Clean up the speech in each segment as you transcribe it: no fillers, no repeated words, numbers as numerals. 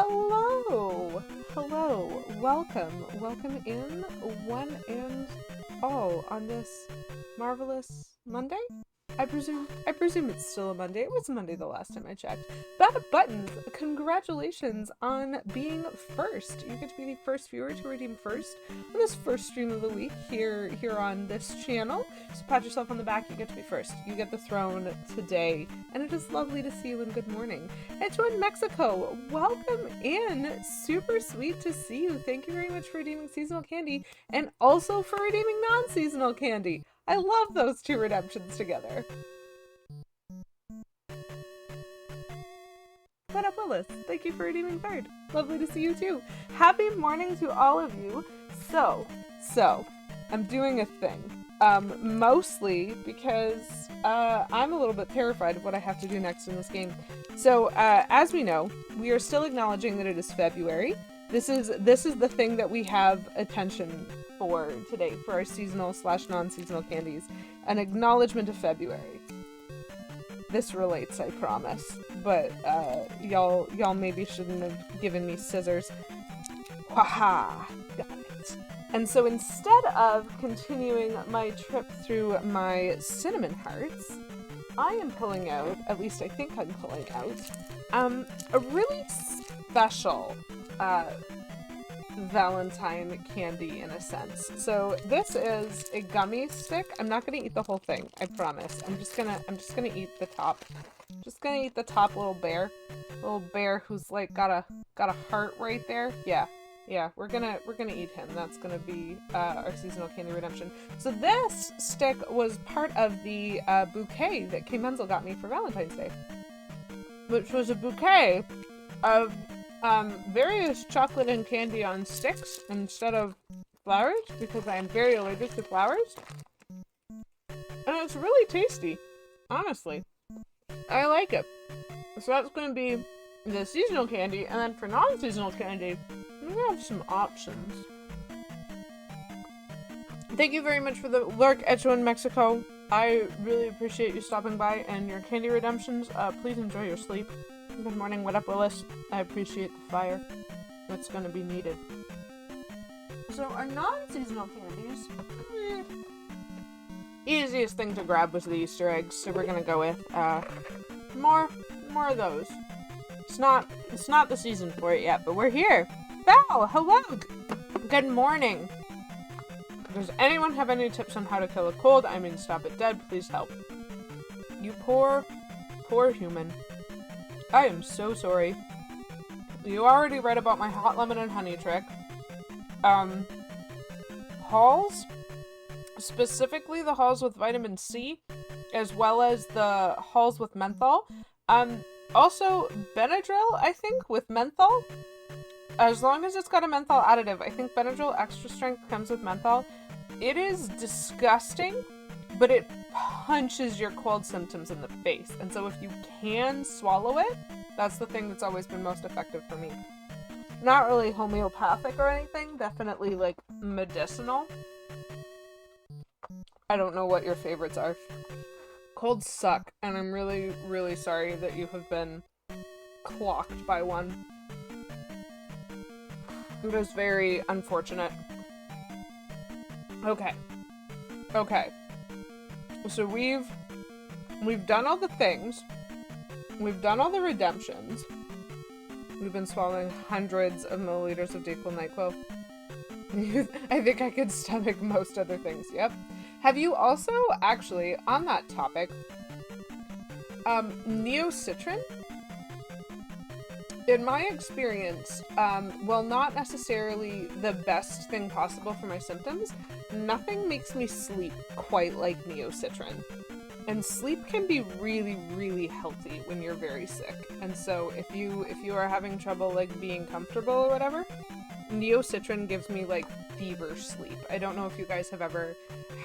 Hello! Hello! Welcome in one and all on this marvelous Monday? I presume it's still a Monday. It was a Monday the last time I checked. Buttons, congratulations on being first. You get to be the first viewer to redeem first on this first stream of the week here on this channel. So pat yourself on the back, you get to be first. You get the throne today, and it is lovely to see you and good morning. Echo in Mexico, welcome in. Super sweet to see you. Thank you very much for redeeming seasonal candy and also for redeeming non-seasonal candy. I love those two redemptions together. What up, Willis? Thank you for redeeming third. Lovely to see you too. Happy morning to all of you. So, I'm doing a thing. Mostly because I'm a little bit terrified of what I have to do next in this game. So, as we know, we are still acknowledging that it is February. This is the thing that we have attention for today for our seasonal / non-seasonal candies. An acknowledgement of February. This relates, I promise. But y'all maybe shouldn't have given me scissors. Haha, got it. And so instead of continuing my trip through my cinnamon hearts, I am pulling out, at least I think I'm pulling out, a really special Valentine candy in a sense. So this is a gummy stick. I'm not gonna eat the whole thing, I promise. I'm just gonna eat the top. Just gonna eat the top little bear who's like got a heart right there. Yeah, we're gonna eat him. That's gonna be our seasonal candy redemption. So this stick was part of the bouquet that Kay Menzel got me for Valentine's Day, which was a bouquet of various chocolate and candy on sticks instead of flowers, because I am very allergic to flowers. And it's really tasty, honestly. I like it. So that's going to be the seasonal candy, and then for non-seasonal candy, we have some options. Thank you very much for the lurk, Echo in Mexico. I really appreciate you stopping by and your candy redemptions. Please enjoy your sleep. Good morning, what up, Willis? I appreciate the fire. It's gonna be needed. So our non-seasonal candies, easiest thing to grab was the Easter eggs, so we're gonna go with more of those. It's not the season for it yet, but we're here. Val, hello. Good morning. Does anyone have any tips on how to kill a cold? I mean, stop it dead. Please help. You poor human. I am so sorry. You already read about my hot lemon and honey trick. Halls, specifically the halls with vitamin C, as well as the halls with menthol. Also Benadryl, I think, with menthol. As long as it's got a menthol additive. I think Benadryl Extra Strength comes with menthol. It is disgusting, but it punches your cold symptoms in the face. And so if you can swallow it, that's the thing that's always been most effective for me. Not really homeopathic or anything, definitely like medicinal. I don't know what your favorites are. Colds suck, and I'm really, really sorry that you have been clocked by one. It was very unfortunate. Okay. So we've done all the things. We've done all the redemptions. We've been swallowing hundreds of milliliters of Dayquil NyQuil. I think I could stomach most other things. Yep. Have you also, actually, on that topic, neocitrin? In my experience, while not necessarily the best thing possible for my symptoms, nothing makes me sleep quite like neocitrin. And sleep can be really, really healthy when you're very sick. And so if you are having trouble like being comfortable or whatever, neocitrin gives me like fever sleep. I don't know if you guys have ever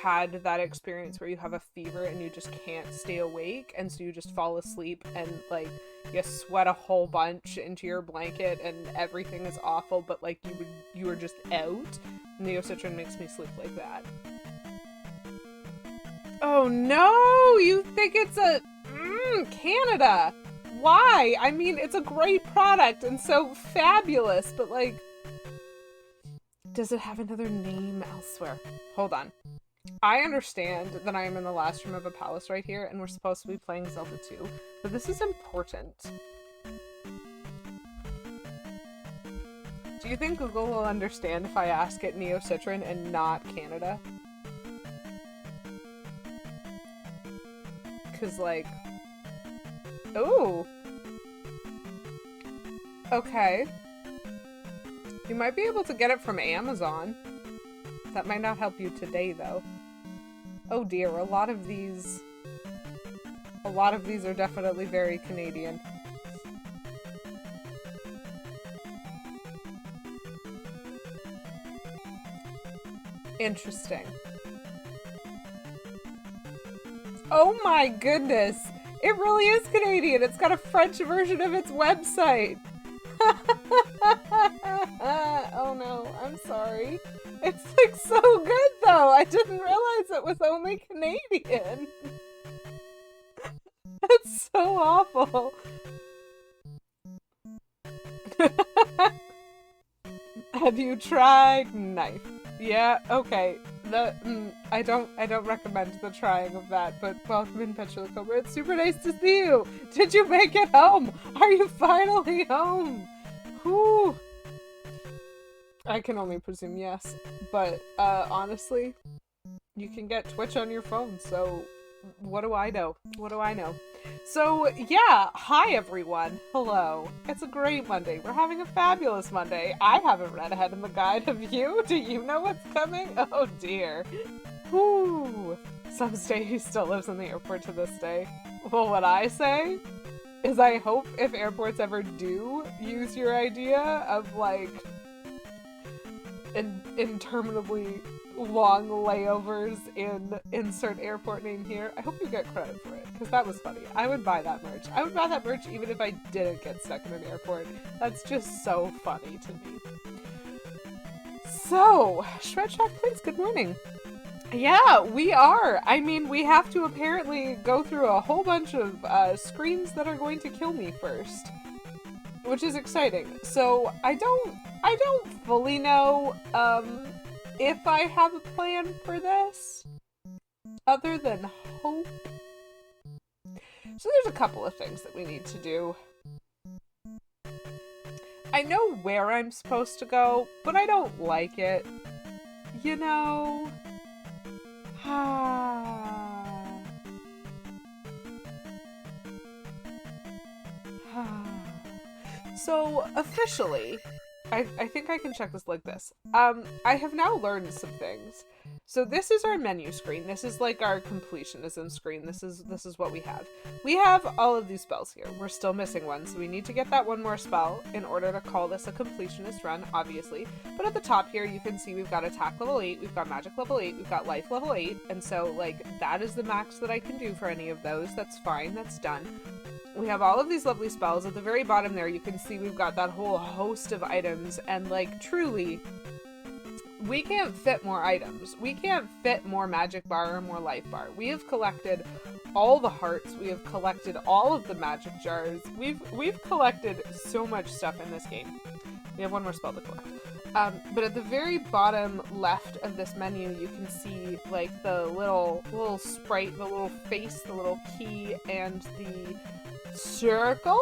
had that experience where you have a fever and you just can't stay awake, and so you just fall asleep and like you sweat a whole bunch into your blanket and everything is awful, but like you were just out. Neocitrin makes me sleep like that. Oh no! You think it's a Canada? why? I mean, it's a great product and so fabulous, but like, does it have another name elsewhere? Hold on. I understand that I am in the last room of a palace right here, and we're supposed to be playing Zelda 2, but this is important. Do you think Google will understand if I ask it Neo Citron and not Canada? Cause like, ooh. Okay. You might be able to get it from Amazon. That might not help you today, though. Oh dear, a lot of these are definitely very Canadian. Interesting. Oh my goodness! It really is Canadian! It's got a French version of its website! Oh no, I'm sorry. It's like so good though! I didn't realize it was only Canadian! That's so awful! Have you tried knife? Yeah, okay. I don't recommend the trying of that, but welcome in Petra the Cobra. It's super nice to see you! Did you make it home? Are you finally home? Whew! I can only presume yes, but honestly, you can get Twitch on your phone, so what do I know? What do I know? So yeah, hi everyone. Hello. It's a great Monday. We're having a fabulous Monday. I haven't read ahead in the guide. Have you? Do you know what's coming? Oh dear. Whew. Some say he still lives in the airport to this day. Well, what I say is I hope if airports ever do use your idea of like interminably long layovers in insert airport name here, I hope you get credit for it, because that was funny. I would buy that merch. I would buy that merch even if I didn't get stuck in an airport. That's just so funny to me. So, Shred Shack, please, good morning. Yeah, we are. I mean, we have to apparently go through a whole bunch of screens that are going to kill me first, which is exciting. So, I don't fully know, if I have a plan for this, other than hope. So there's a couple of things that we need to do. I know where I'm supposed to go, but I don't like it. You know? So, officially, I think I can check this like this. I have now learned some things. So this is our menu screen. This is like our completionism screen. This is what we have. We have all of these spells here. We're still missing one, so we need to get that one more spell in order to call this a completionist run, obviously. But at the top here, you can see we've got attack level 8, we've got magic level 8, we've got life level 8, and so like that is the max that I can do for any of those. That's fine, that's done. We have all of these lovely spells. At the very bottom there, you can see we've got that whole host of items, and like truly, we can't fit more items. We can't fit more magic bar or more life bar. We have collected all the hearts. We have collected all of the magic jars. We've collected so much stuff in this game. We have one more spell to collect. But at the very bottom left of this menu, you can see like the little sprite, the little face, the little key, and the circle.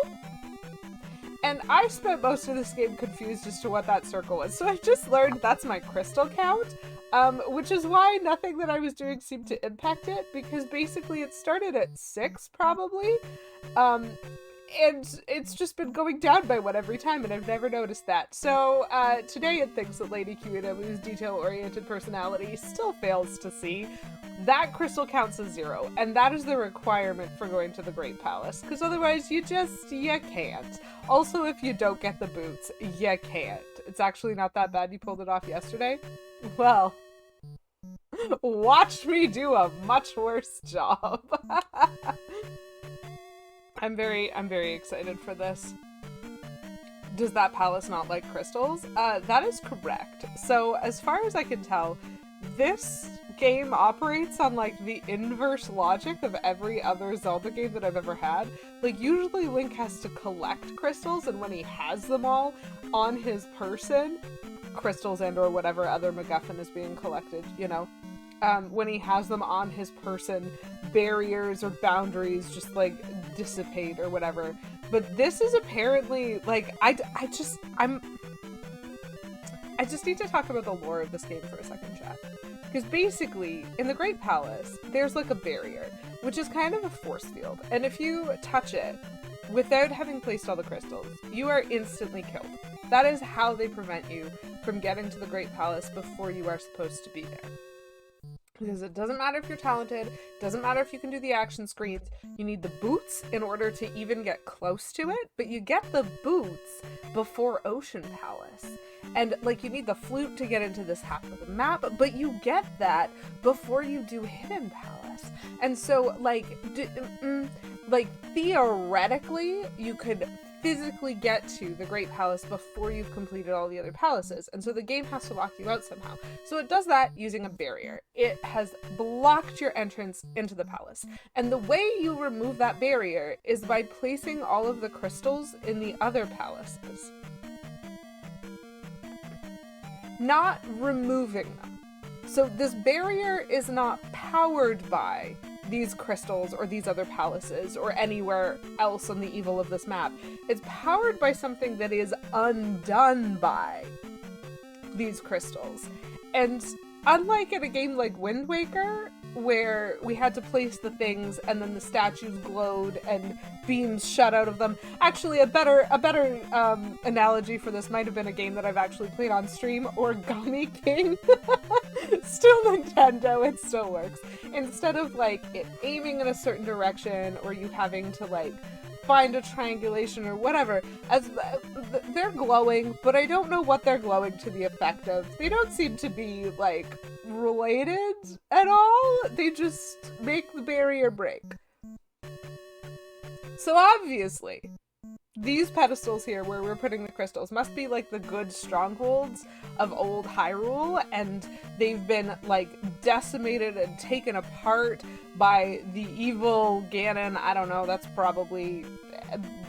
And I spent most of this game confused as to what that circle was. So I just learned that's my crystal count, which is why nothing that I was doing seemed to impact it, because basically it started at 6 probably. And it's just been going down by one every time, and I've never noticed that. So today it thinks that Lady QEW's detail-oriented personality still fails to see that crystal counts as 0, and that is the requirement for going to the Great Palace, because otherwise you can't. Also, if you don't get the boots, you can't. It's actually not that bad. You pulled it off yesterday? Well, watch me do a much worse job. I'm very excited for this. Does that palace not like crystals? That is correct. So, as far as I can tell, this game operates on, like, the inverse logic of every other Zelda game that I've ever had. Like, usually Link has to collect crystals, and when he has them all on his person, crystals and or whatever other MacGuffin is being collected, you know, when he has them on his person, barriers or boundaries just, like, dissipate or whatever. But this is apparently, like, I just need to talk about the lore of this game for a second, chat. Because basically, in the Great Palace, there's, like, a barrier, which is kind of a force field. And if you touch it without having placed all the crystals, you are instantly killed. That is how they prevent you from getting to the Great Palace before you are supposed to be there. Because it doesn't matter if you're talented, doesn't matter if you can do the action screens, you need the boots in order to even get close to it, but you get the boots before Ocean Palace. And, like, you need the flute to get into this half of the map, but you get that before you do Hidden Palace. And so, like, theoretically, you could physically get to the Great Palace before you've completed all the other palaces, and so the game has to lock you out somehow. So it does that using a barrier. It has blocked your entrance into the palace, and the way you remove that barrier is by placing all of the crystals in the other palaces. Not removing them. So this barrier is not powered by these crystals or these other palaces or anywhere else on the evil of this map. It's powered by something that is undone by these crystals. And unlike in a game like Wind Waker, where we had to place the things and then the statues glowed and beams shot out of them. Actually, a better analogy for this might have been a game that I've actually played on stream, Origami King. Still Nintendo, it still works. Instead of, like, it aiming in a certain direction or you having to, like, find a triangulation or whatever, as they're glowing, but I don't know what they're glowing to the effect of. They don't seem to be, like, related at all. They just make the barrier break. So obviously, these pedestals here where we're putting the crystals must be, like, the good strongholds of old Hyrule, and they've been, like, decimated and taken apart by the evil Ganon. I don't know, that's probably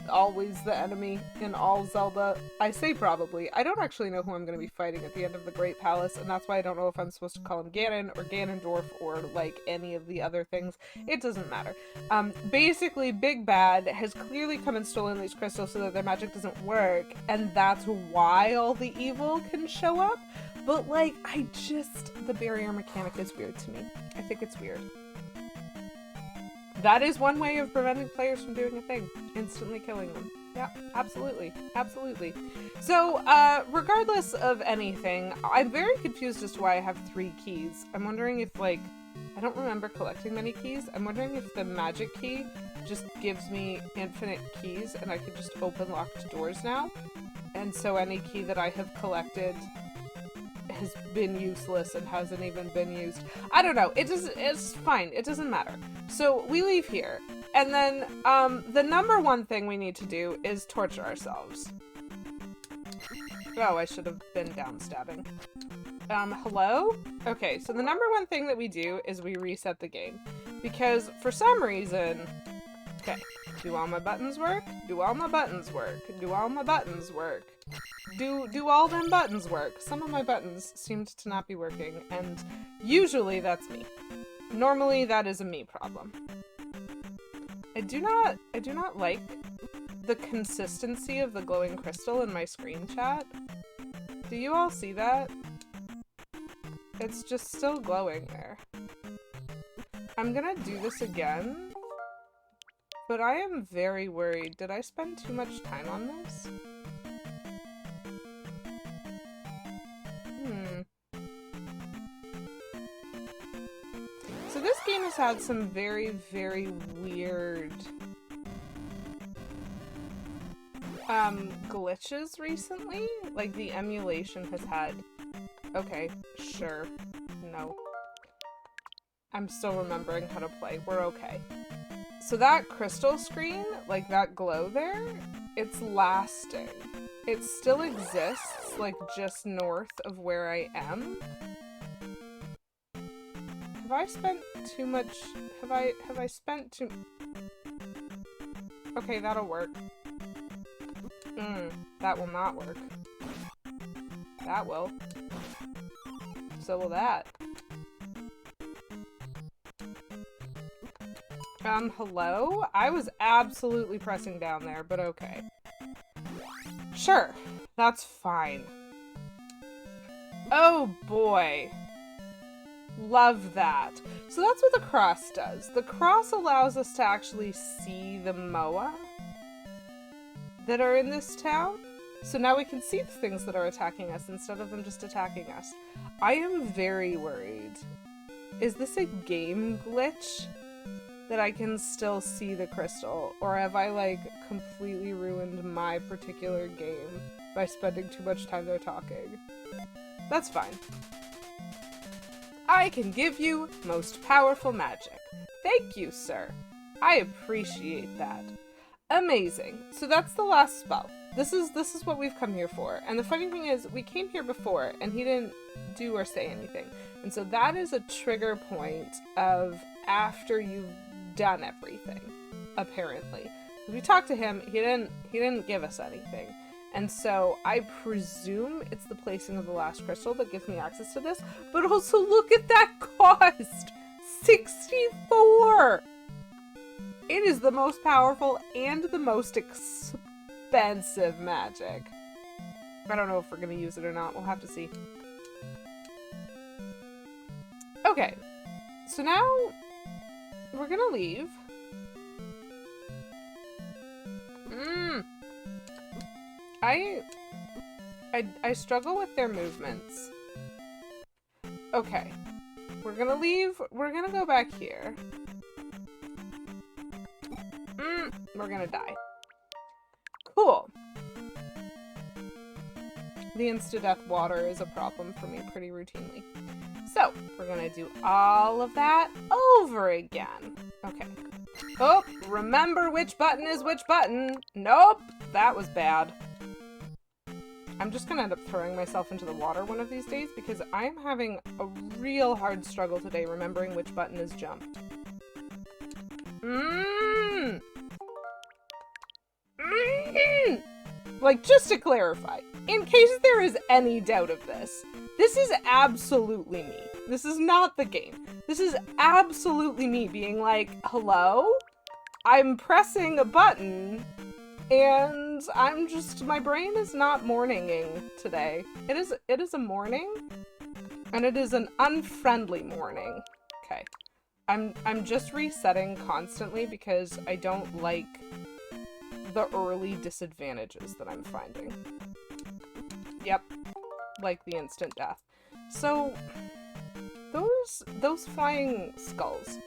always the enemy in all Zelda. I say probably. I don't actually know who I'm going to be fighting at the end of the Great Palace, and that's why I don't know if I'm supposed to call him Ganon or Ganondorf or, like, any of the other things. It doesn't matter. Basically, Big Bad has clearly come and stolen these crystals so that their magic doesn't work, and that's why all the evil can show up. But, like, the barrier mechanic is weird to me. I think it's weird. That is one way of preventing players from doing a thing. Instantly killing them. Yeah, absolutely. Absolutely. So, regardless of anything, I'm very confused as to why I have 3 keys. I'm wondering if, like, I don't remember collecting many keys. I'm wondering if the magic key just gives me infinite keys and I can just open locked doors now. And so any key that I have collected has been useless and hasn't even been used. I don't know. It's fine. It doesn't matter. So we leave here. And then the number one thing we need to do is torture ourselves. Oh, I should have been downstabbing. Hello? Okay, so the number one thing that we do is we reset the game. Because for some reason... Okay. Do all my buttons work? Do all my buttons work? Do all my buttons work? Do all them buttons work? Some of my buttons seemed to not be working, and usually that's me. Normally that is a me problem. I do not like the consistency of the glowing crystal in my screen chat. Do you all see that? It's just still glowing there. I'm gonna do this again. But I am very worried. Did I spend too much time on this? So this game has had some very, very weird glitches recently. Like, the emulation has had... Okay, sure. No. I'm still remembering how to play. We're okay. So that crystal screen, like that glow there, it's lasting. It still exists, like, just north of where I am. I spent too much? Have I spent too... Okay, that'll work. That will not work. That will. So will that. Hello? I was absolutely pressing down there, but okay. Sure, that's fine. Oh boy. Love that. So that's what the cross does. The cross allows us to actually see the Moa that are in this town. So now we can see the things that are attacking us instead of them just attacking us. I am very worried. Is this a game glitch that I can still see the crystal? Or have I, like, completely ruined my particular game by spending too much time there talking? That's fine. I can give you most powerful magic. Thank you, sir. I appreciate that. Amazing. So that's the last spell. This is what we've come here for. And the funny thing is, we came here before and he didn't do or say anything. And so that is a trigger point of after you've done everything, apparently. We talked to him, he didn't give us anything. And so I presume it's the placing of the last crystal that gives me access to this. But also look at that cost! 64! It is the most powerful and the most expensive magic. I don't know if we're going to use it or not. We'll have to see. Okay. So now we're going to leave. I struggle with their movements. Okay. We're gonna leave. We're gonna go back here. We're gonna die. Cool. The insta-death water is a problem for me pretty routinely. So, we're gonna do all of that over again. Okay. Oh, remember which button is which button. Nope, that was bad. I'm just gonna end up throwing myself into the water one of these days because I'm having a real hard struggle today remembering which button is jump. Like, just to clarify, in case there is any doubt of this, this is absolutely me. This is not the game. This is absolutely me being like, hello? I'm pressing a button, and I'm just, my brain is not morninging today. It is a morning, and it is an unfriendly morning. Okay. I'm just resetting constantly because I don't like the early disadvantages that I'm finding. Yep. Like the instant death. So, those flying skulls.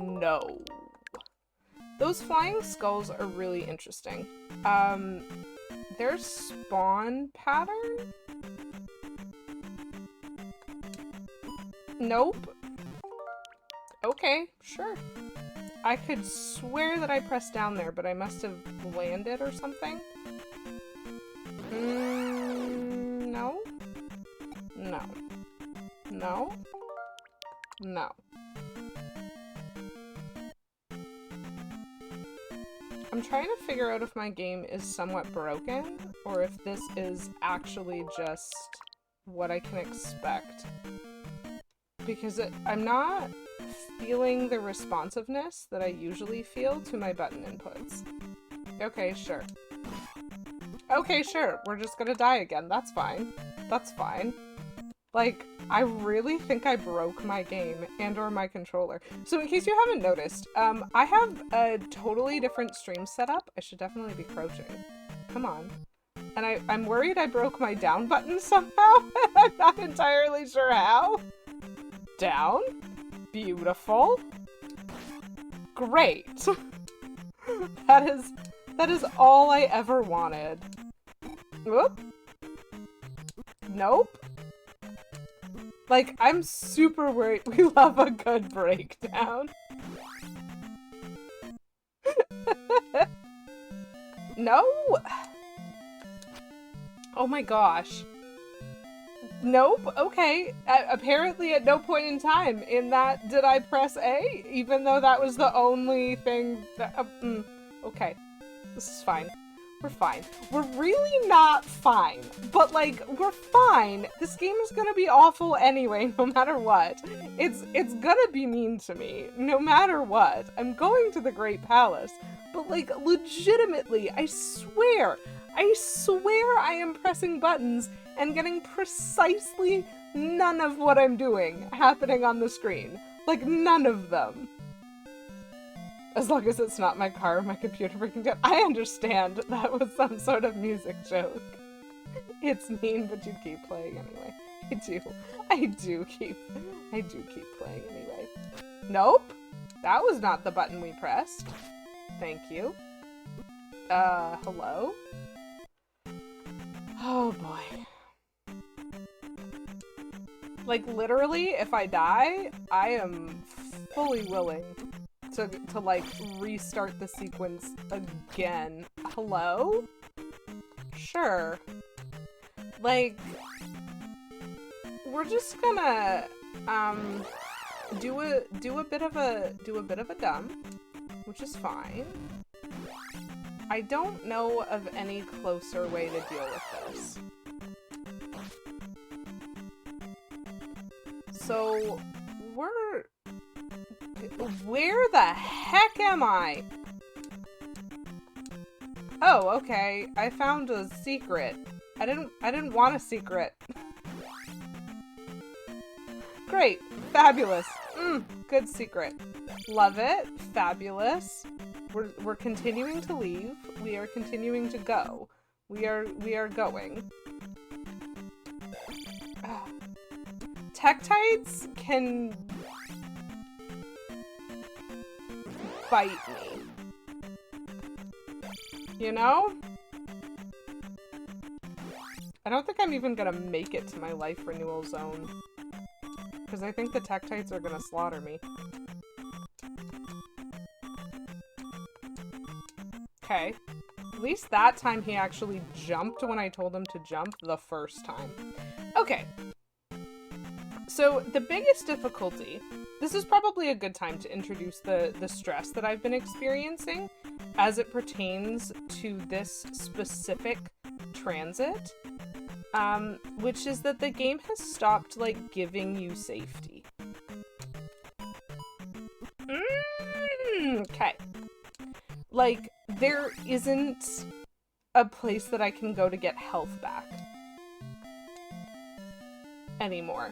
No. Those flying skulls are really interesting. Their spawn pattern? Nope. Okay, sure. I could swear that I pressed down there, but I must have landed or something. No. No. No. No. I'm trying to figure out if my game is somewhat broken, or if this is actually just what I can expect. Because I'm not feeling the responsiveness that I usually feel to my button inputs. Okay, sure. Okay, sure. We're just gonna die again. That's fine. That's fine. Like, I really think I broke my game and or my controller. So in case you haven't noticed, I have a totally different stream setup. I should definitely be crouching. Come on. And I'm worried I broke my down button somehow. I'm not entirely sure how. Down. Beautiful. Great. That is all I ever wanted. Whoop. Nope. Like, I'm super worried. We love a good breakdown. No! Oh my gosh. Nope. Okay. Apparently at no point in time in that did I press A, even though that was the only thing that... okay. This is fine. We're fine. We're really not fine. But, like, we're fine. This game is gonna be awful anyway, no matter what. It's gonna be mean to me, no matter what. I'm going to the Great Palace. But, like, legitimately, I swear I am pressing buttons and getting precisely none of what I'm doing happening on the screen. Like, none of them. As long as it's not my car or my computer breaking down. I understand that was some sort of music joke. It's mean, but you keep playing anyway. I do keep playing anyway. Nope! That was not the button we pressed. Thank you. Hello? Oh boy. Like, literally, if I die, I am fully willing to like, restart the sequence again. Hello? Sure. Like, we're just gonna, do a bit of a dump, which is fine. I don't know of any closer way to deal with this. So, where the heck am I? Oh, okay. I found a secret. I didn't want a secret. Great. Fabulous. Good secret. Love it. Fabulous. We're continuing to leave. We are continuing to go. We are going. Tektites can bite me. You know? I don't think I'm even gonna make it to my life renewal zone. Because I think the Tektites are gonna slaughter me. Okay. At least that time he actually jumped when I told him to jump the first time. Okay. So the biggest difficulty, this is probably a good time to introduce the stress that I've been experiencing as it pertains to this specific transit, which is that the game has stopped, like, giving you safety. Okay. Like, there isn't a place that I can go to get health back anymore.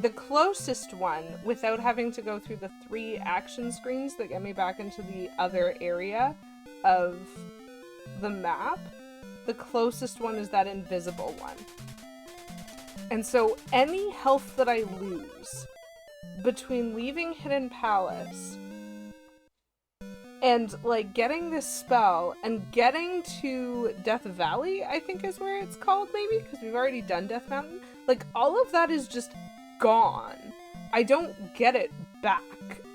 The closest one, without having to go through the 3 action screens that get me back into the other area of the map, the closest one is that invisible one. And so any health that I lose between leaving Hidden Palace and, like, getting this spell and getting to Death Valley, I think is where it's called, maybe, because we've already done Death Mountain, like, all of that is just gone. I don't get it back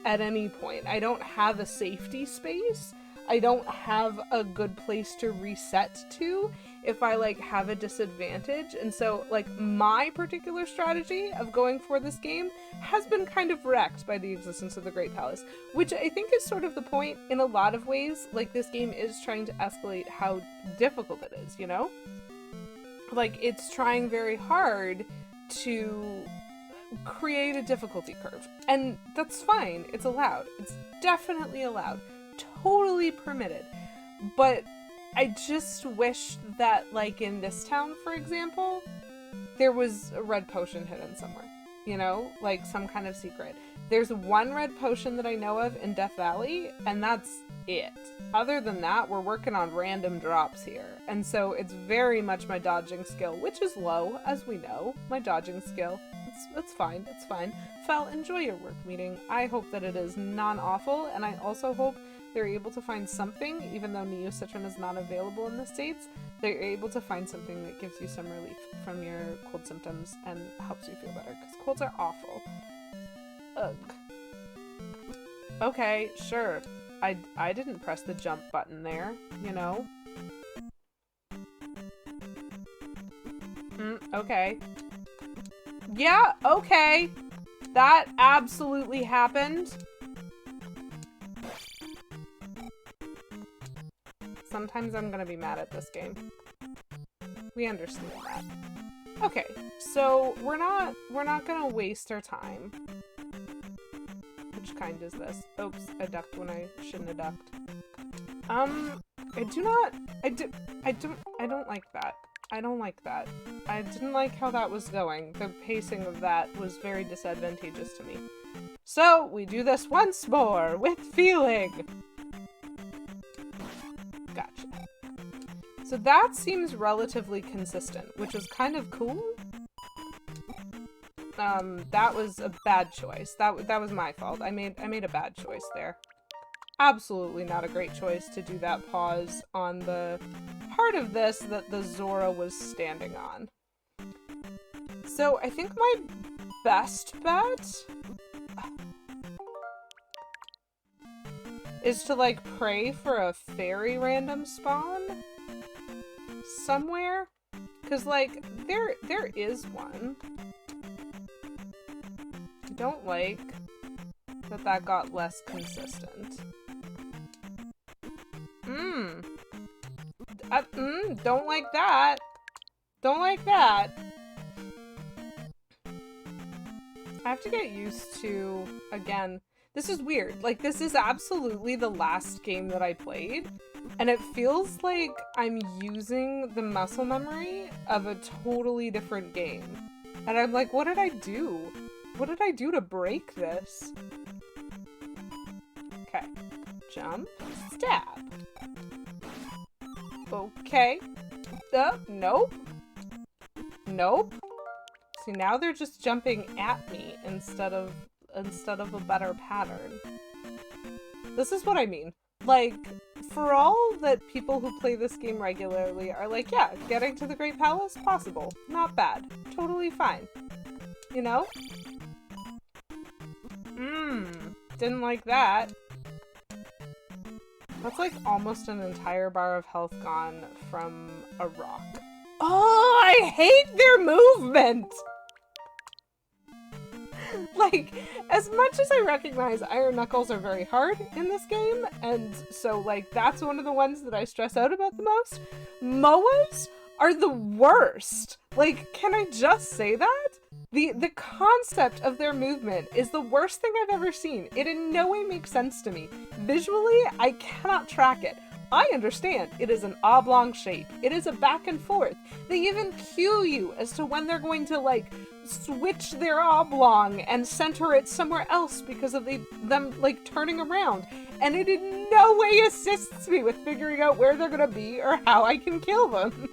at any point. I don't have a safety space. I don't have a good place to reset to if I, like, have a disadvantage. And so, like, my particular strategy of going for this game has been kind of wrecked by the existence of the Great Palace, which I think is sort of the point in a lot of ways. Like, this game is trying to escalate how difficult it is, you know? Like, it's trying very hard to create a difficulty curve. And that's fine. It's allowed. It's definitely allowed. Totally permitted. But I just wish that, like, in this town, for example, there was a red potion hidden somewhere. You know? Like, some kind of secret. There's one red potion that I know of in Death Valley, and that's it. Other than that, we're working on random drops here. And so it's very much my dodging skill, which is low, as we know. My dodging skill. It's fine. It's fine. Fel, enjoy your work meeting. I hope that it is non-awful, and I also hope they're able to find something, even though Neocitrin is not available in the States, they're able to find something that gives you some relief from your cold symptoms and helps you feel better, because colds are awful. Ugh. Okay, sure. I didn't press the jump button there, you know? Okay. Yeah, okay. That absolutely happened. Sometimes I'm gonna be mad at this game. We understand that. Okay, so we're not gonna waste our time. Which kind is this? Oops, I ducked when I shouldn't have ducked. I don't like that. I don't like that. I didn't like how that was going. The pacing of that was very disadvantageous to me. So, we do this once more, with feeling! Gotcha. So that seems relatively consistent, which is kind of cool. That was a bad choice. That was my fault. I made a bad choice there. Absolutely not a great choice to do that pause on the part of this that the Zora was standing on. So I think my best bet is to, like, pray for a fairy random spawn somewhere. Because, like, there is one. I don't like that got less consistent. Don't like that. Don't like that. I have to get used to, again, this is weird. Like, this is absolutely the last game that I played, and it feels like I'm using the muscle memory of a totally different game. And I'm like, what did I do? What did I do to break this? Okay. Jump. Stab. Okay. Nope. Nope. See, now they're just jumping at me instead of a better pattern. This is what I mean. Like, for all that people who play this game regularly are like, yeah, getting to the Great Palace, possible. Not bad. Totally fine. You know? Didn't like that. That's like almost an entire bar of health gone from a rock. Oh, I hate their movement! Like, as much as I recognize Iron Knuckles are very hard in this game, and so, like, that's one of the ones that I stress out about the most, MOAs are the worst! Like, can I just say that? The concept of their movement is the worst thing I've ever seen. It in no way makes sense to me. Visually, I cannot track it. I understand it is an oblong shape. It is a back and forth. They even cue you as to when they're going to, like, switch their oblong and center it somewhere else because of them, like, turning around. And it in no way assists me with figuring out where they're gonna be or how I can kill them.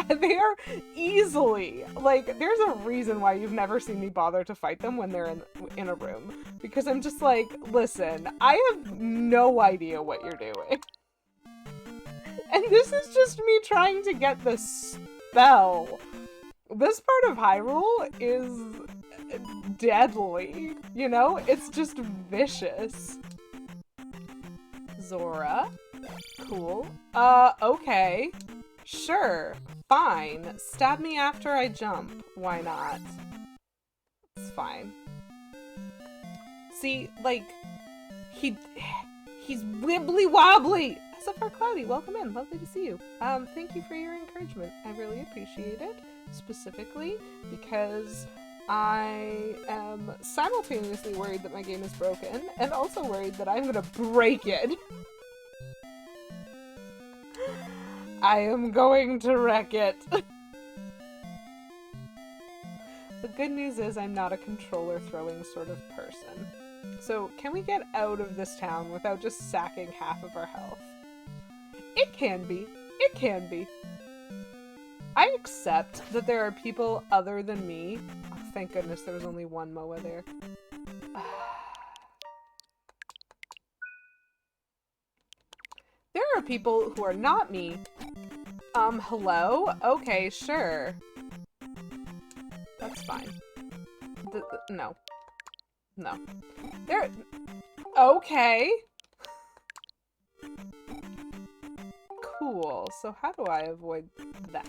They are easily, like, there's a reason why you've never seen me bother to fight them when they're in a room. Because I'm just like, listen, I have no idea what you're doing. And this is just me trying to get the spell. This part of Hyrule is deadly, you know? It's just vicious. Zora. Cool. Okay. Sure. Fine. Stab me after I jump. Why not? It's fine. See, like, he's wibbly wobbly! SFR Cloudy, welcome in. Lovely to see you. Thank you for your encouragement. I really appreciate it. Specifically because I am simultaneously worried that my game is broken and also worried that I'm gonna break it. I am going to wreck it. The good news is I'm not a controller throwing sort of person. So can we get out of this town without just sacking half of our health? It can be. It can be. I accept that there are people other than me. Oh, thank goodness there was only one MOA there. There are people who are not me. Hello? Okay, sure. That's fine. No. No. Okay. Cool. So how do I avoid that?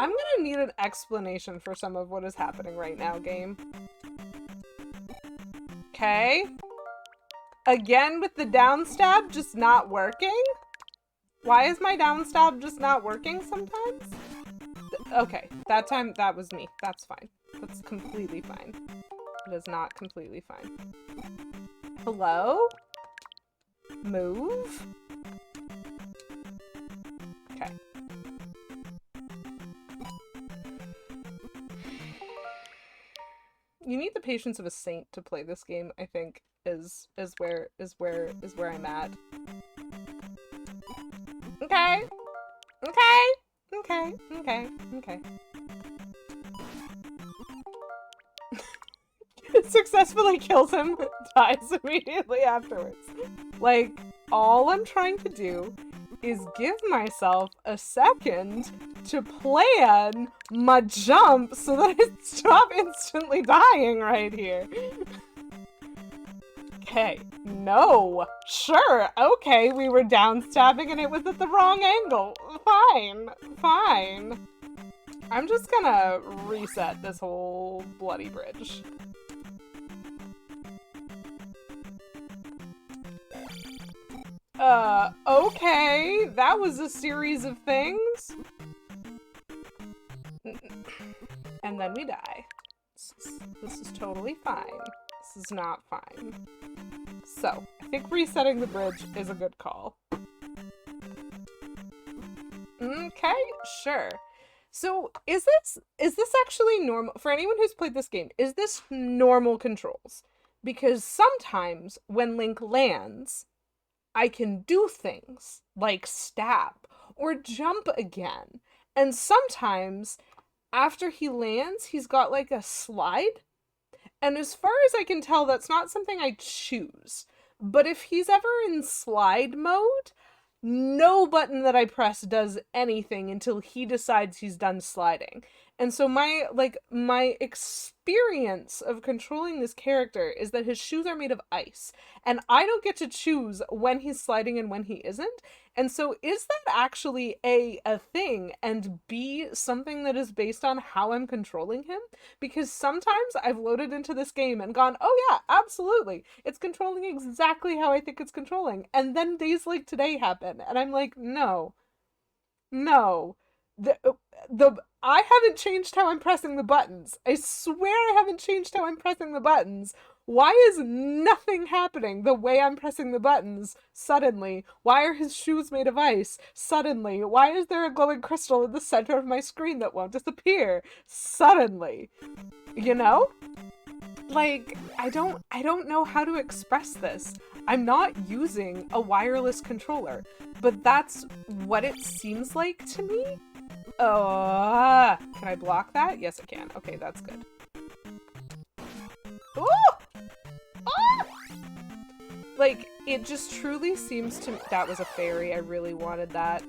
I'm gonna need an explanation for some of what is happening right now, game. Okay. Again with the down stab just not working? Why is my down stab just not working sometimes? Okay, that time, that was me. That's fine. That's completely fine. It is not completely fine. Hello? Move? Okay. You need the patience of a saint to play this game, I think, is where I'm at. Okay. Okay. Okay. Okay. Okay. Successfully kills him, dies immediately afterwards. Like, all I'm trying to do is give myself a second to plan my jump so that I stop instantly dying right here. Okay, no. Sure, okay, we were down stabbing and it was at the wrong angle. Fine, fine. I'm just gonna reset this whole bloody bridge. Okay, that was a series of things. And then we die. This is totally fine. This is not fine. So, I think resetting the bridge is a good call. Okay, sure. So, is this actually normal? For anyone who's played this game, is this normal controls? Because sometimes when Link lands, I can do things like stab or jump again. And sometimes after he lands, he's got like a slide. And as far as I can tell, that's not something I choose. But if he's ever in slide mode, no button that I press does anything until he decides he's done sliding. And so my experience of controlling this character is that his shoes are made of ice. And I don't get to choose when he's sliding and when he isn't. And so is that actually A, a thing, and B, something that is based on how I'm controlling him? Because sometimes I've loaded into this game and gone, oh yeah, absolutely. It's controlling exactly how I think it's controlling. And then days like today happen. And I'm like, no. No. I haven't changed how I'm pressing the buttons. I swear I haven't changed how I'm pressing the buttons. Why is nothing happening the way I'm pressing the buttons suddenly? Why are his shoes made of ice suddenly? Why is there a glowing crystal in the center of my screen that won't disappear suddenly? You know? Like, I don't know how to express this. I'm not using a wireless controller, but that's what it seems like to me. Can I block that? Yes, I can. Okay, that's good. Ooh! Ah! Like, it just truly seems to... That was a fairy. I really wanted that.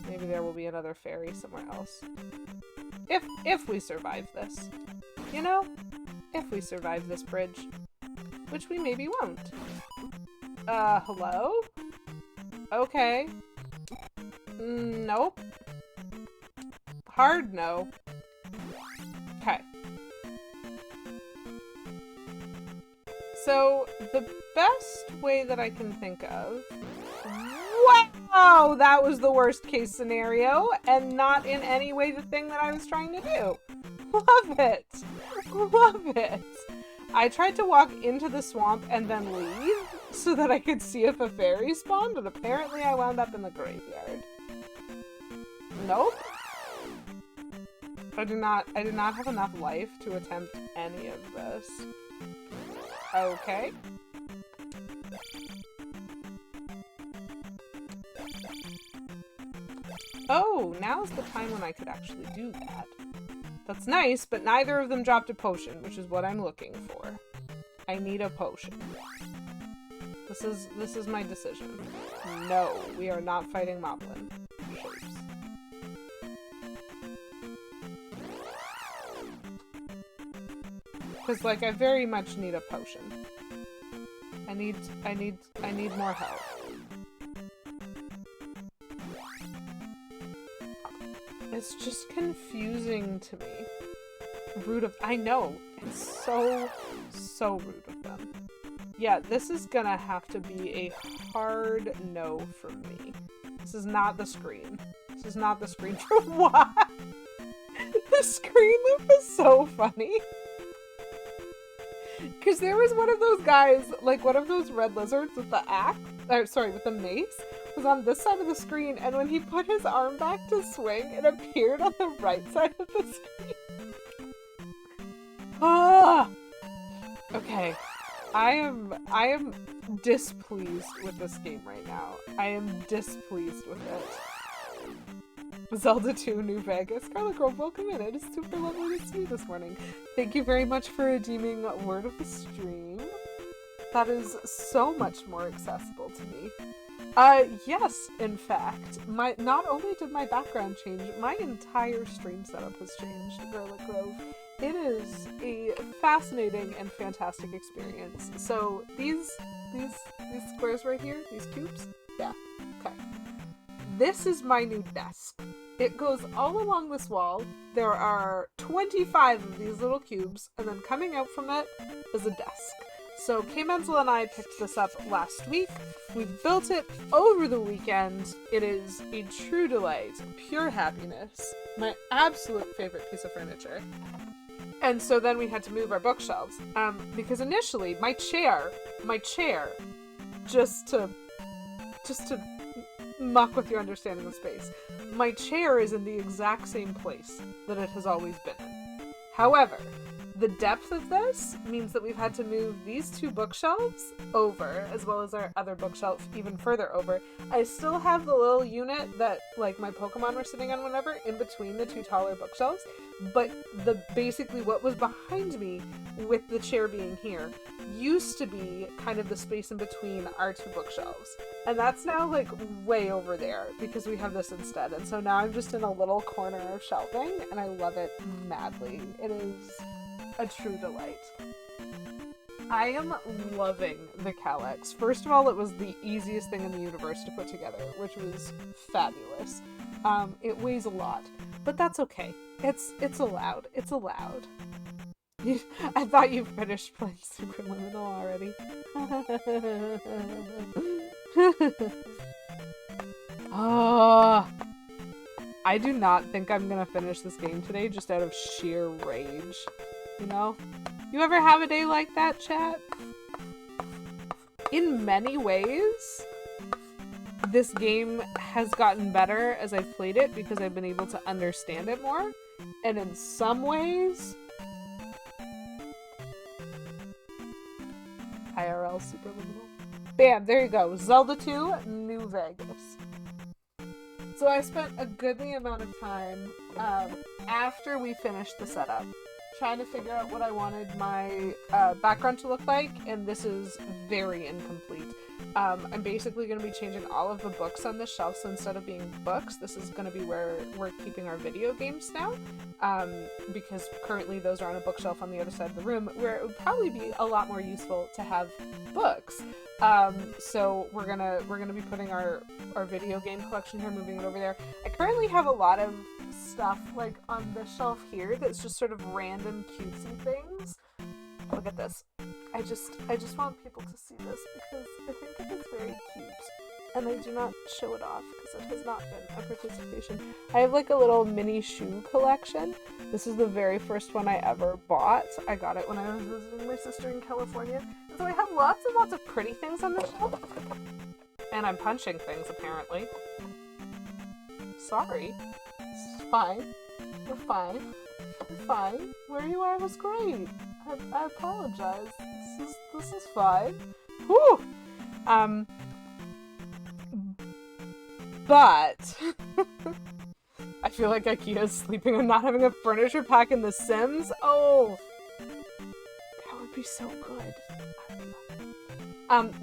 Maybe there will be another fairy somewhere else. If we survive this. You know? If we survive this bridge. Which we maybe won't. Hello? Okay. Nope. Hard no. Okay. So, the best way that I can think of... Wow! That was the worst case scenario, and not in any way the thing that I was trying to do. Love it! Love it! I tried to walk into the swamp and then leave so that I could see if a fairy spawned, but apparently I wound up in the graveyard. Nope. I did not have enough life to attempt any of this. Okay. Oh, now's the time when I could actually do that. That's nice, but neither of them dropped a potion, which is what I'm looking for. I need a potion. This is my decision. No, we are not fighting Moblin shapes. Because, like, I very much need a potion. I need more health. It's just confusing to me. I know. It's so rude of them. Yeah, this is gonna have to be a hard no from me. This is not the screen. This is not the screen for what? The screen loop is so funny. Because there was one of those guys, like one of those red lizards with the with the mace, was on this side of the screen, and when he put his arm back to swing, it appeared on the right side of the screen. Ah! Okay. I am displeased with this game right now. I am displeased with it. Zelda II New Vegas. Scarlet Girl, welcome in. It is super lovely to see you this morning. Thank you very much for redeeming Word of the Stream. That is so much more accessible to me. Yes, in fact. Not only did my background change, my entire stream setup has changed, Garlic Grove. It is a fascinating and fantastic experience. So these squares right here, these cubes, yeah, okay. This is my new desk. It goes all along this wall. There are 25 of these little cubes, and then coming out from it is a desk. So Kay Menzel and I picked this up last week. We built it over the weekend. It is a true delight, pure happiness, my absolute favorite piece of furniture. And so then we had to move our bookshelves, because initially my chair, just to muck with your understanding of space, my chair is in the exact same place that it has always been in. However, the depth of this means that we've had to move these two bookshelves over, as well as our other bookshelf even further over. I still have the little unit that, like, my Pokemon were sitting on whenever, in between the two taller bookshelves, but basically what was behind me, with the chair being here, used to be kind of the space in between our two bookshelves. And that's now, like, way over there, because we have this instead. And so now I'm just in a little corner of shelving, and I love it madly. It is a true delight. I am loving the Calyx. First of all, it was the easiest thing in the universe to put together, which was fabulous. It weighs a lot, but that's okay. It's allowed. It's allowed. I thought you finished playing Superliminal already. I do not think I'm gonna finish this game today just out of sheer rage. You know? You ever have a day like that, chat? In many ways, this game has gotten better as I've played it because I've been able to understand it more. And in some ways, IRL Superliminal. Bam, there you go. Zelda II, New Vegas. So I spent a goodly amount of time after we finished the setup trying to figure out what I wanted my background to look like, and this is very incomplete. I'm basically going to be changing all of the books on this shelf, so instead of being books, this is going to be where we're keeping our video games now, because currently those are on a bookshelf on the other side of the room, where it would probably be a lot more useful to have books. So we're gonna be putting our video game collection here, moving it over there. I currently have a lot of stuff like on this shelf here that's just sort of random cutesy things. Look at this. I just want people to see this because I think it is very cute, and I do not show it off because it has not been a participation. I have like a little mini shoe collection. This is the very first one I ever bought. I got it when I was visiting my sister in California. And so I have lots and lots of pretty things on the shelf. And I'm punching things, apparently. Sorry. It's fine. We're fine. We're fine. Where you are was great. I apologize. This is fine. Whew! But I feel like IKEA's sleeping on not having a furniture pack in The Sims. Oh, that would be so good.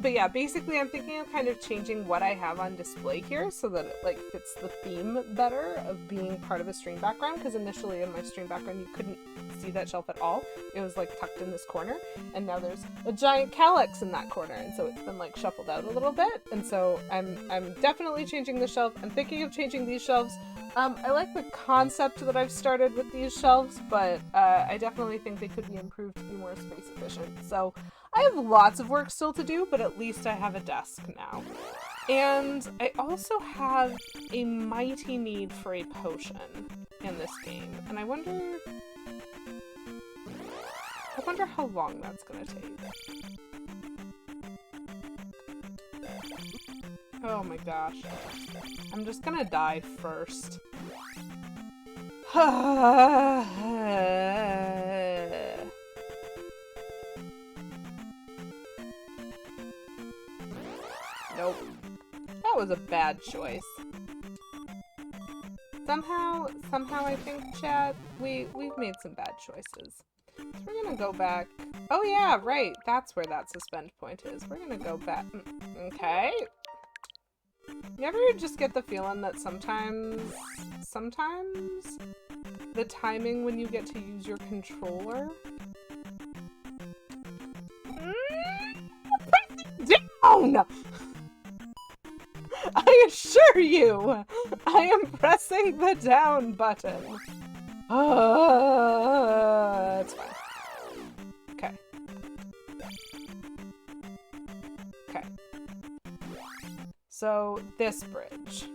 But yeah, basically I'm thinking of kind of changing what I have on display here so that it like fits the theme better of being part of a stream background, because initially in my stream background you couldn't see that shelf at all. It was like tucked in this corner, and now there's a giant Calyx in that corner, and so it's been like shuffled out a little bit, and so I'm definitely changing the shelf. I'm thinking of changing these shelves. I like the concept that I've started with these shelves, but I definitely think they could be improved to be more space efficient. So I have lots of work still to do, but at least I have a desk now. And I also have a mighty need for a potion in this game. And I wonder how long that's gonna take. Oh my gosh. I'm just gonna die first. Nope. That was a bad choice. Somehow I think, chat, we've made some bad choices. So we're gonna go back. Oh yeah, right. That's where that suspend point is. We're gonna go back. Okay. You ever just get the feeling that sometimes the timing when you get to use your controller down! I assure you, I am pressing the down button. It's fine. Okay. Okay. So, this bridge.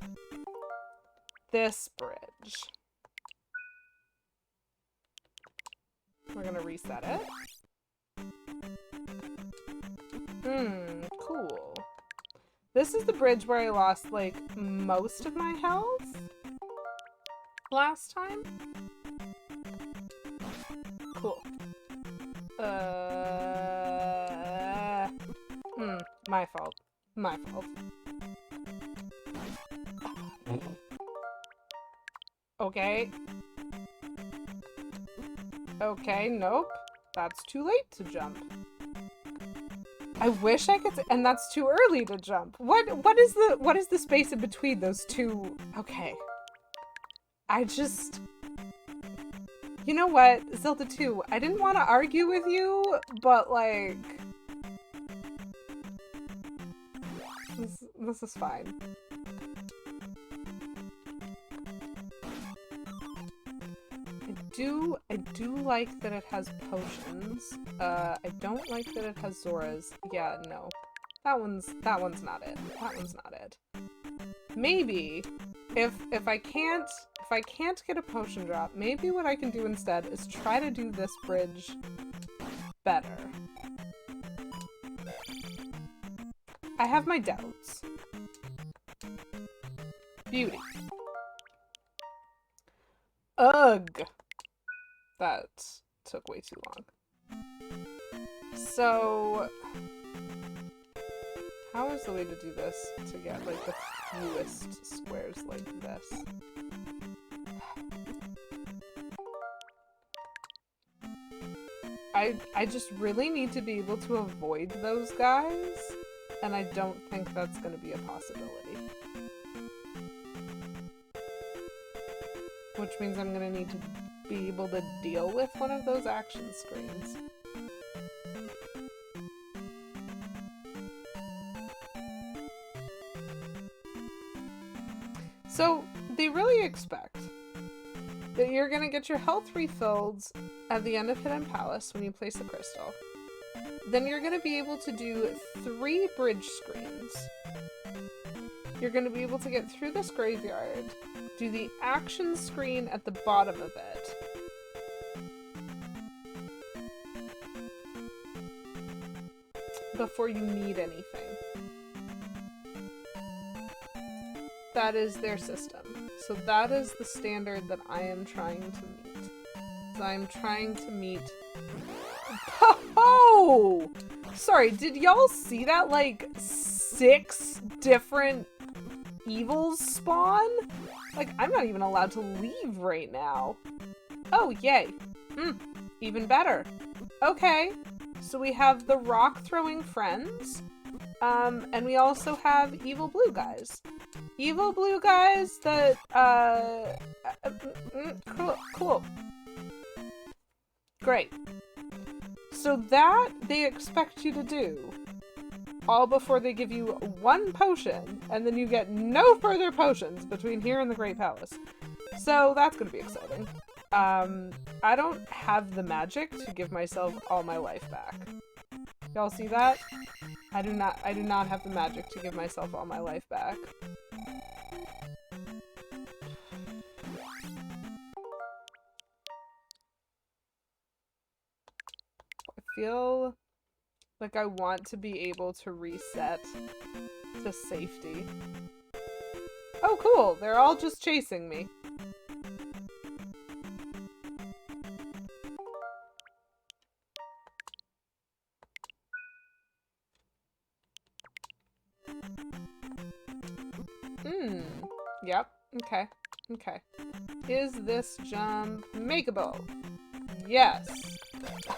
This bridge. We're gonna reset it. Cool. This is the bridge where I lost, like, most of my health last time. Cool. My fault. My fault. Okay. Okay, nope. That's too late to jump. I wish I could, and that's too early to jump. What is the space in between those two? Okay. I just, you know what, Zelda 2, I didn't want to argue with you, but like, this is fine. I do like that it has potions. I don't like that it has Zoras. Yeah, no. That one's not it. That one's not it. Maybe if I can't get a potion drop, maybe what I can do instead is try to do this bridge better. I have my doubts. Beauty. Ugh. That took way too long. So, how is the way to do this to get like the fewest squares like this? I just really need to be able to avoid those guys, and I don't think that's going to be a possibility. Which means I'm going to need to be able to deal with one of those action screens. So, they really expect that you're going to get your health refilled at the end of Hidden Palace when you place the crystal. Then you're going to be able to do 3 bridge screens. You're going to be able to get through this graveyard, do the action screen at the bottom of it, before you need anything. That is their system. So that is the standard that I am trying to meet. So I'm trying to meet... Oh! Sorry, did y'all see that? Like, 6 different evils spawn? Like, I'm not even allowed to leave right now. Oh, yay. Even better. Okay. So we have the rock-throwing friends. And we also have evil blue guys. Evil blue guys that, cool. Great. So that they expect you to do, all before they give you 1 potion, and then you get no further potions between here and the Great Palace. So that's gonna be exciting. I don't have the magic to give myself all my life back. Y'all see that? I do not have the magic to give myself all my life back. I feel like I want to be able to reset to safety. Oh, cool. They're all just chasing me. Yep. Okay. Okay. Is this jump makeable? Yes.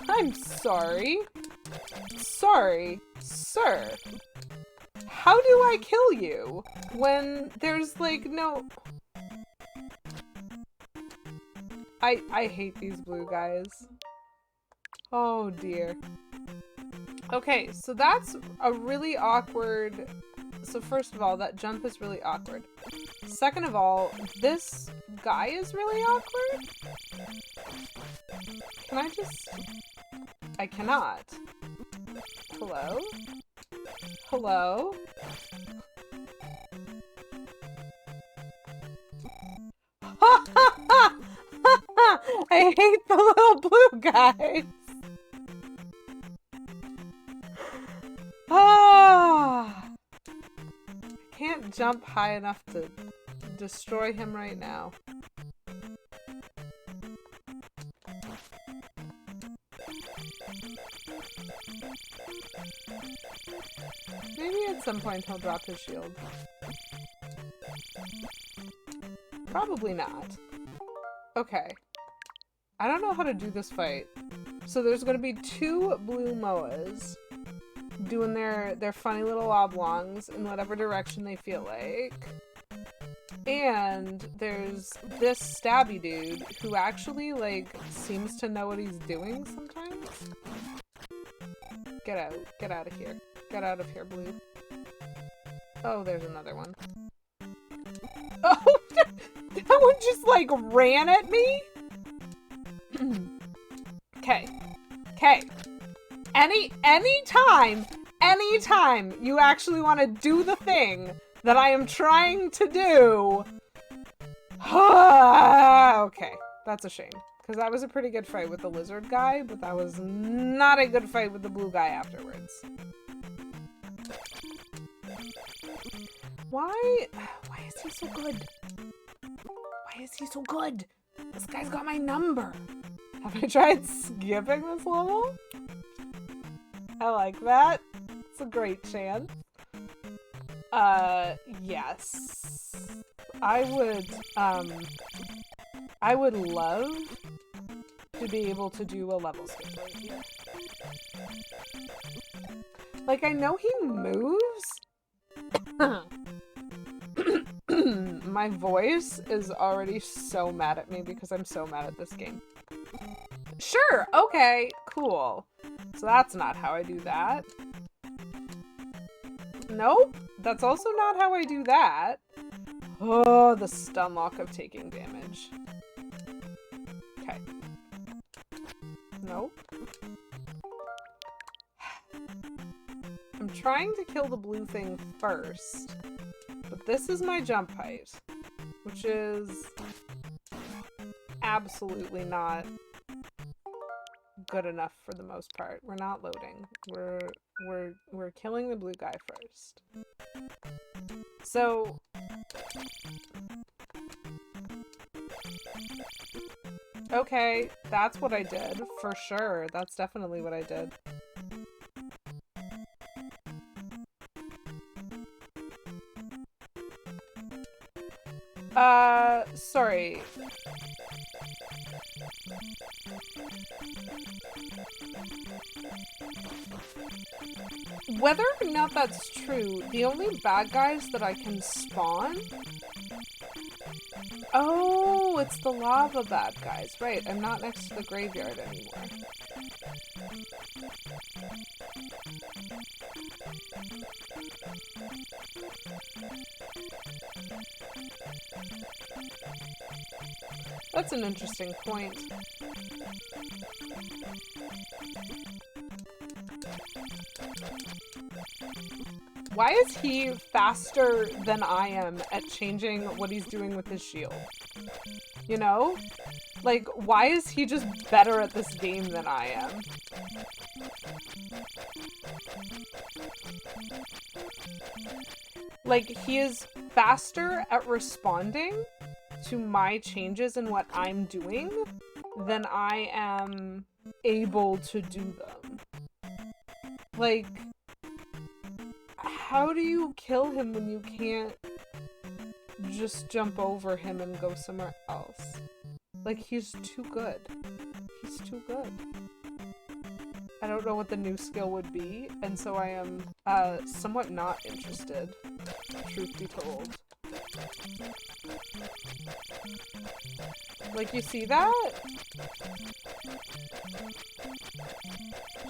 I'm sorry. Sorry, sir. How do I kill you when there's like no... I hate these blue guys. Oh dear. Okay, so that's a really awkward... So first of all, that jump is really awkward. Second of all, this guy is really awkward. Can I just... I cannot. Hello? Hello? I hate the little blue guys. Ah! I can't jump high enough to destroy him right now. Maybe at some point he'll drop his shield. Probably not. Okay. I don't know how to do this fight. So there's gonna be two blue Moas doing their funny little oblongs in whatever direction they feel like. And there's this stabby dude who actually, like, seems to know what he's doing sometimes. Get out. Get out of here. Get out of here, blue. Oh, there's another one. Oh, that one just, like, ran at me? Okay. Okay. Anytime you actually want to do the thing that I am trying to do. Okay, that's a shame. Because that was a pretty good fight with the lizard guy, but that was not a good fight with the blue guy afterwards. Why is he so good? Why is he so good? This guy's got my number. Have I tried skipping this level? I like that. It's a great chance. Yes. I would love to be able to do a level skip right here. Like, I know he moves. My voice is already so mad at me because I'm so mad at this game. Sure, okay, cool. So that's not how I do that. Nope, that's also not how I do that. Oh, the stun lock of taking damage. Okay. Nope. I'm trying to kill the blue thing first, but this is my jump height, which is absolutely not good enough for the most part. We're not loading. We're killing the blue guy first. So okay, that's what I did for sure. That's definitely what I did. Sorry. Whether or not that's true, the only bad guys that I can spawn... Oh, it's the lava bad guys. Right, I'm not next to the graveyard anymore. That's an interesting point. Why is he faster than I am at changing what he's doing with his shield? You know? Like, why is he just better at this game than I am? Like, he is faster at responding to my changes in what I'm doing than I am able to do them. Like, how do you kill him when you can't just jump over him and go somewhere else? Like, he's too good. He's too good. I don't know what the new skill would be, and so I am somewhat not interested, truth be told. Like, you see that?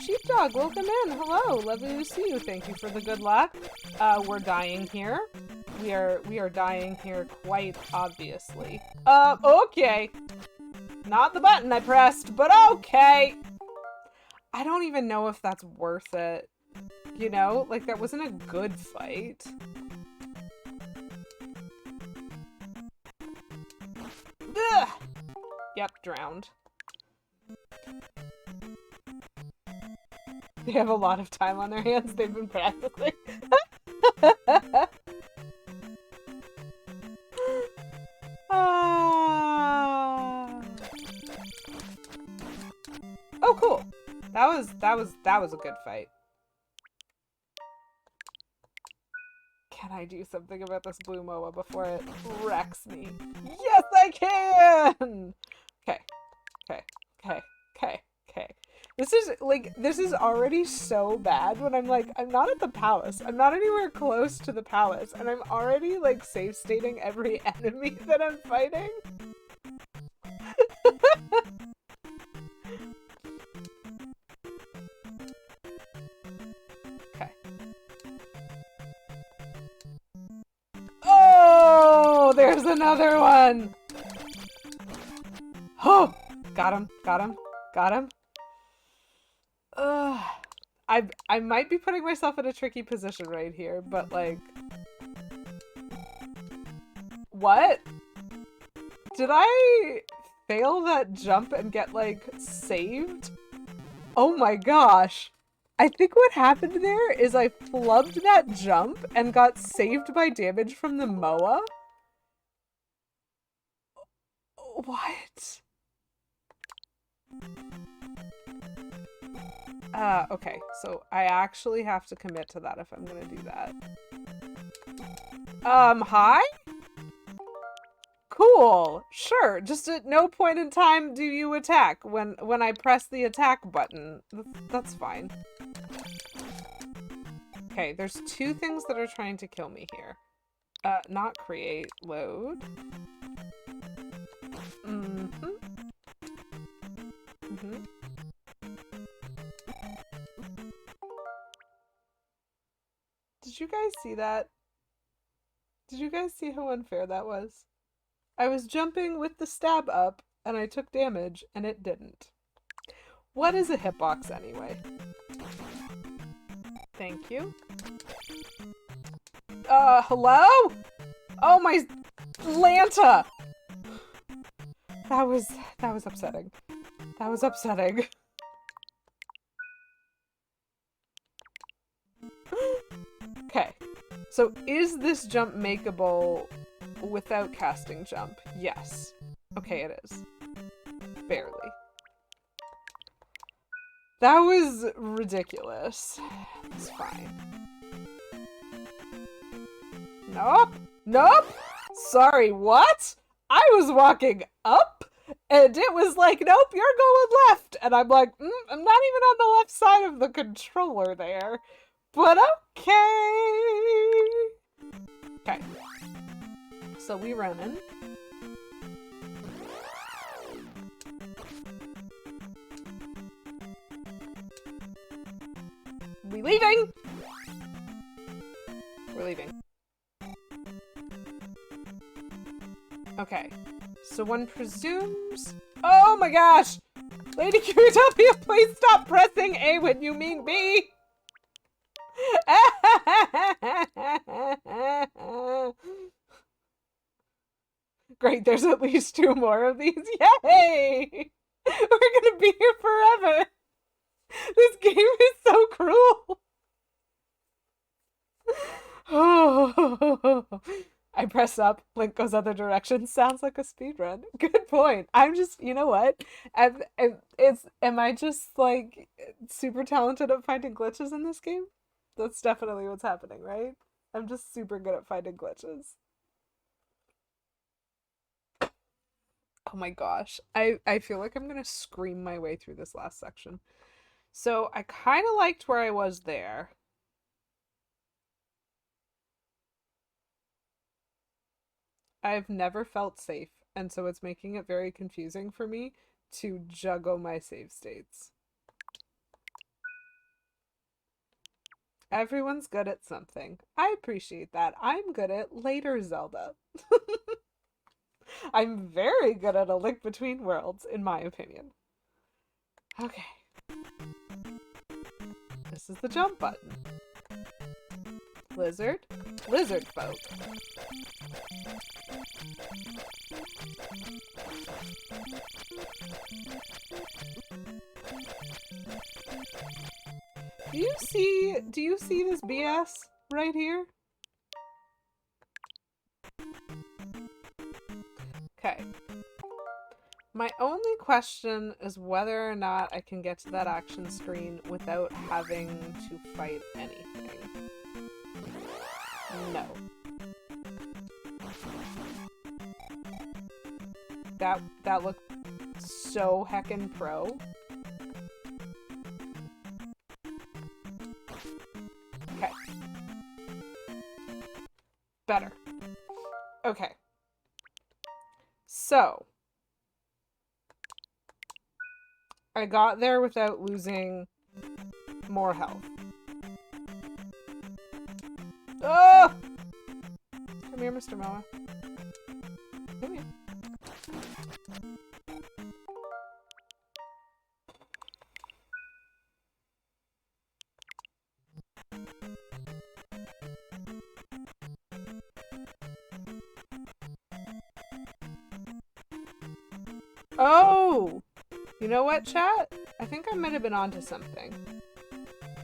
Sheepdog, welcome in. Hello, lovely to see you. Thank you for the good luck. We're dying here. We are dying here quite obviously. Okay. Not the button I pressed, but okay. I don't even know if that's worth it. You know? Like, that wasn't a good fight. Ugh! Yep, drowned. They have a lot of time on their hands. They've been practicing. Oh, cool. That was a good fight. Can I do something about this blue MOA before it wrecks me? Yes, I can! Okay. Okay. Okay. Okay. Okay. This is already so bad when I'm like, I'm not at the palace. I'm not anywhere close to the palace. And I'm already, like, save stating every enemy that I'm fighting. Okay. Oh, there's another one. Oh, got him. Got him. Got him. I might be putting myself in a tricky position right here, but like... What? Did I fail that jump and get, like, saved? Oh my gosh. I think what happened there is I flubbed that jump and got saved by damage from the MOA. What? Okay, so I actually have to commit to that if I'm gonna do that. Hi? Cool, sure, just at no point in time do you attack when I press the attack button. That's fine. Okay, there's two things that are trying to kill me here. Not create, load. Did you guys see that? Did you guys see how unfair that was? I was jumping with the stab up, and I took damage, and it didn't. What is a hitbox anyway? Thank you. Hello? Oh, my Lanta! That was upsetting. That was upsetting. Okay, so is this jump makeable without casting jump? Yes. Okay, it is. Barely. That was ridiculous. It's fine. Nope. Nope. Sorry, what? I was walking up, and it was like, nope, you're going left. And I'm like, I'm not even on the left side of the controller there. But okay. Okay. So we running. We leaving? We're leaving. Okay. So one presumes arms? Oh my gosh! Lady Kiritopia, please stop pressing A when you mean B! Great, there's at least 2 more of these. Yay! We're gonna be here forever! This game is so cruel! I press up, Link goes other direction. Sounds like a speedrun. Good point. I'm just, you know what? Am I just like super talented at finding glitches in this game? That's definitely what's happening, right? I'm just super good at finding glitches. Oh my gosh. I feel like I'm gonna scream my way through this last section. So I kind of liked where I was there. I've never felt safe, and so it's making it very confusing for me to juggle my save states. Everyone's good at something. I appreciate that. I'm good at later Zelda. I'm very good at A Link Between Worlds, in my opinion. Okay. This is the jump button. Lizard. Lizard folk. Do you see this BS right here? Okay. My only question is whether or not I can get to that action screen without having to fight anything. No. That looked so heckin' pro. Okay. Better. Okay. So, I got there without losing more health. Oh! Come here, Mr. Moa. Come here. Oh! You know what, chat? I think I might have been onto something.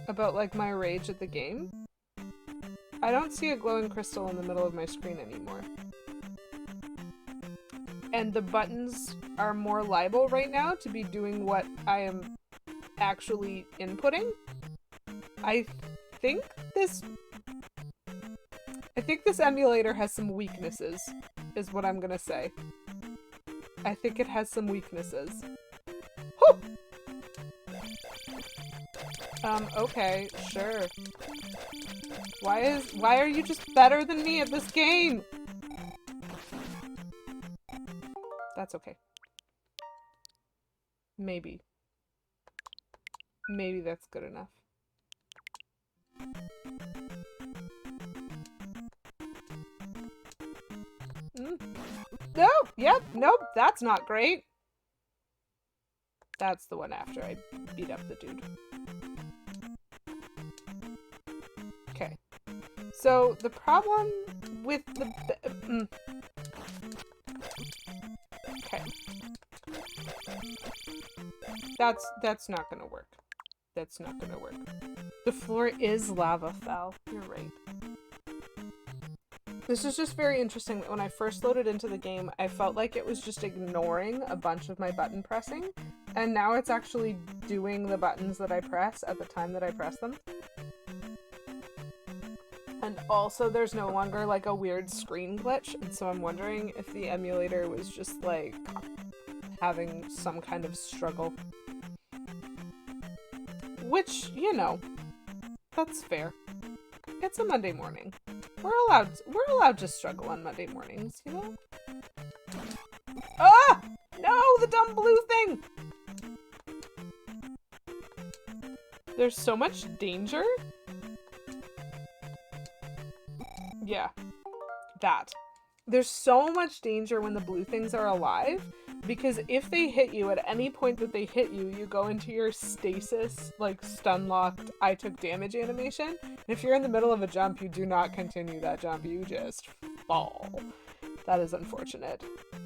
About, like, my rage at the game. I don't see a glowing crystal in the middle of my screen anymore. And the buttons are more liable right now to be doing what I am actually inputting. I think this emulator has some weaknesses, is what I'm gonna say. I think it has some weaknesses. Whew! Okay, sure. Why are you just better than me at this game? That's okay. Maybe. Maybe that's good enough. Nope, yep, nope, that's not great. That's the one after I beat up the dude. Okay. So, the problem with the... Okay. That's not gonna work. That's not gonna work. The floor is lava, Fel. You're right. This is just very interesting that when I first loaded into the game, I felt like it was just ignoring a bunch of my button pressing, and now it's actually doing the buttons that I press at the time that I press them. And also there's no longer like a weird screen glitch, and so I'm wondering if the emulator was just like having some kind of struggle. Which, you know, that's fair. It's a Monday morning. We're allowed to struggle on Monday mornings, you know? Ah! No, the dumb blue thing! There's so much danger. Yeah. That. There's so much danger when the blue things are alive Because if they hit you at any point that they hit you, you go into your stasis, like stun locked, I took damage animation. And if you're in the middle of a jump, you do not continue that jump, you just fall. That is unfortunate.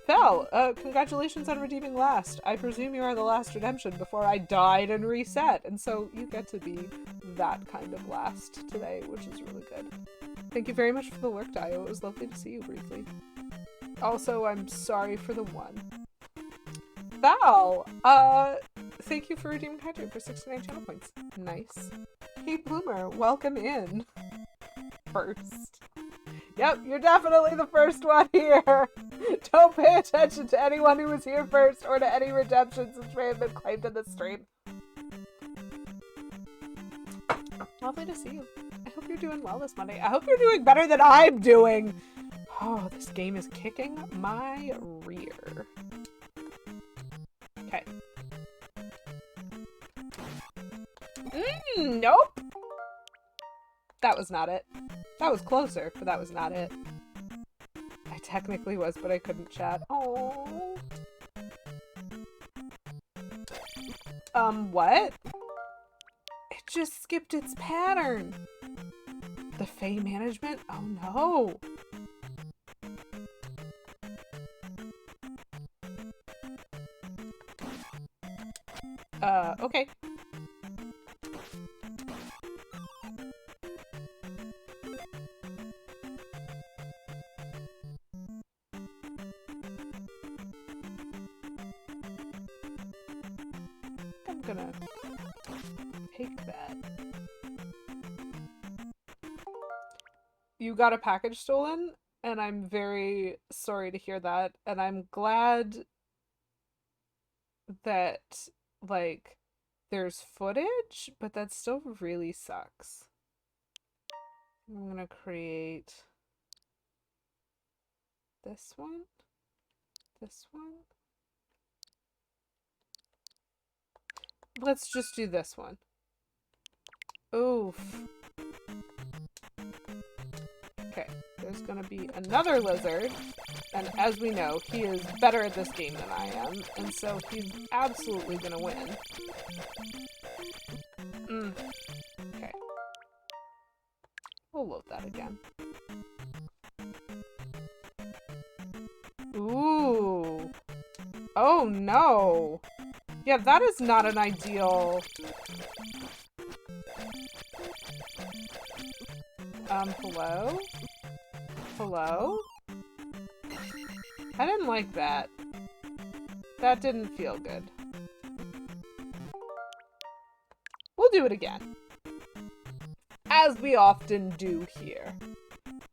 Val, congratulations on redeeming last. I presume you are the last redemption before I died and reset. And so you get to be that kind of last today, which is really good. Thank you very much for the work, Dio. It was lovely to see you briefly. Also, I'm sorry for the one. Val, thank you for redeeming Hydra for 69 channel points. Nice. Hey, Bloomer, welcome in. First. Yep, you're definitely the first one here. Don't pay attention to anyone who was here first or to any redemptions which may have been claimed in the stream. Lovely to see you. I hope you're doing well this Monday. I hope you're doing better than I'm doing. Oh, this game is kicking my rear. Okay. Nope. That was not it. That was closer, but that was not it. I technically was, but I couldn't chat. Oh. What? It just skipped its pattern. The Fey management? Oh no. Okay. I'm gonna take that. You got a package stolen, and I'm very sorry to hear that, and I'm glad that, like, there's footage, but that still really sucks. I'm gonna create this one, this one. Let's just do this one. Oof. Okay, there's gonna be another lizard, and as we know, he is better at this game than I am, and so he's absolutely gonna win. Okay. We'll load that again. Ooh. Oh no. Yeah, that is not an ideal... hello? Hello? I didn't like that. That didn't feel good. We'll do it again. As we often do here.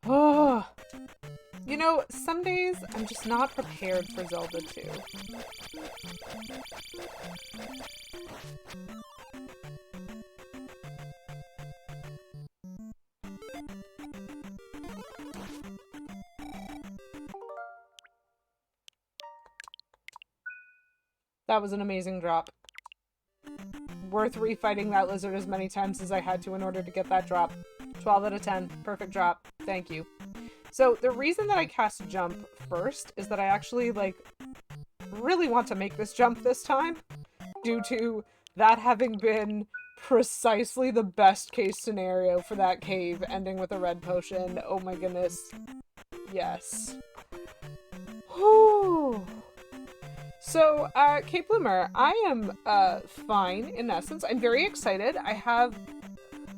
Oh. You know, some days I'm just not prepared for Zelda 2. That was an amazing drop. Worth refighting that lizard as many times as I had to in order to get that drop. 12 out of 10. Perfect drop. Thank you. So the reason that I cast jump first is that I actually, like, really want to make this jump this time, due to that having been precisely the best case scenario for that cave, ending with a red potion. Oh my goodness. Yes. Whew. So, Kate Bloomer, I am, fine, in essence. I'm very excited. I have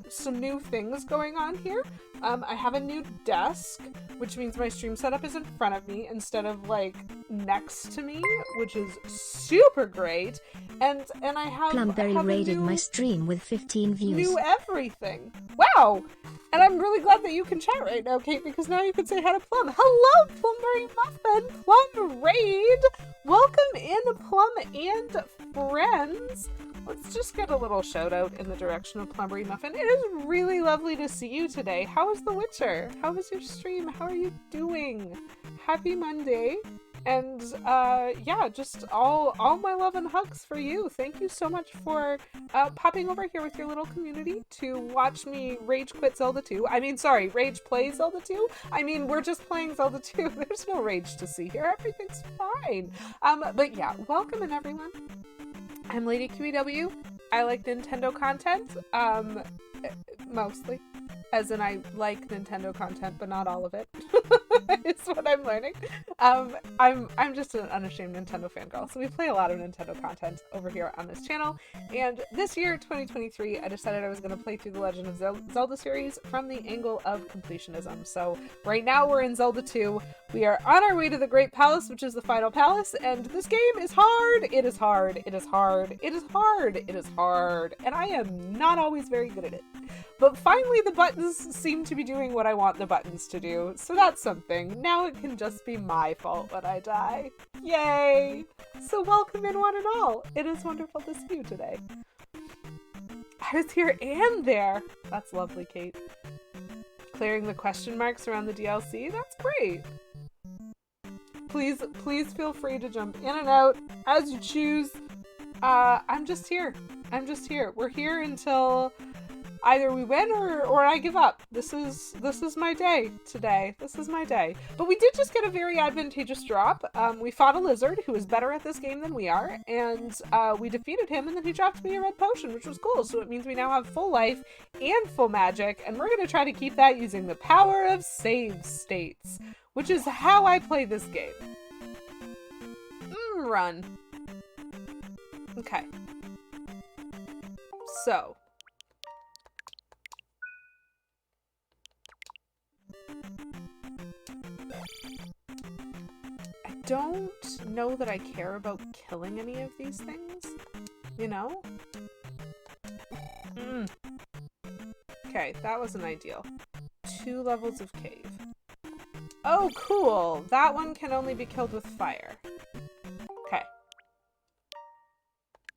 some new things going on here. I have a new desk, which means my stream setup is in front of me instead of, like, next to me, which is super great. And I have Plumberry raided my stream with 15 views. New everything. Wow! And I'm really glad that you can chat right now, Kate, because now you can say hi to Plum. Hello, Plumberry Muffin! Plum Raid! Welcome in, Plum and friends! Let's just get a little shout out in the direction of Plumberry Muffin. It is really lovely to see you today. How is The Witcher? How was your stream? How are you doing? Happy Monday. And yeah, just all my love and hugs for you. Thank you so much for popping over here with your little community to watch me rage quit Zelda 2. I mean, sorry, rage play Zelda 2. I mean, we're just playing Zelda 2. There's no rage to see here. Everything's fine. But yeah, welcome in everyone. I'm Lady QEW. I like Nintendo content, mostly. As in, I like Nintendo content, but not all of it. It's what I'm learning. I'm just an unashamed Nintendo fangirl, so we play a lot of Nintendo content over here on this channel. And this year, 2023, I decided I was going to play through the Legend of Zelda series from the angle of completionism. So right now we're in Zelda 2. We are on our way to the Great Palace, which is the final palace, and this game is hard. It is hard. It is hard. It is hard. It is hard. And I am not always very good at it. But finally the buttons seem to be doing what I want the buttons to do, so that's something. Now it can just be my fault when I die. Yay! So welcome in one and all. It is wonderful to see you today. I was here and there. That's lovely, Kate. Clearing the question marks around the DLC? That's great. Please feel free to jump in and out as you choose. I'm just here. I'm just here. We're here until either we win or I give up. This is my day today. This is my day. But we did just get a very advantageous drop. We fought a lizard who is better at this game than we are, and we defeated him, and then he dropped me a red potion, which was cool. So it means we now have full life and full magic, and we're going to try to keep that using the power of save states, which is how I play this game. Run. Okay. So I don't know that I care about killing any of these things, you know? Okay, that wasn't ideal. 2 levels of cave. Oh, cool! That one can only be killed with fire. Okay.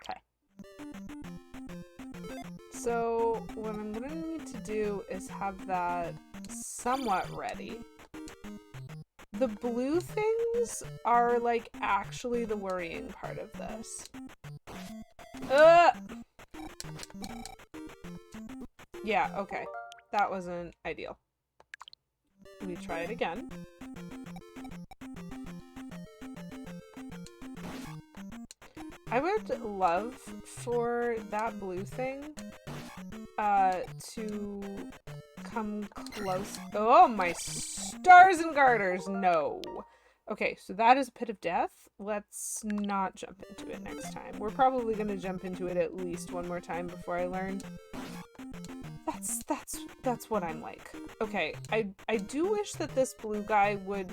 Okay. So, what I'm gonna need to do is have that somewhat ready. The blue things are, like, actually the worrying part of this. Yeah, okay. That wasn't ideal. Let me try it again. I would love for that blue thing to come close. Oh, my stars and garters! No. Okay, so that is Pit of Death. Let's not jump into it next time. We're probably going to jump into it at least one more time before I learn. That's what I'm like. Okay, I do wish that this blue guy would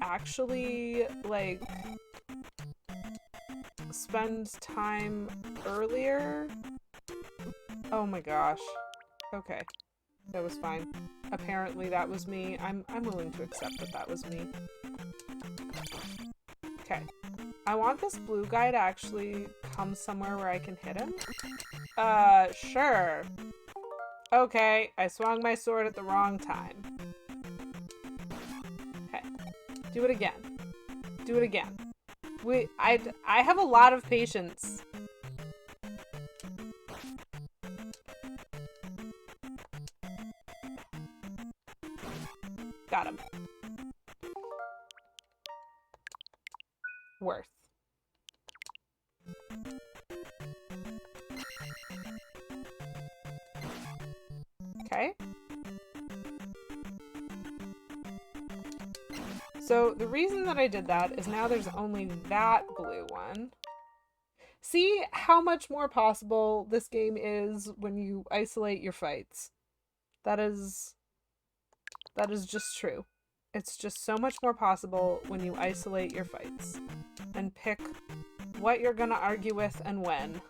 actually, like, spend time earlier. Oh my gosh. Okay. That was fine. Apparently that was me. I'm willing to accept that that was me. Okay. I want this blue guy to actually come somewhere where I can hit him. Sure. Okay, I swung my sword at the wrong time. Okay. Do it again. Do it again. I have a lot of patience. Got him. Worth. Okay. So the reason that I did that is now there's only that blue one. See how much more possible this game is when you isolate your fights. That is just true. It's just so much more possible when you isolate your fights and pick what you're gonna argue with and when.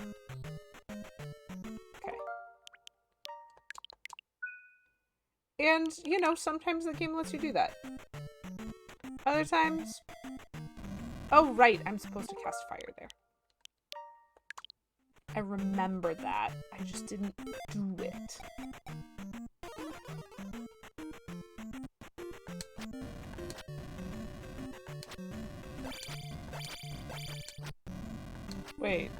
Okay. And, you know, sometimes the game lets you do that. Other times... Oh, right, I'm supposed to cast fire there. I remember that. I just didn't do it. Wait.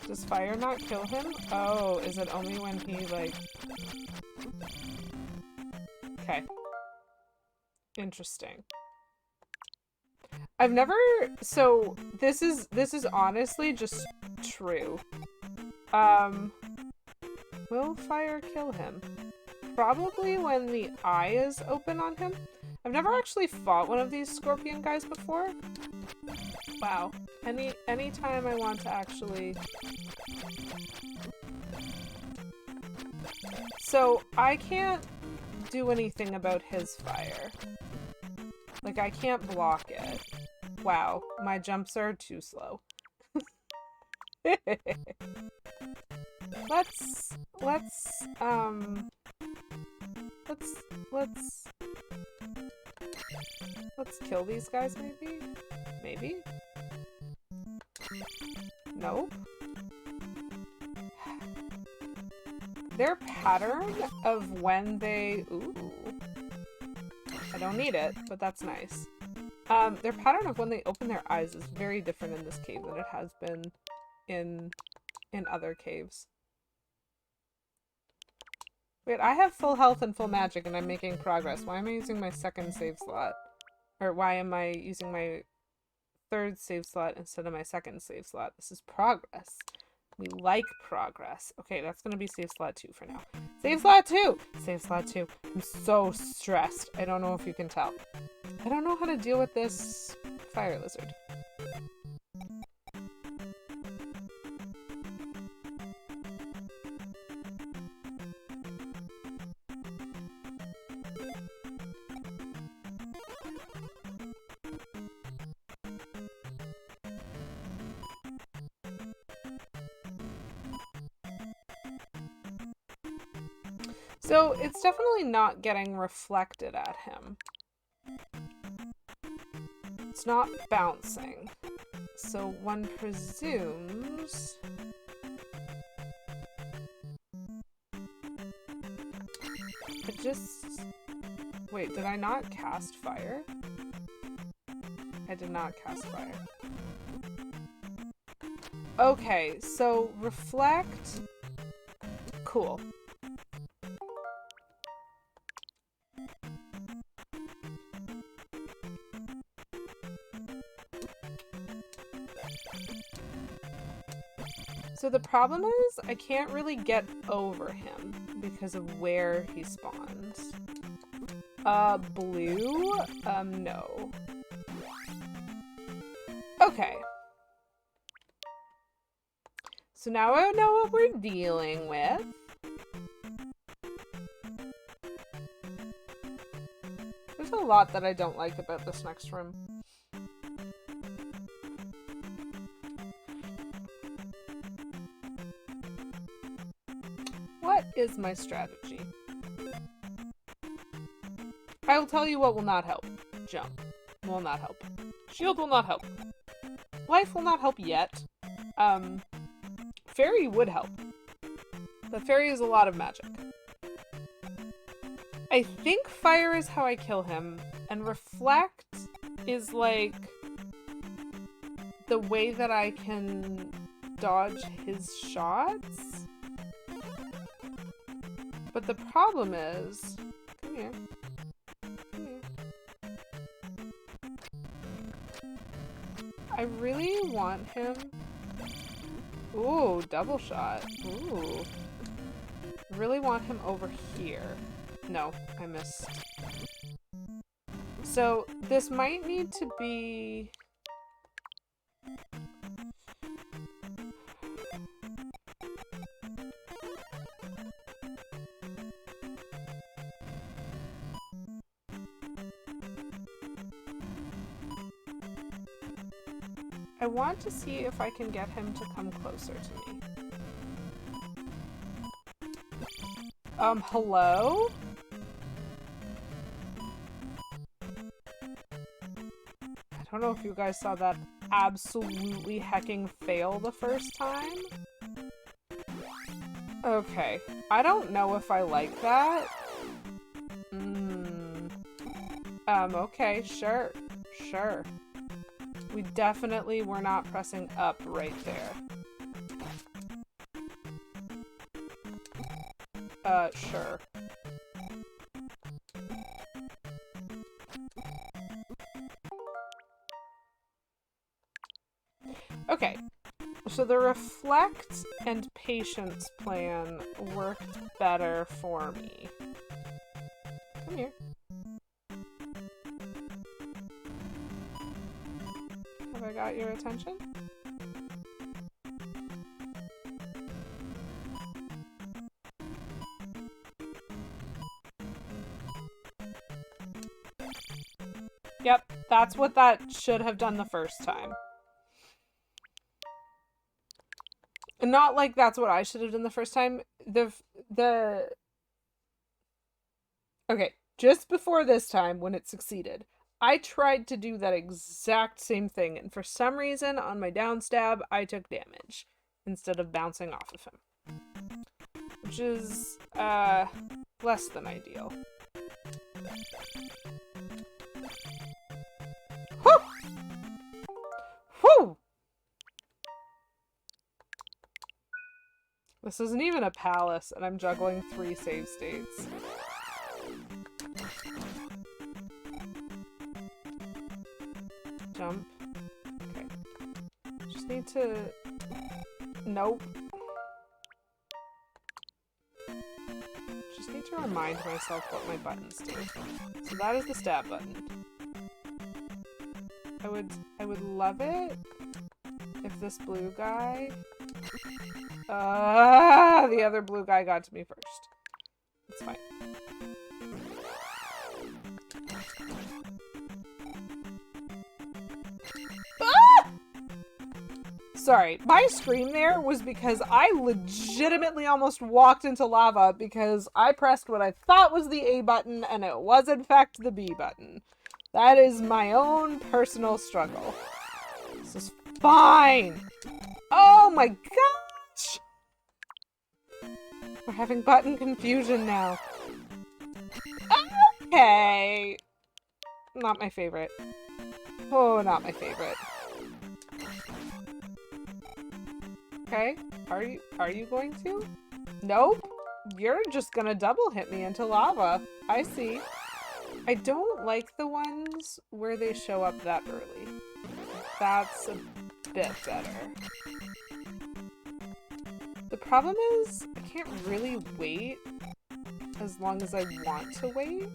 Does fire not kill him? Oh, is it only when he, like... Okay. Interesting. I've never... So, this is honestly just true. Will fire kill him? Probably when the eye is open on him. I've never actually fought one of these scorpion guys before. Wow. Anytime I want to actually... So, I can't do anything about his fire. Like, I can't block it. Wow, my jumps are too slow. Let's kill these guys, maybe? Maybe? Nope. Their pattern of when they... Ooh. I don't need it, but that's nice. Their pattern of when they open their eyes is very different in this cave than it has been in other caves. Wait, I have full health and full magic and I'm making progress. Why am I using my second save slot? Or why am I using my third save slot instead of my second save slot? This is progress. We like progress. Okay, that's gonna be save slot 2 for now. Save slot 2! Save slot 2. I'm so stressed. I don't know if you can tell. I don't know how to deal with this fire lizard. So it's definitely not getting reflected at him. It's not bouncing. So one presumes... It just... Wait, did I not cast fire? I did not cast fire. Okay, so reflect... Cool. So the problem is, I can't really get over him because of where he spawns. Blue? No. Okay. So now I know what we're dealing with. There's a lot that I don't like about this next room. What is my strategy? I will tell you what will not help. Jump will not help. Shield will not help. Life will not help yet. Fairy would help. But fairy is a lot of magic. I think fire is how I kill him, and reflect is like the way that I can dodge his shots. But the problem is, come here. Come here. I really want him. Ooh, double shot. Ooh. Really want him over here. No, I missed. So this might need to be... I want to see if I can get him to come closer to me. Hello? I don't know if you guys saw that absolutely hecking fail the first time. Okay. I don't know if I like that. Okay, sure. Sure. We definitely were not pressing up right there. Sure. Okay. So the reflect and patience plan worked better for me. Come here. Have I got your attention? Yep, that's what that should have done the first time. And not like that's what I should have done the first time. Okay, just before this time when it succeeded, I tried to do that exact same thing, and for some reason on my down stab, I took damage instead of bouncing off of him. Which is, less than ideal. Whew! Whew! This isn't even a palace, and I'm juggling 3 save states. Jump. Okay. Just need to... Nope. Just need to remind myself what my buttons do. So that is the stab button. I would love it if this blue guy... the other blue guy got to me first. It's fine. Ah! Sorry, my scream there was because I legitimately almost walked into lava because I pressed what I thought was the A button and it was in fact the B button. That is my own personal struggle. This is fine. Oh my gosh! We're having button confusion now. Okay. Not my favorite. Oh, not my favorite. Okay. Are you going to? Nope. You're just gonna double hit me into lava. I see. I don't like the ones where they show up that early. That's a bit better. The problem is, I can't really wait as long as I want to wait.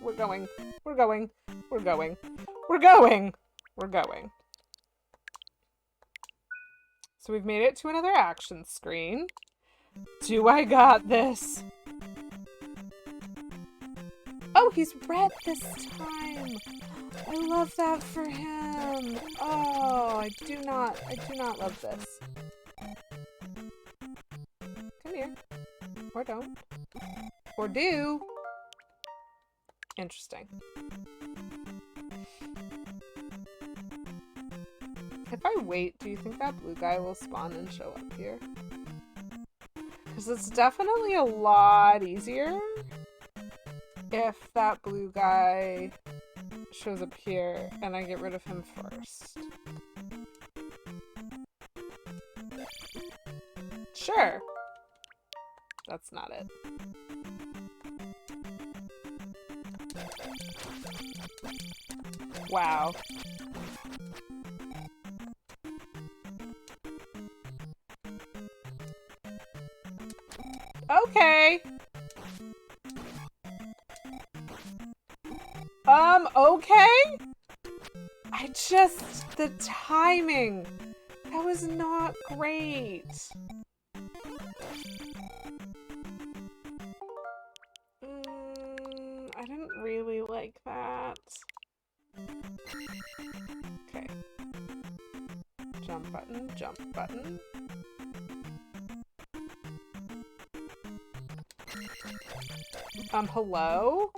We're going. We're going. We're going. We're going. We're going. So we've made it to another action screen. Do I got this? Oh, he's red this time. I love that for him. Oh, I do not love this. Come here. Or don't. Or do. Interesting. If I wait, do you think that blue guy will spawn and show up here? Because it's definitely a lot easier if that blue guy shows up here and I get rid of him first. Sure. That's not it. Wow. Okay. Okay? The timing. That was not great. I didn't really like that. Okay. Jump button, jump button. Hello?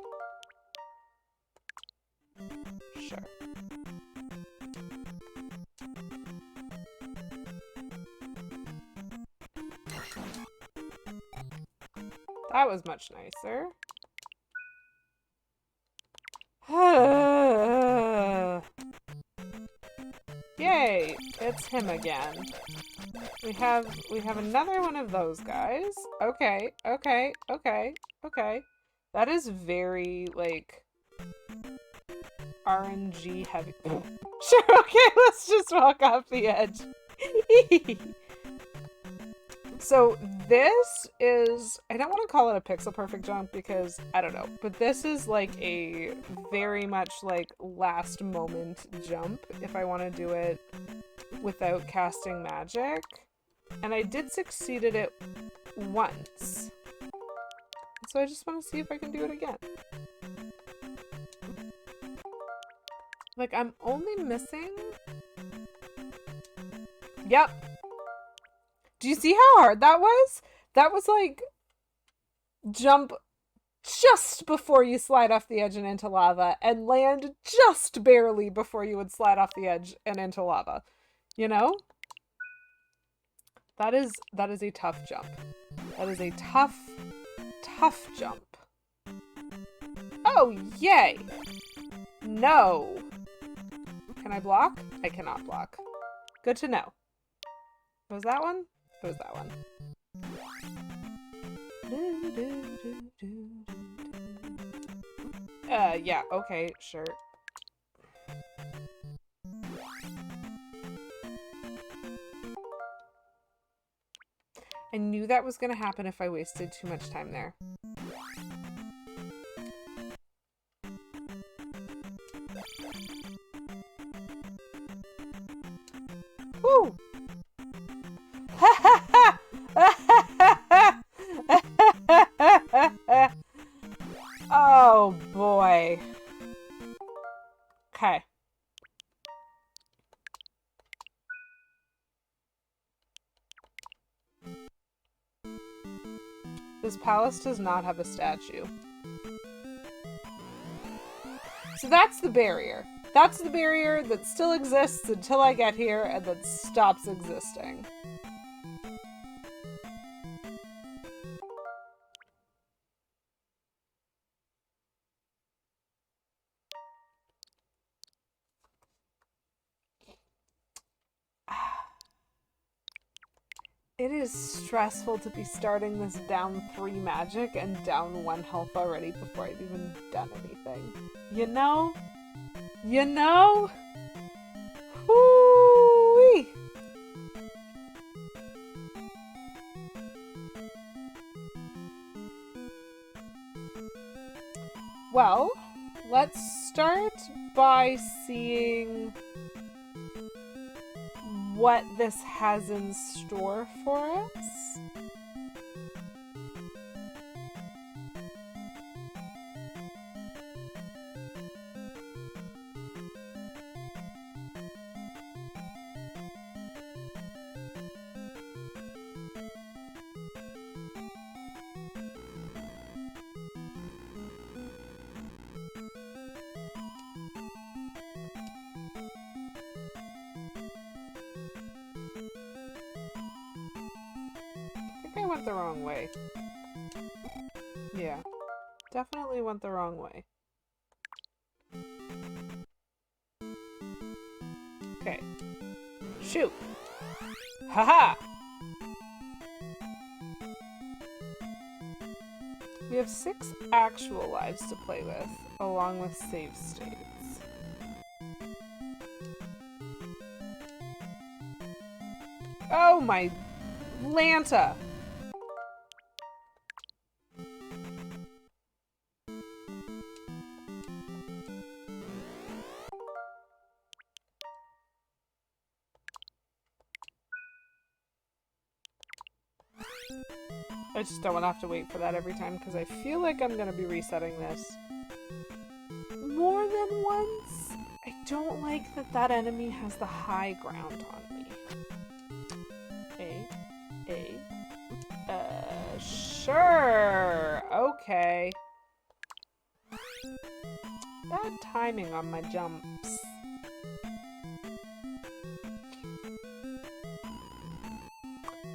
Sure. That was much nicer. Yay! It's him again. We have another one of those guys. Okay, okay, okay, okay. That is very, like, RNG heavy. Sure, okay, let's just walk off the edge. So this is, I don't want to call it a pixel perfect jump because I don't know, but this is like a very much like last moment jump if I want to do it without casting magic. And I did succeed at it once. So I just want to see if I can do it again. Like, I'm only missing... Yep. Do you see how hard that was? That was like... Jump just before you slide off the edge and into lava, and land just barely before you would slide off the edge and into lava. You know? That is a tough jump. That is a tough jump. Oh, yay! No. Can I block? I cannot block. Good to know. Was that one? It was that one. Yeah, okay, sure. I knew that was gonna happen if I wasted too much time there. Woo! Oh boy. Okay. This palace does not have a statue. So that's the barrier. That's the barrier that still exists until I get here and then stops existing. It is stressful to be starting this down 3 magic and down 1 health already before I've even done anything. You know? You know? Whoo-wee! Well, let's start by seeing what this has in store for us. I went the wrong way. Yeah, definitely went the wrong way. Okay. Shoot! Haha! We have 6 actual lives to play with, along with save states. Oh my Lanta! I just don't want to have to wait for that every time because I feel like I'm going to be resetting this more than once. I don't like that that enemy has the high ground on me. Sure. Okay. Bad timing on my jumps.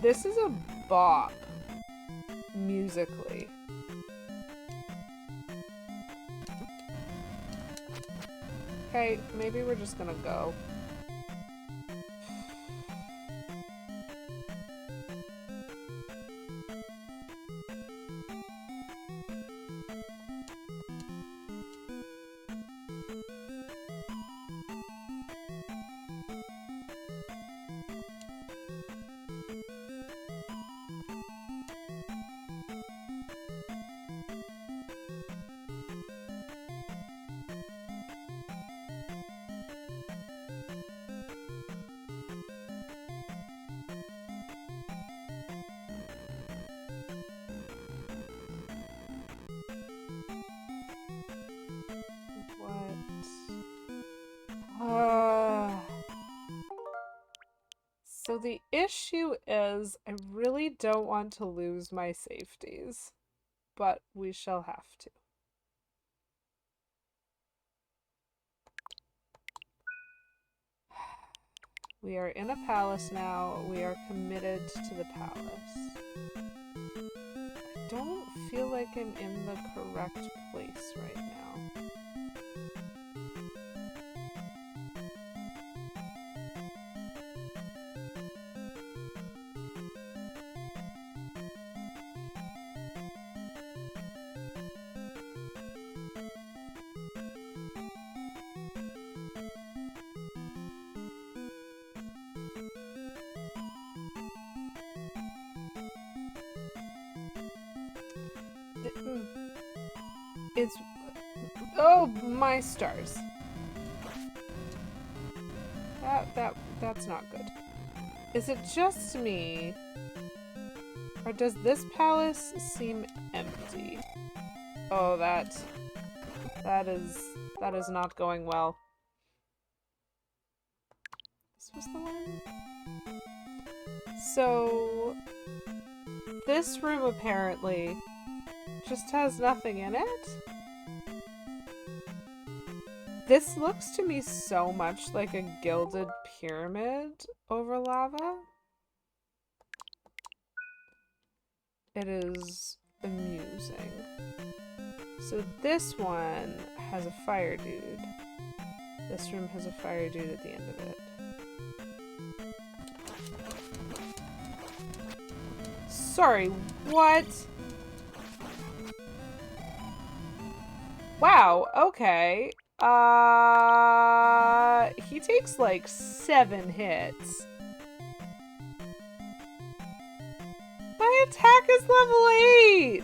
This is a bop. Musically. Okay, maybe we're just gonna go. So the issue is I really don't want to lose my safeties, but we shall have to. We are in a palace now. We are committed to the palace. I don't feel like I'm in the correct place right now. It's... Oh, my stars. That's not good. Is it just me? Or does this palace seem empty? Oh, that is not going well. This was the one? So this room apparently just has nothing in it? This looks to me so much like a gilded pyramid over lava. It is amusing. So this one has a fire dude. This room has a fire dude at the end of it. Sorry, what? Wow, okay. He takes like 7 hits. My attack is level 8!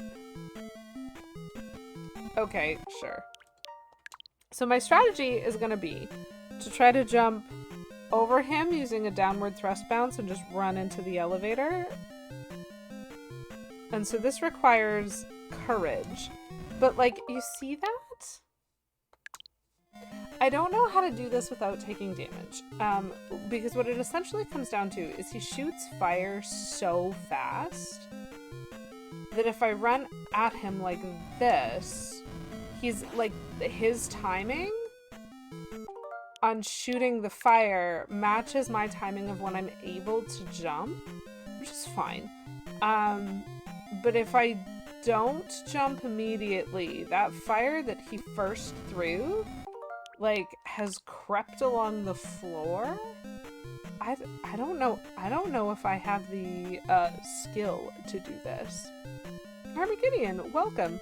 Okay, sure. So my strategy is gonna be to try to jump over him using a downward thrust bounce and just run into the elevator. And so this requires courage. But like, you see that? I don't know how to do this without taking damage, because what it essentially comes down to is he shoots fire so fast that if I run at him like this, he's like, his timing on shooting the fire matches my timing of when I'm able to jump, which is fine. But if I don't jump immediately, that fire that he first threw like has crept along the floor. I don't know if I have the skill to do this. Armageddon, welcome.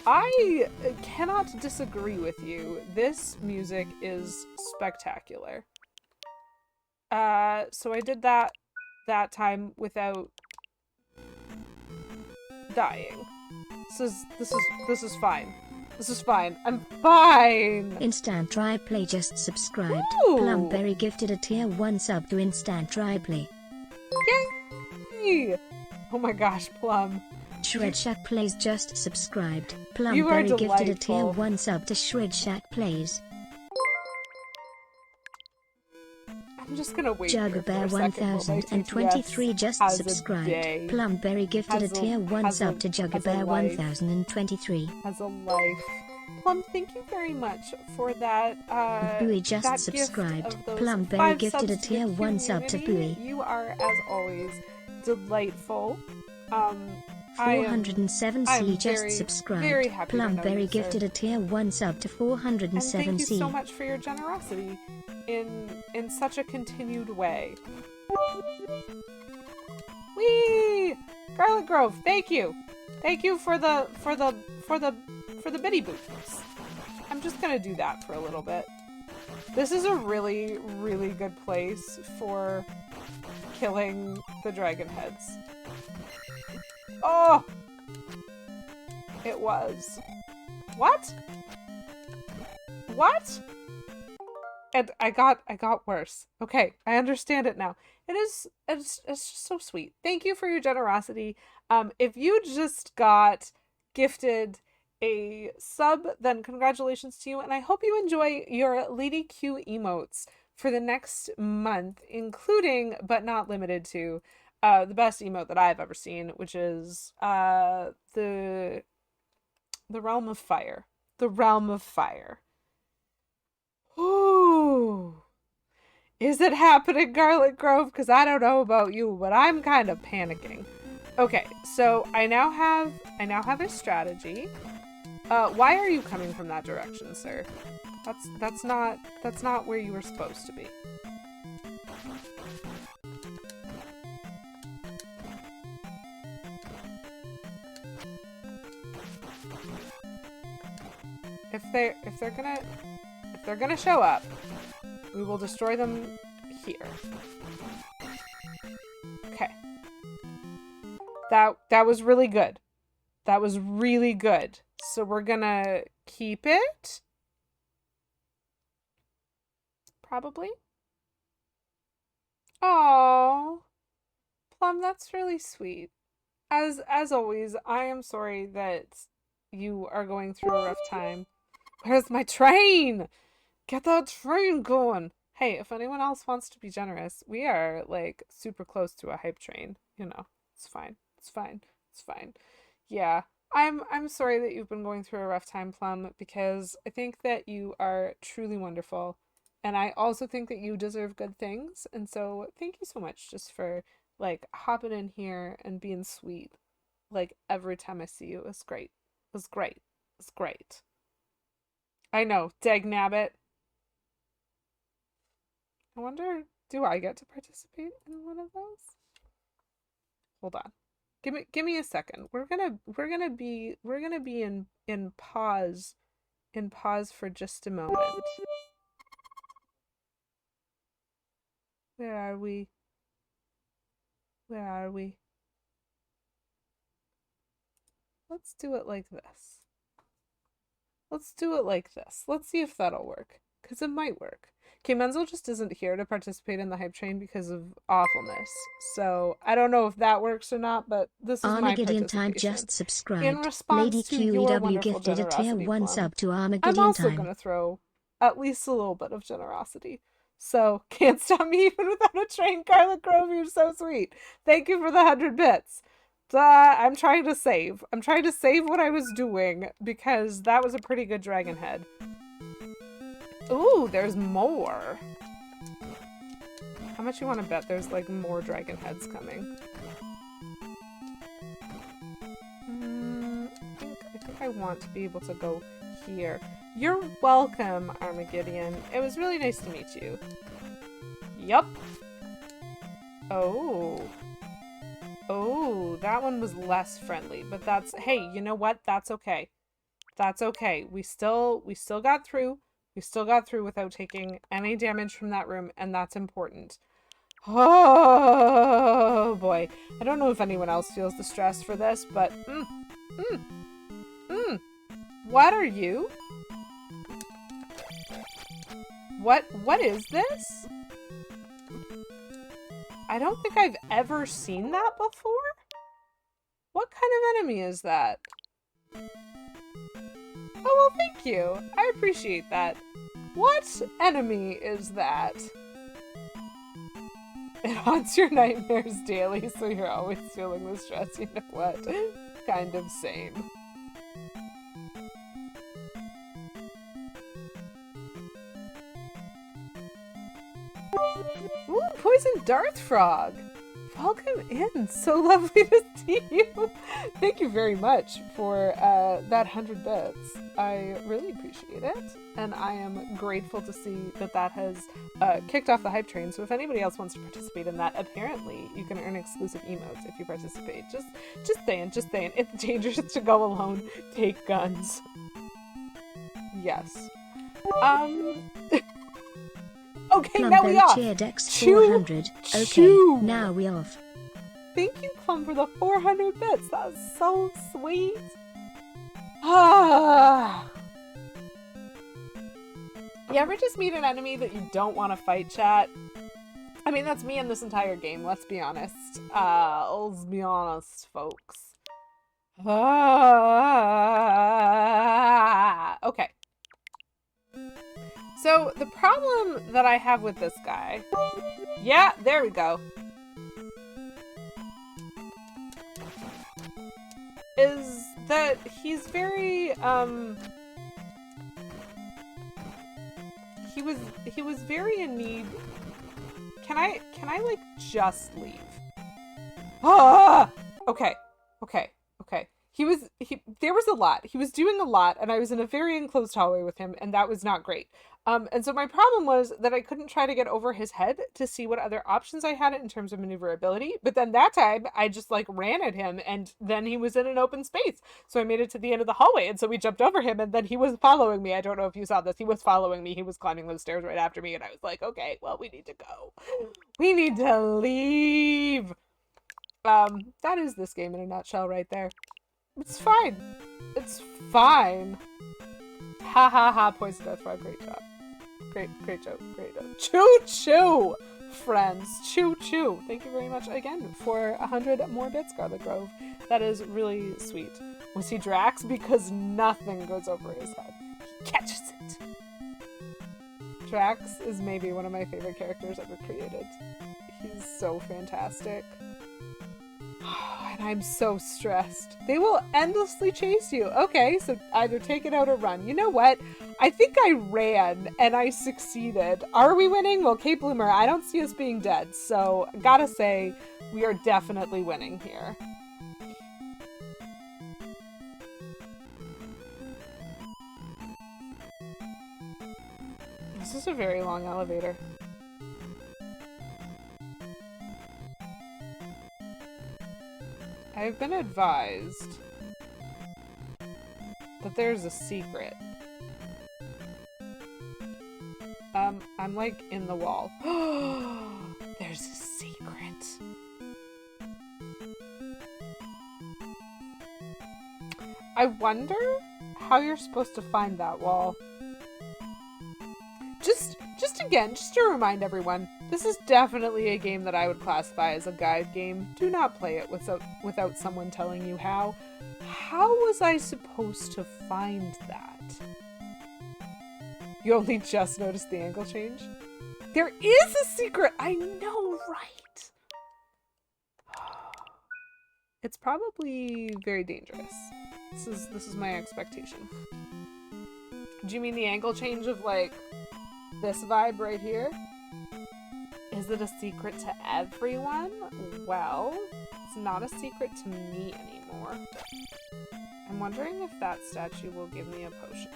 I cannot disagree with you. This music is spectacular. So I did that time without dying. This is fine. This is fine. I'm fine! Instant Try Play just subscribed. Ooh. Plumberry gifted a tier 1 sub to Instant Try Play. Yay! Oh my gosh, Plum. Shred Shack Plays just subscribed. You are Plumberry gifted a tier delightful. 1 sub to Shred Shack Plays. I'm just gonna wait here for a Juggerbear second while my 1023 TTS just has a subscribed. day. Plumberry gifted a tier 1 sub to Juggerbear life. 1023. Has a life. Plum, thank you very much for that. Bowie just that subscribed. Gift of those Plumberry 5 gifted a subs to tier the 1 sub to community. Bowie. You are, as always, delightful. 407C just very subscribed. happy to know Plumberry you, sir. gifted a tier 1 sub to And thank you 407C. so much for your generosity in such a continued way. Whee! Garlic Grove, thank you. Thank you for the bitty boots. I'm just gonna do that for a little bit. This is a really, really good place for killing the dragon heads. Oh! It was. What? What? And I got worse. Okay, I understand it now. It's just so sweet. Thank you for your generosity. If you just got gifted a sub, then congratulations to you, and I hope you enjoy your Lady Q emotes for the next month, including but not limited to the best emote that I've ever seen, which is the Realm of Fire. The Realm of Fire. Ooh. Is it happening, Garlic Grove? Because I don't know about you, but I'm kind of panicking. Okay, so I now have a strategy. Why are you coming from that direction, sir? That's not where you were supposed to be. If they're gonna show up, we will destroy them here. Okay. That was really good. That was really good. So we're gonna keep it. Probably. Oh, Plum, that's really sweet. As always, I am sorry that you are going through a rough time. Where's my train? Get that train going. Hey, if anyone else wants to be generous, we are like super close to a hype train. You know, it's fine. It's fine. It's fine. Yeah. I'm sorry that you've been going through a rough time, Plum, because I think that you are truly wonderful. And I also think that you deserve good things. And so thank you so much just for like hopping in here and being sweet. Like every time I see you. It was great. It was great. It was great. I know, Dagnabbit. I wonder, do I get to participate in one of those? Hold on. Give me a second. We're gonna be in pause for just a moment. Where are we? Where are we? Let's do it like this. Let's do it like this. Let's see if that'll work. Because it might work. Okay, Menzel just isn't here to participate in the hype train because of awfulness. So, I don't know if that works or not, but this is my Armageddon participation. Time just subscribed. In response Lady to your QEW wonderful gifted a tier generosity, 1 Plum, sub to I'm Armageddon also Time. going to throw at least a little bit of generosity. So, can't stop me even without a train. Garlic Grove, you're so sweet. Thank you for the 100 bits. I'm trying to save. I'm trying to save what I was doing because that was a pretty good dragon head. Ooh, there's more. How much you want to bet there's like more dragon heads coming? I think I want to be able to go here. You're welcome, Armageddon. It was really nice to meet you. Yup. Oh. Oh, that one was less friendly, but that's, hey, you know what? That's okay. That's okay. We still got through. We still got through without taking any damage from that room, and that's important. Oh boy. I don't know if anyone else feels the stress for this, but what are you? What is this? I don't think I've ever seen that before. What kind of enemy is that? Oh, well, thank you. I appreciate that. What enemy is that? It haunts your nightmares daily, so you're always feeling the stress. You know what? Kind of same. Ooh, poison dart frog. Welcome in. So lovely to see you. Thank you very much for that 100 bits. I really appreciate it. And I am grateful to see that that has kicked off the hype train. So if anybody else wants to participate in that, apparently you can earn exclusive emotes if you participate. Just saying. It's dangerous to go alone. Take guns. Yes. Okay, now we off. Cheered X 400. Okay, Chew. now we off. Thank you, Plum, for the 400 bits. That was so sweet. Ah. You ever just meet an enemy that you don't want to fight, chat? I mean, that's me in this entire game, let's be honest. Let's be honest, folks. Okay. So, the problem that I have with this guy... Yeah, there we go. Is that he's very, He was very in need... Can I, like, just leave? Ah! Okay. There was a lot. He was doing a lot, and I was in a very enclosed hallway with him, and that was not great. And so my problem was that I couldn't try to get over his head to see what other options I had in terms of maneuverability. But then that time, I just, like, ran at him, and then he was in an open space. So I made it to the end of the hallway, and so we jumped over him, and then he was following me. I don't know if you saw this. He was following me. He was climbing those stairs right after me, and I was like, okay, well, we need to go. We need to leave. That is this game in a nutshell right there. It's fine. It's fine. Ha ha ha, Poison Death Frog, great job. Great joke. Choo choo, friends. Choo choo. Thank you very much again for 100 more bits, Garlic Grove. That is really sweet. Was he Drax? Because nothing goes over his head. He catches it. Drax is maybe one of my favorite characters ever created. He's so fantastic. And I'm so stressed. They will endlessly chase you. Okay, so either take it out or run. You know what? I think I ran and I succeeded. Are we winning? Well, Kate Bloomer, I don't see us being dead. So, gotta say, we are definitely winning here. This is a very long elevator. I've been advised that there's a secret. I'm like in the wall. There's a secret. I wonder how you're supposed to find that wall. Just to remind everyone, this is definitely a game that I would classify as a guide game. Do not play it without someone telling you how. How was I supposed to find that? You only just noticed the angle change? There is a secret! I know, right? It's probably very dangerous. This is my expectation. Do you mean the angle change of, like, this vibe right here? Is it a secret to everyone? Well, it's not a secret to me anymore. I'm wondering if that statue will give me a potion.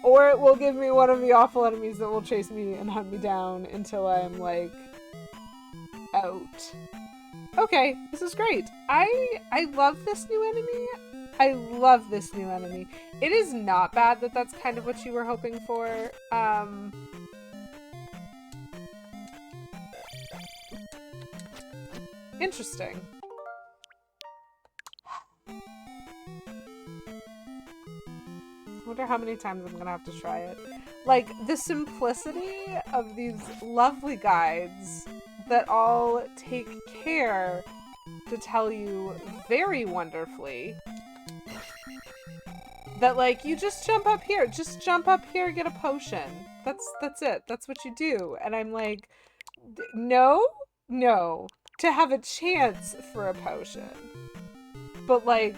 Or it will give me one of the awful enemies that will chase me and hunt me down until I'm, like, out. Okay, this is great. I love this new enemy. I love this new enemy. It is not bad that that's kind of what you were hoping for. Interesting. I wonder how many times I'm gonna have to try it. Like, the simplicity of these lovely guides that all take care to tell you very wonderfully that, like, you just jump up here, get a potion. That's it. That's what you do. And I'm like, no, to have a chance for a potion. But, like,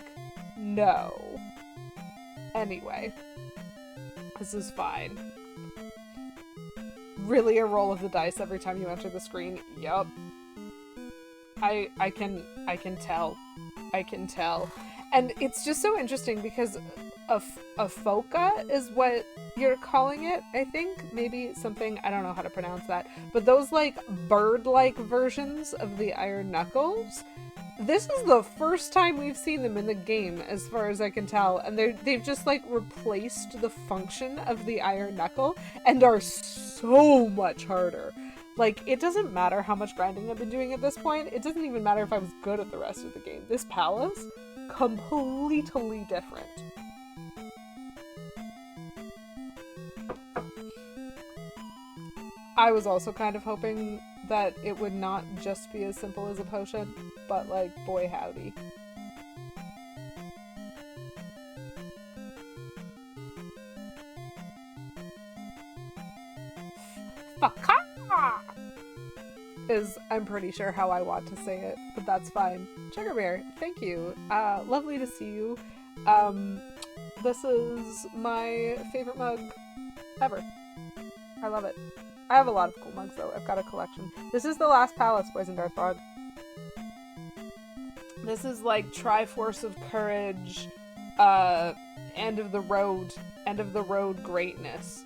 no. Anyway. This is fine. Really a roll of the dice every time you enter the screen? Yup. I can tell. I can tell. And it's just so interesting because a foca is what you're calling it, I think. Maybe something, I don't know how to pronounce that. But those, like, bird-like versions of the iron knuckles, this is the first time we've seen them in the game, as far as I can tell. And they've just, like, replaced the function of the iron knuckle and are so much harder. Like, it doesn't matter how much grinding I've been doing at this point. It doesn't even matter if I was good at the rest of the game. This palace, completely different. I was also kind of hoping that it would not just be as simple as a potion, but, like, boy howdy. Faka! Is, I'm pretty sure, how I want to say it, but that's fine. Sugar Bear, thank you. Lovely to see you. This is my favorite mug ever. I love it. I have a lot of cool mugs, though. I've got a collection. This is the last palace, Boys and Darth Frog. This is like Triforce of Courage, end of the road greatness.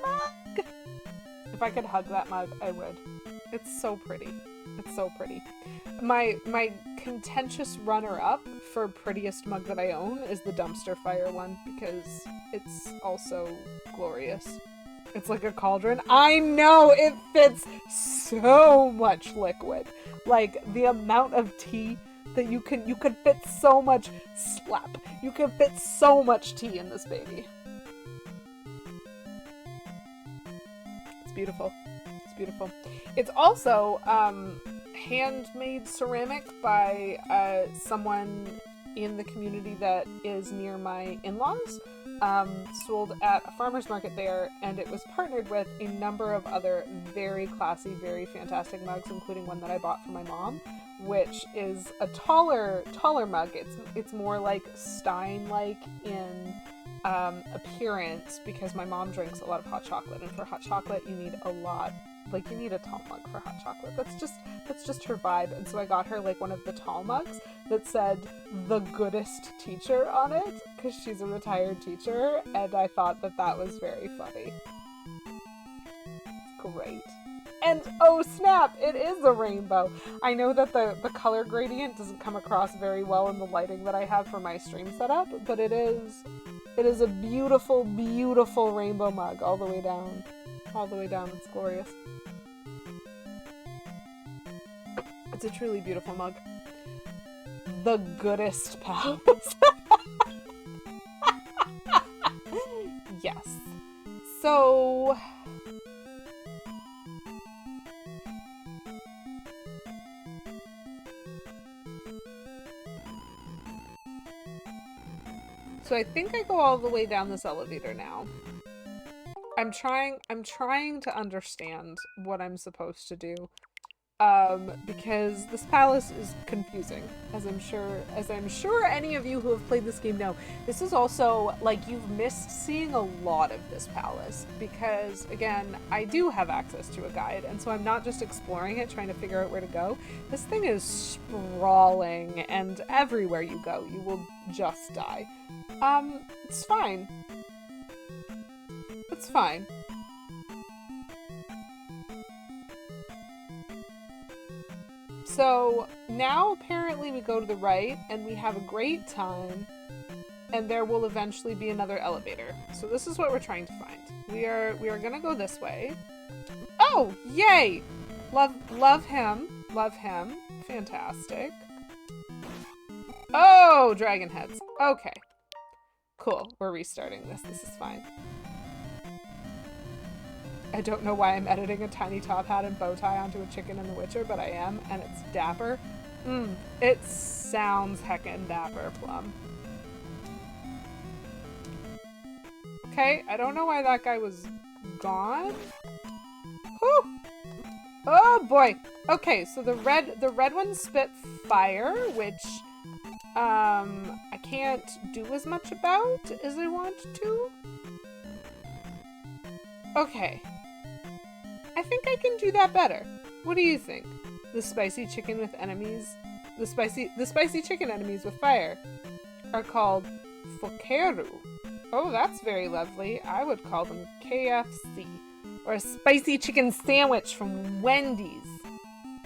Mug! If I could hug that mug, I would. It's so pretty. It's so pretty. My contentious runner-up for prettiest mug that I own is the dumpster fire one, because it's also glorious. It's like a cauldron. I know, it fits so much liquid. Like, the amount of tea that you could fit so much slap. You can fit so much tea in this baby. It's beautiful. It's beautiful. It's also handmade ceramic by someone in the community that is near my in-laws. Sold at a farmer's market there, and it was partnered with a number of other very classy, very fantastic mugs, including one that I bought for my mom, which is a taller mug. It's more like Stein-like in appearance, because my mom drinks a lot of hot chocolate, and for hot chocolate you need a lot. Like, you need a tall mug for hot chocolate. That's just her vibe. And so I got her, like, one of the tall mugs that said "the goodest teacher" on it, because she's a retired teacher, and I thought that was very funny. Great. And oh snap, it is a rainbow. I know that the color gradient doesn't come across very well in the lighting that I have for my stream setup, but it is a beautiful, beautiful rainbow mug all the way down. All the way down. It's glorious. It's a truly beautiful mug. The goodest pals. Yes. So I think I go all the way down this elevator now. I'm trying to understand what I'm supposed to do. Because this palace is confusing, as I'm sure any of you who have played this game know. This is also, like, you've missed seeing a lot of this palace, because, again, I do have access to a guide, and so I'm not just exploring it, trying to figure out where to go. This thing is sprawling, and everywhere you go, you will just die. It's fine. It's fine. So now apparently we go to the right and we have a great time, and there will eventually be another elevator. So this is what we're trying to find. We are gonna go this way. Oh, yay! Love him. Fantastic. Oh, dragon heads. Okay. Cool. We're restarting this. This is fine. I don't know why I'm editing a tiny top hat and bow tie onto a chicken in The Witcher, but I am, and it's dapper. It sounds heckin' dapper, Plum. Okay, I don't know why that guy was gone. Whew! Oh boy. Okay, so the red one spit fire, which I can't do as much about as I want to. Okay. I think I can do that better. What do you think? The spicy chicken with enemies, the spicy chicken enemies with fire are called fokeru. Oh, that's very lovely. I would call them KFC. Or a spicy chicken sandwich from Wendy's.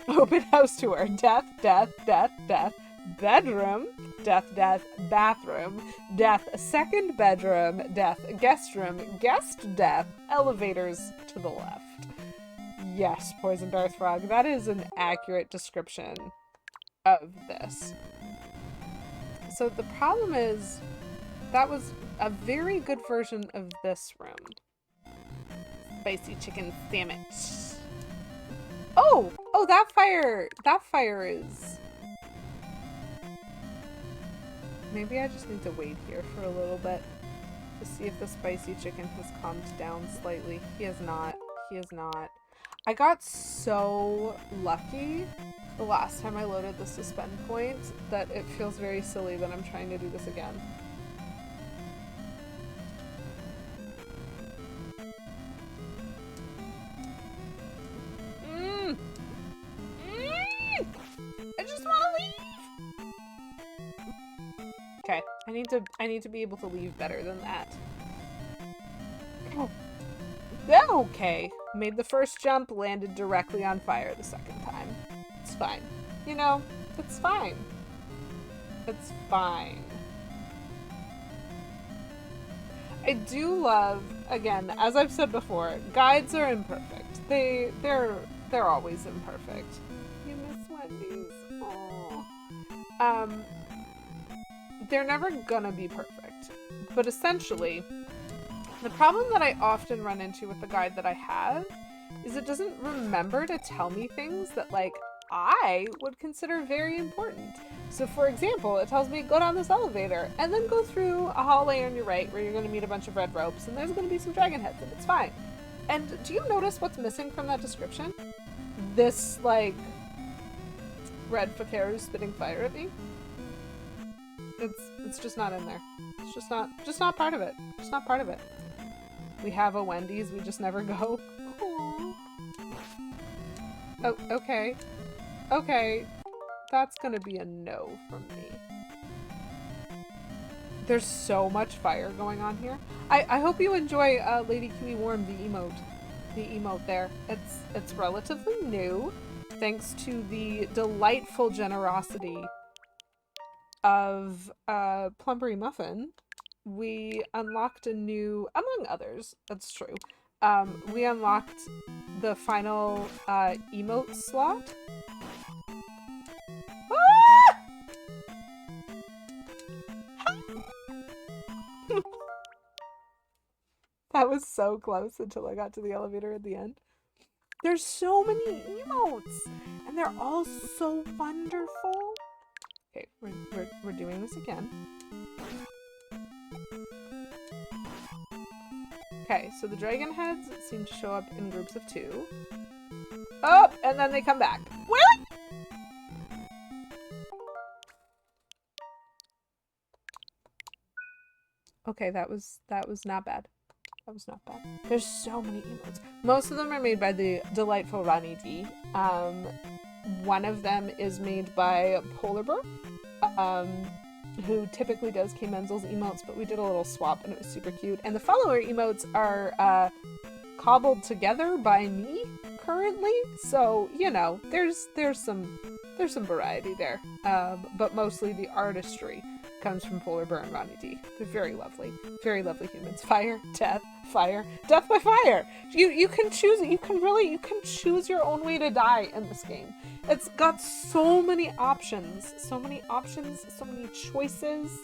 Open house tour. Death, death, death, death. Bedroom. Death, death, bathroom. Death, second bedroom. Death, guest room. Guest, death. Elevators to the left. Yes, Poison Darth Frog. That is an accurate description of this. So the problem is, that was a very good version of this room. Spicy chicken sandwich. Oh, that fire is... Maybe I just need to wait here for a little bit to see if the spicy chicken has calmed down slightly. He has not. He has not. I got so lucky the last time I loaded the suspend point that it feels very silly that I'm trying to do this again. I just want to leave. Okay, I need to be able to leave better than that. Oh. Okay. Made the first jump, landed directly on fire the second time. It's fine. You know, it's fine. It's fine. I do love, again, as I've said before, guides are imperfect. They're always imperfect. You miss Wendy's. Aww. They're never gonna be perfect. But essentially, the problem that I often run into with the guide that I have is it doesn't remember to tell me things that, like, I would consider very important. So, for example, it tells me go down this elevator and then go through a hallway on your right where you're going to meet a bunch of red ropes and there's going to be some dragon heads and it's fine. And do you notice what's missing from that description? This, like, red Fakeru spitting fire at me? It's just not in there. It's just not part of it. Just not part of it. We have a Wendy's, we just never go. Aww. Oh, okay. Okay. That's gonna be a no from me. There's so much fire going on here. I hope you enjoy Lady Kiwi Warm, the emote. The emote there. It's relatively new, thanks to the delightful generosity of Plumbery Muffin. We unlocked a new, among others, that's true, we unlocked the final emote slot. Ah! That was so close until I got to the elevator at the end. There's so many emotes, and they're all so wonderful. Okay, we're doing this again. Okay, so the dragon heads seem to show up in groups of 2. Oh, and then they come back. What? Okay, that was not bad. That was not bad. There's so many emotes. Most of them are made by the delightful Rani D. One of them is made by Polarburr, who typically does K. Menzel's emotes, but we did a little swap and it was super cute. And the follower emotes are cobbled together by me currently, so you know, there's some variety there. But mostly the artistry comes from Polarburr and Ronnie D. They're very lovely humans. Fire, death by fire. You can choose. You can choose your own way to die in this game. It's got so many options, so many choices.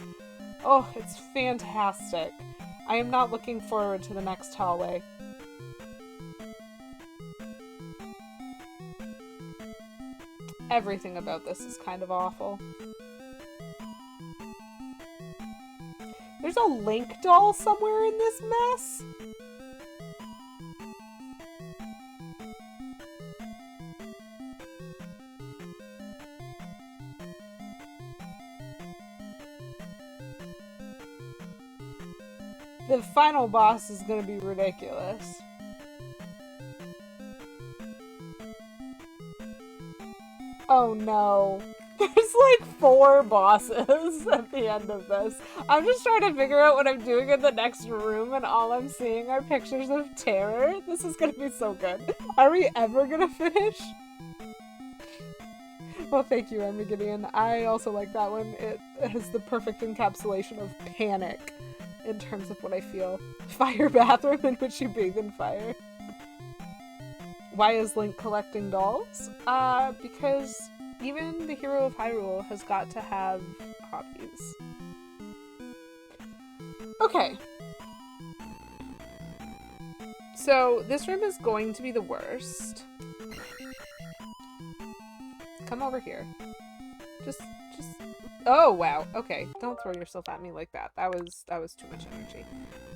Oh, it's fantastic. I am not looking forward to the next hallway. Everything about this is kind of awful. There's a Link doll somewhere in this mess. the final boss is gonna be ridiculous. Oh no. There's like 4 bosses at the end of this. I'm just trying to figure out what I'm doing in the next room and all I'm seeing are pictures of terror. This is gonna be so good. Are we ever gonna finish? Well, thank you, Gideon. I also like that one. It has the perfect encapsulation of panic in terms of what I feel. Fire bathroom in which you bathe in fire. Why is Link collecting dolls? Because even the hero of Hyrule has got to have hobbies. Okay. So this room is going to be the worst. Come over here. Just oh wow. Okay. Don't throw yourself at me like that. That was too much energy.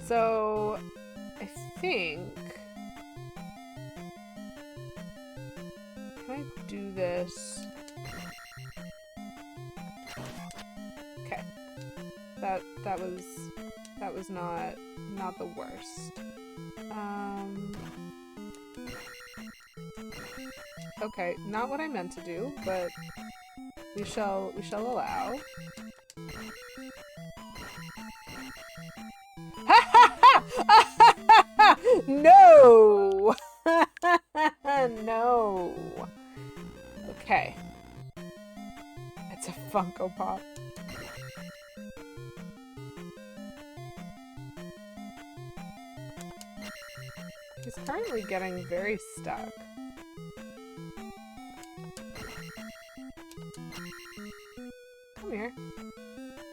So I think can I do this? Okay. That was not the worst. Okay, not what I meant to do, but we shall allow. No! No. Okay. It's a Funko Pop. He's currently getting very stuck. Come here.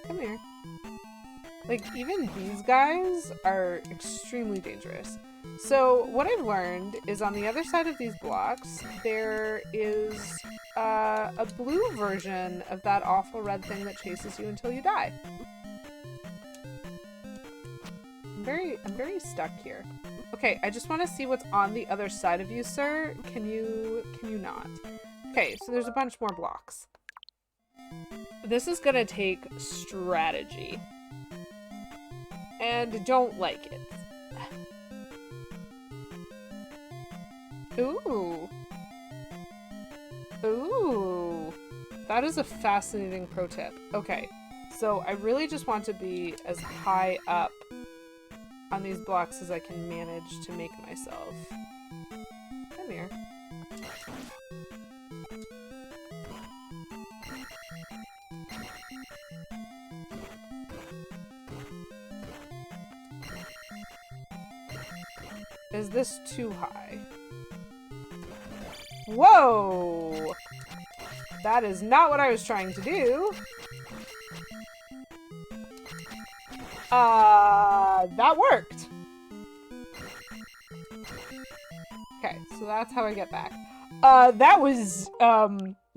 Come here. Like, even these guys are extremely dangerous. So, what I've learned is on the other side of these blocks, there is a blue version of that awful red thing that chases you until you die. I'm very stuck here. Okay, I just want to see what's on the other side of you, sir. Can you not? Okay, so there's a bunch more blocks. This is gonna take strategy. And don't like it. Ooh. Ooh. That is a fascinating pro tip. Okay, so I really just want to be as high up on these blocks as I can manage to make myself. Come here. Is this too high? Whoa! That is not what I was trying to do. That worked. Okay, so that's how I get back. That was,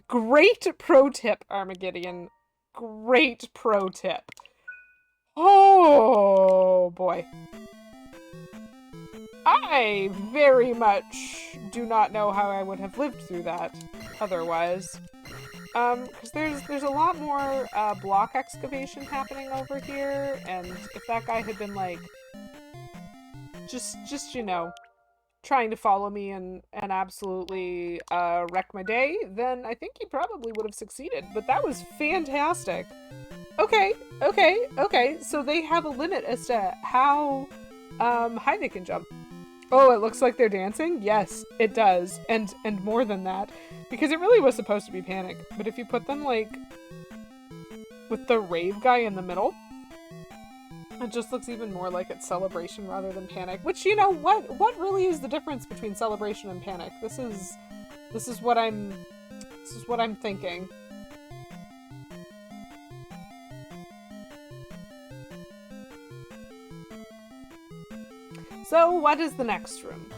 great pro tip, Armageddon. Great pro tip. Oh, boy. I very much do not know how I would have lived through that otherwise. Because there's a lot more block excavation happening over here, and if that guy had been like just you know, trying to follow me and absolutely wreck my day, then I think he probably would have succeeded. But that was fantastic. Okay, so they have a limit as to how high they can jump. Oh, it looks like they're dancing? Yes, it does. And more than that. Because it really was supposed to be Panic. But if you put them, like, with the rave guy in the middle, it just looks even more like it's Celebration rather than Panic. Which, you know, what really is the difference between Celebration and Panic? This is what I'm thinking. So, what is the next room?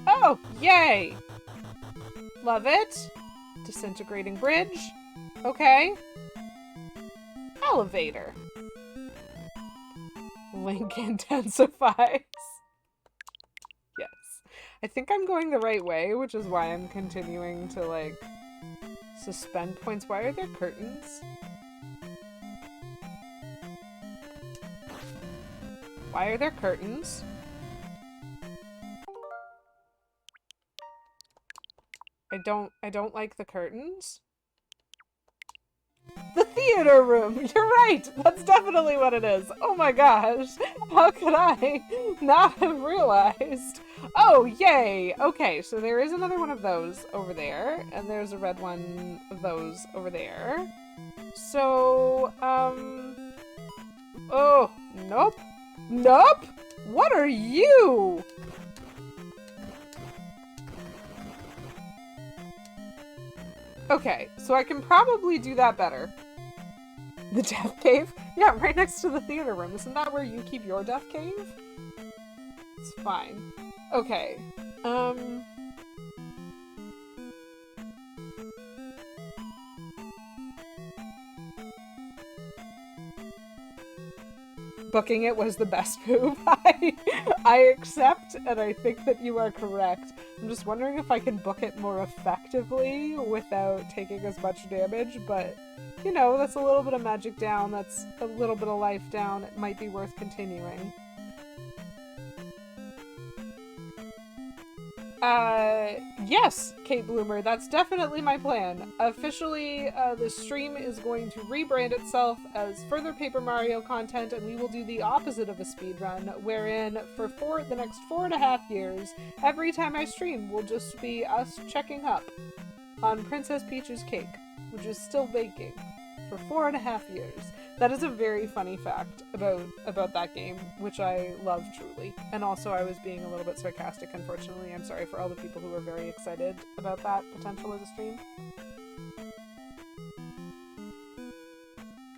Oh, yay! Love it. Disintegrating bridge. Okay. Elevator. Link intensifies. Yes. I think I'm going the right way, which is why I'm continuing to, like, suspend points. Why are there curtains? Why are there curtains? I don't like the curtains. The theater room! You're right! That's definitely what it is. Oh my gosh. How could I not have realized? Oh, yay! Okay, so there is another one of those over there, and there's a red one of those over there. So, oh, nope. Nope! What are you? Okay, so I can probably do that better. The death cave? Yeah, right next to the theater room. Isn't that where you keep your death cave? It's fine. Okay. Booking it was the best move. I accept, and I think that you are correct. I'm just wondering if I can book it more effectively without taking as much damage, but, you know, that's a little bit of magic down, that's a little bit of life down, it might be worth continuing. Yes, Kate Bloomer, that's definitely my plan. Officially, the stream is going to rebrand itself as further Paper Mario content, and we will do the opposite of a speedrun, wherein for the next 4.5 years, every time I stream will just be us checking up on Princess Peach's cake, which is still baking, for 4.5 years. That is a very funny fact about that game, which I love truly. And also I was being a little bit sarcastic, unfortunately. I'm sorry for all the people who were very excited about that potential as a stream.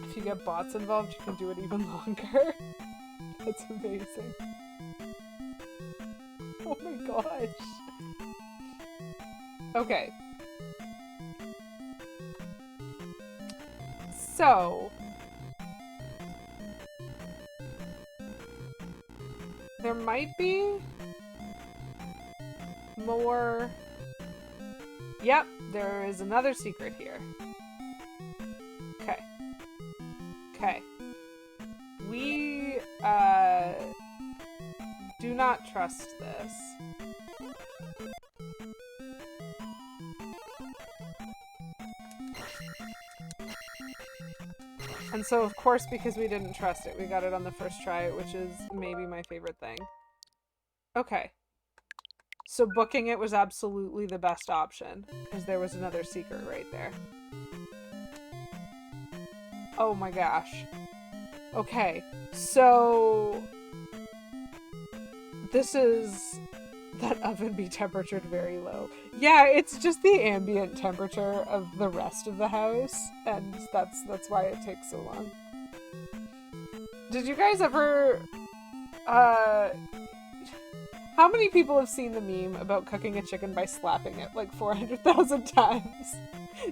If you get bots involved, you can do it even longer. That's amazing. Oh my gosh. Okay. So... there might be more. Yep, there is another secret here. Okay. Okay. We, do not trust this. And so, of course, because we didn't trust it, we got it on the first try, which is maybe my favorite thing. Okay. So booking it was absolutely the best option, because there was another secret right there. Oh my gosh. Okay, so... this is... that oven be temperatured very low. Yeah, it's just the ambient temperature of the rest of the house, and that's why it takes so long. Did you guys ever, how many people have seen the meme about cooking a chicken by slapping it like 400,000 times?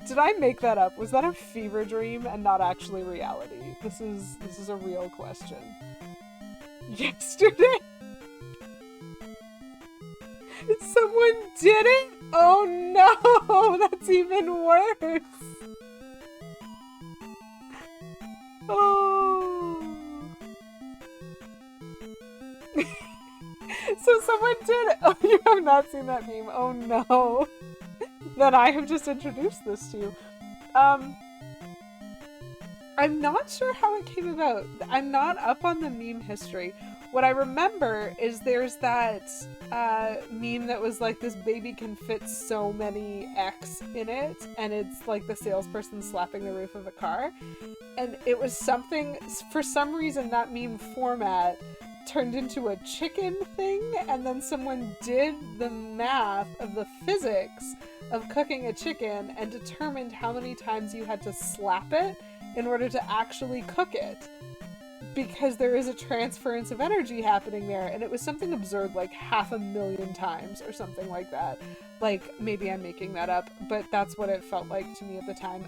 Did I make that up? Was that a fever dream and not actually reality? This is a real question. Yesterday? Someone did it? Oh no! That's even worse! Oh! So someone did it! Oh, you have not seen that meme. Oh no! Then I have just introduced this to you. I'm not sure how it came about. I'm not up on the meme history. What I remember is there's that meme that was like, this baby can fit so many X in it, and it's like the salesperson slapping the roof of a car. And it was something, for some reason that meme format turned into a chicken thing, and then someone did the math of the physics of cooking a chicken and determined how many times you had to slap it in order to actually cook it. Because there is a transference of energy happening there, and it was something absurd, like 500,000 times or something like that. Like, maybe I'm making that up, but that's what it felt like to me at the time.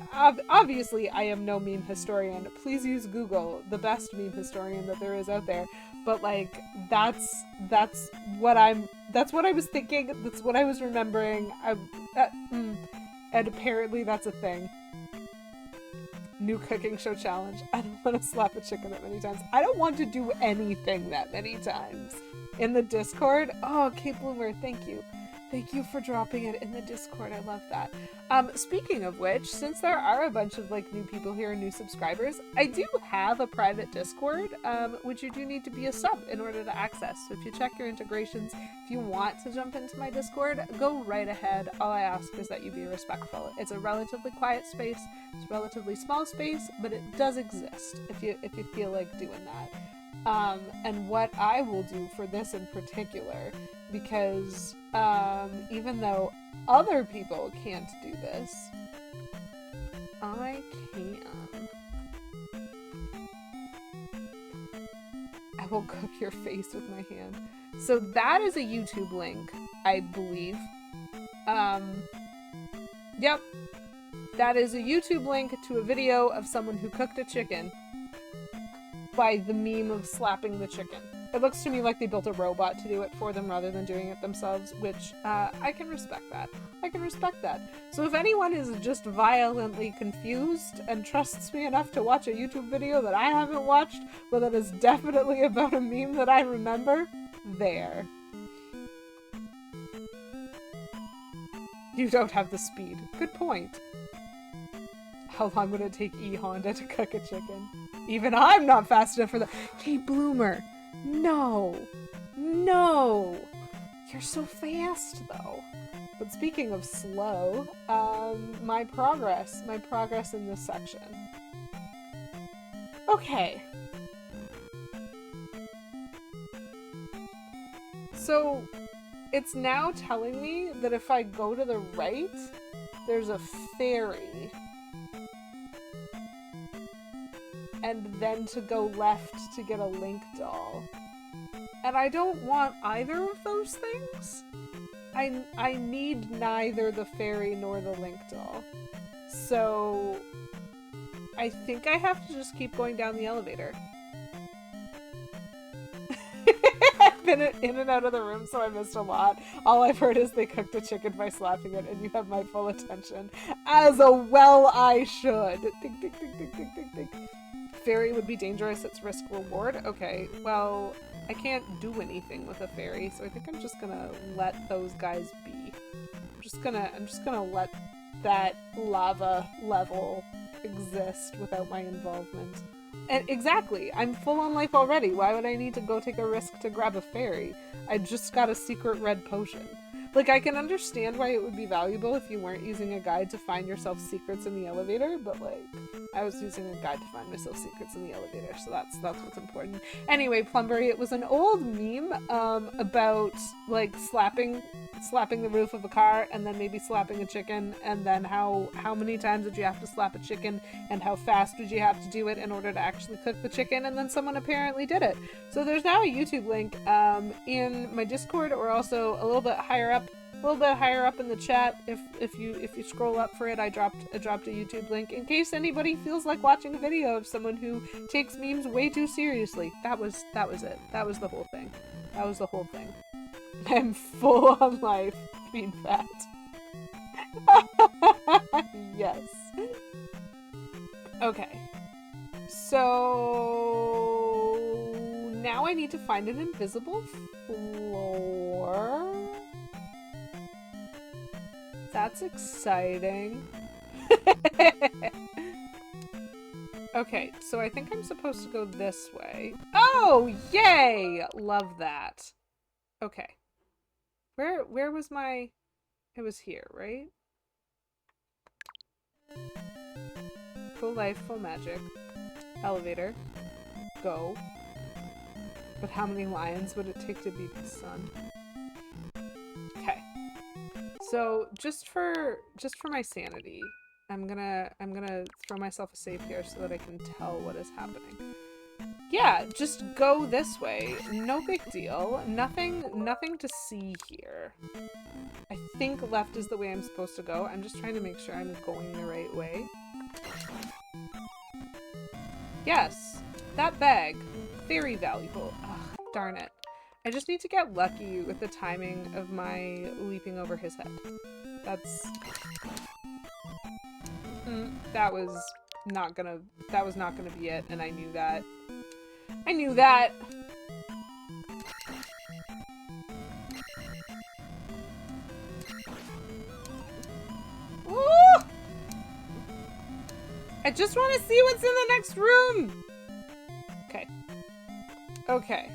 Obviously, I am no meme historian. Please use Google, the best meme historian that there is out there. But like, that's what I was thinking. That's what I was remembering. And apparently that's a thing. New cooking show challenge. I don't want to slap a chicken that many times. I don't want to do anything that many times. In the Discord? Oh, Kate Bloomer, thank you. Thank you for dropping it in the Discord. I love that. Speaking of which, since there are a bunch of like new people here and new subscribers, I do have a private Discord, which you do need to be a sub in order to access. So if you check your integrations, if you want to jump into my Discord, go right ahead. All I ask is that you be respectful. It's a relatively quiet space. It's a relatively small space, but it does exist if you feel like doing that. And what I will do for this in particular, because even though other people can't do this, I can. I will cook your face with my hand. So that is a YouTube link, I believe. Yep. That is a YouTube link to a video of someone who cooked a chicken by the meme of slapping the chicken. It looks to me like they built a robot to do it for them rather than doing it themselves, which I can respect that. I can respect that. So if anyone is just violently confused and trusts me enough to watch a YouTube video that I haven't watched, but that is definitely about a meme that I remember, there. You don't have the speed. Good point. How long would it take E Honda to cook a chicken? Even I'm not fast enough for that. Kate Bloomer, no, no, you're so fast though. But speaking of slow, my progress in this section. Okay. So it's now telling me that if I go to the right, there's a fairy. And then to go left to get a Link doll. And I don't want either of those things. I need neither the fairy nor the Link doll. So I think I have to just keep going down the elevator. I've been in and out of the room, so I missed a lot. All I've heard is they cooked a chicken by slapping it, and you have my full attention. As well I should. Ding, ding, ding, ding, ding, ding, ding. Fairy would be dangerous, it's risk reward. Okay, well, I can't do anything with a fairy, so I think I'm just gonna let those guys be. I'm just gonna let that lava level exist without my involvement. And exactly, I'm full on life already. Why would I need to go take a risk to grab a fairy? I just got a secret red potion. Like, I can understand why it would be valuable if you weren't using a guide to find yourself secrets in the elevator, but, like, I was using a guide to find myself secrets in the elevator, so that's what's important. Anyway, Plumberry, it was an old meme, about, like, slapping the roof of a car, and then maybe slapping a chicken, and then how many times would you have to slap a chicken, and how fast would you have to do it in order to actually cook the chicken, and then someone apparently did it. So there's now a YouTube link, in my Discord, or also a little bit higher up in the chat. If you scroll up for it, I dropped a YouTube link in case anybody feels like watching a video of someone who takes memes way too seriously. That was it. That was the whole thing. That was the whole thing. I'm full on life being fat. Yes. Okay. So now I need to find an invisible floor. That's exciting. Okay, so I think I'm supposed to go this way. Oh, yay! Love that. Okay. Where was my... It was here, right? Full life, full magic. Elevator. Go. But how many lions would it take to beat the sun? Okay. So just for my sanity, I'm gonna throw myself a save here so that I can tell what is happening. Yeah, just go this way. No big deal. Nothing to see here. I think left is the way I'm supposed to go. I'm just trying to make sure I'm going the right way. Yes, that bag. Very valuable. Ugh, darn it. I just need to get lucky with the timing of my leaping over his head. That's... that was not gonna be it, and I knew that. I knew that! Ooh! I just want to see what's in the next room! Okay. Okay.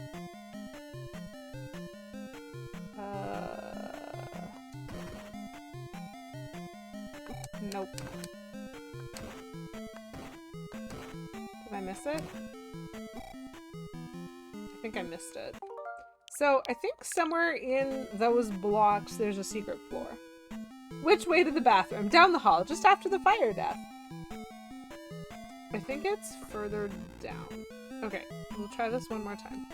Nope. Did I miss it? I think I missed it. So, I think somewhere in those blocks there's a secret floor. Which way to the bathroom? Down the hall, just after the fire death. I think it's further down. Okay, we'll try this one more time.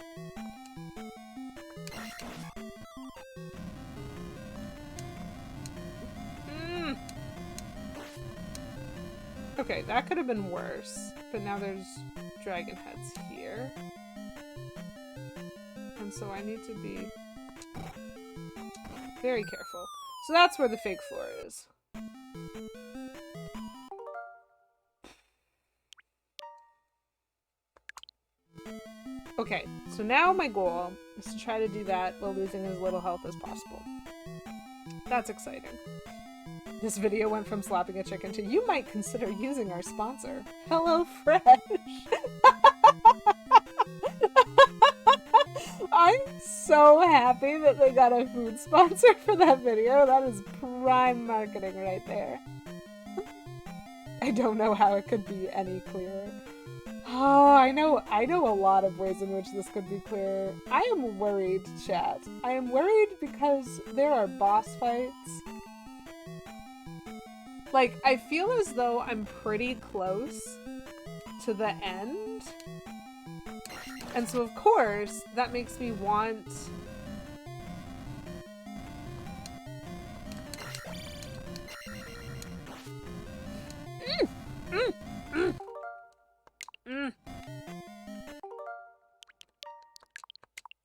Okay, that could have been worse, but now there's dragon heads here. And so I need to be very careful. So that's where the fake floor is. Okay, so now my goal is to try to do that while losing as little health as possible. That's exciting. This video went from slapping a chicken to you might consider using our sponsor, HelloFresh. I'm so happy that they got a food sponsor for that video. That is prime marketing right there. I don't know how it could be any clearer. Oh, I know a lot of ways in which this could be clearer. I am worried, chat. I am worried because there are boss fights. Like, I feel as though I'm pretty close to the end. And so, of course, that makes me want...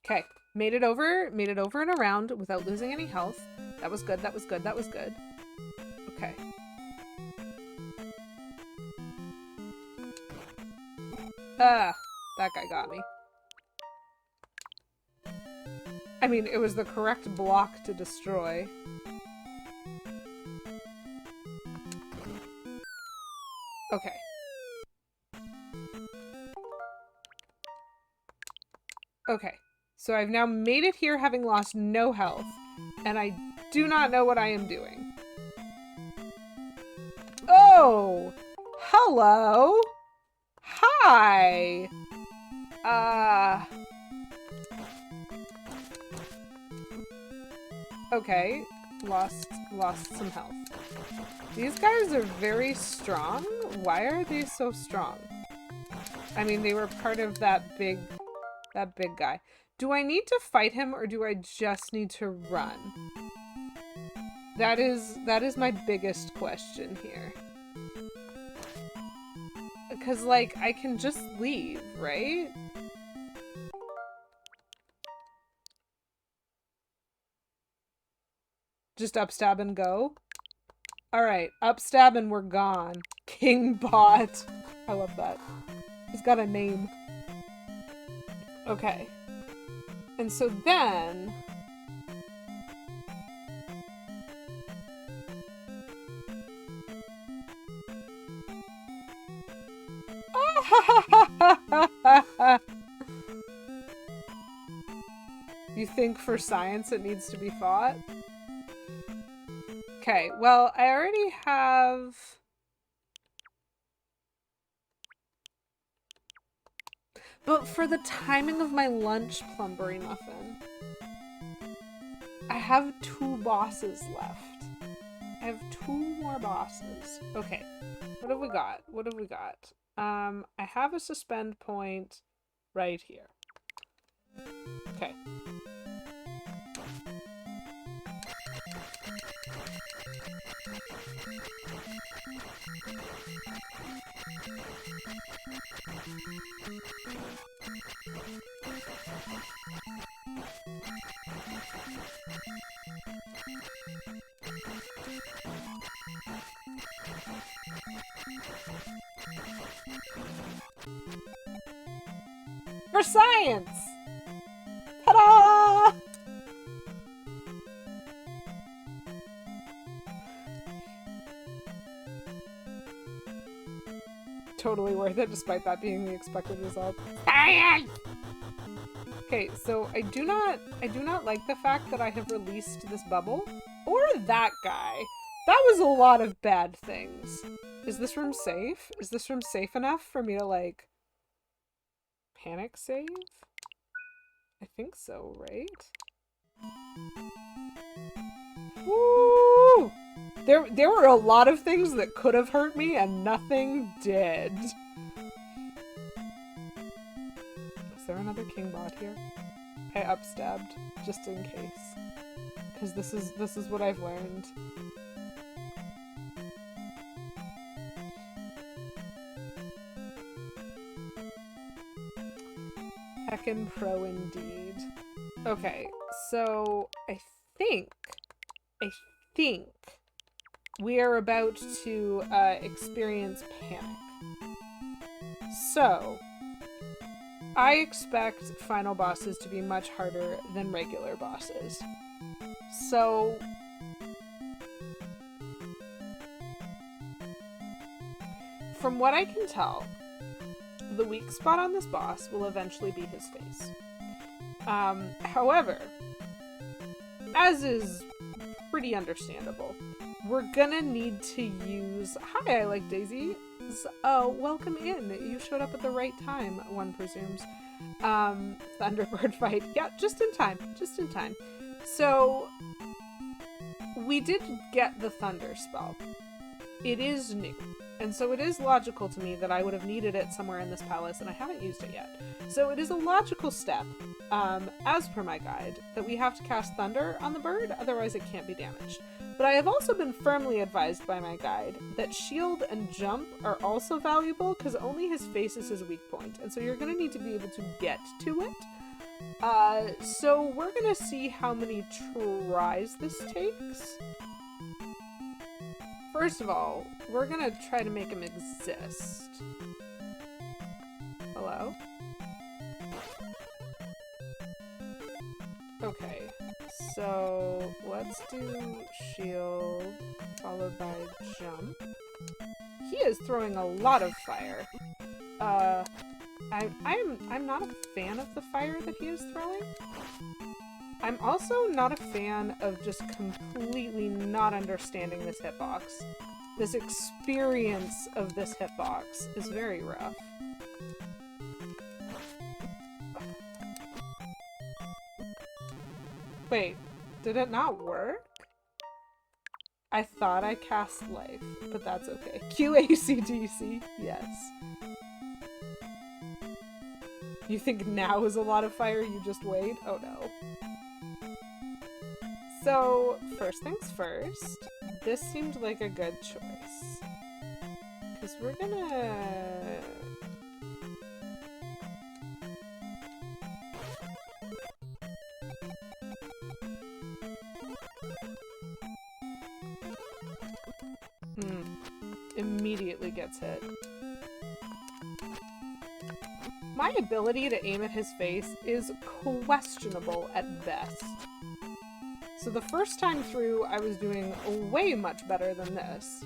Okay, made it over and around without losing any health. That was good, that was good, that was good. Okay. Ah, that guy got me. I mean, it was the correct block to destroy. Okay. Okay. So I've now made it here having lost no health, and I do not know what I am doing. Oh! Hello! Hi! Okay. Lost some health. These guys are very strong. Why are they so strong? I mean, they were part of that big guy. Do I need to fight him or do I just need to run? That is my biggest question here. Because, like, I can just leave, right? Just upstab and go? Alright, upstab and we're gone. King Bot. I love that. He's got a name. Okay. And so then... You think for science it needs to be fought? Okay, well, I already have... But for the timing of my lunch plumberry muffin, I have 2 bosses left. I have 2 more bosses. Okay, what have we got? What have we got? I have a suspend point right here. Okay. For science! Ta-da! Totally worth it, despite that being the expected result. Science! Okay, so I do not like the fact that I have released this bubble. Or that guy. That was a lot of bad things. Is this room safe? Is this room safe enough for me to, like, panic save? I think so, right? Woo! There were a lot of things that could have hurt me and nothing did. Is there another king bot here? I upstabbed just in case. Because this is what I've learned. Heckin' pro indeed. Okay, so I think we are about to experience panic. So, I expect final bosses to be much harder than regular bosses. So, from what I can tell, the weak spot on this boss will eventually be his face. However, as is pretty understandable, we're gonna need to use... Hi, I like Daisy. Welcome in. You showed up at the right time, one presumes. Thunderbird fight. Yeah, just in time. Just in time. So, we did get the Thunder spell. It is new. And so it is logical to me that I would have needed it somewhere in this palace, and I haven't used it yet. So it is a logical step, as per my guide, that we have to cast Thunder on the bird, otherwise it can't be damaged. But I have also been firmly advised by my guide that Shield and Jump are also valuable, because only his face is his weak point, and so you're going to need to be able to get to it. So we're going to see how many tries this takes. First of all, we're gonna try to make him exist. Hello? Okay, so let's do shield followed by jump. He is throwing a lot of fire. I'm not a fan of the fire that he is throwing. I'm also not a fan of just completely not understanding this hitbox. This experience of this hitbox is very rough. Wait, did it not work? I thought I cast life, but that's okay. QACDC, yes. You think now is a lot of fire, you just wait? Oh no. So, first things first, this seemed like a good choice. Because we're gonna... Immediately gets hit. My ability to aim at his face is questionable at best. So the first time through, I was doing way much better than this.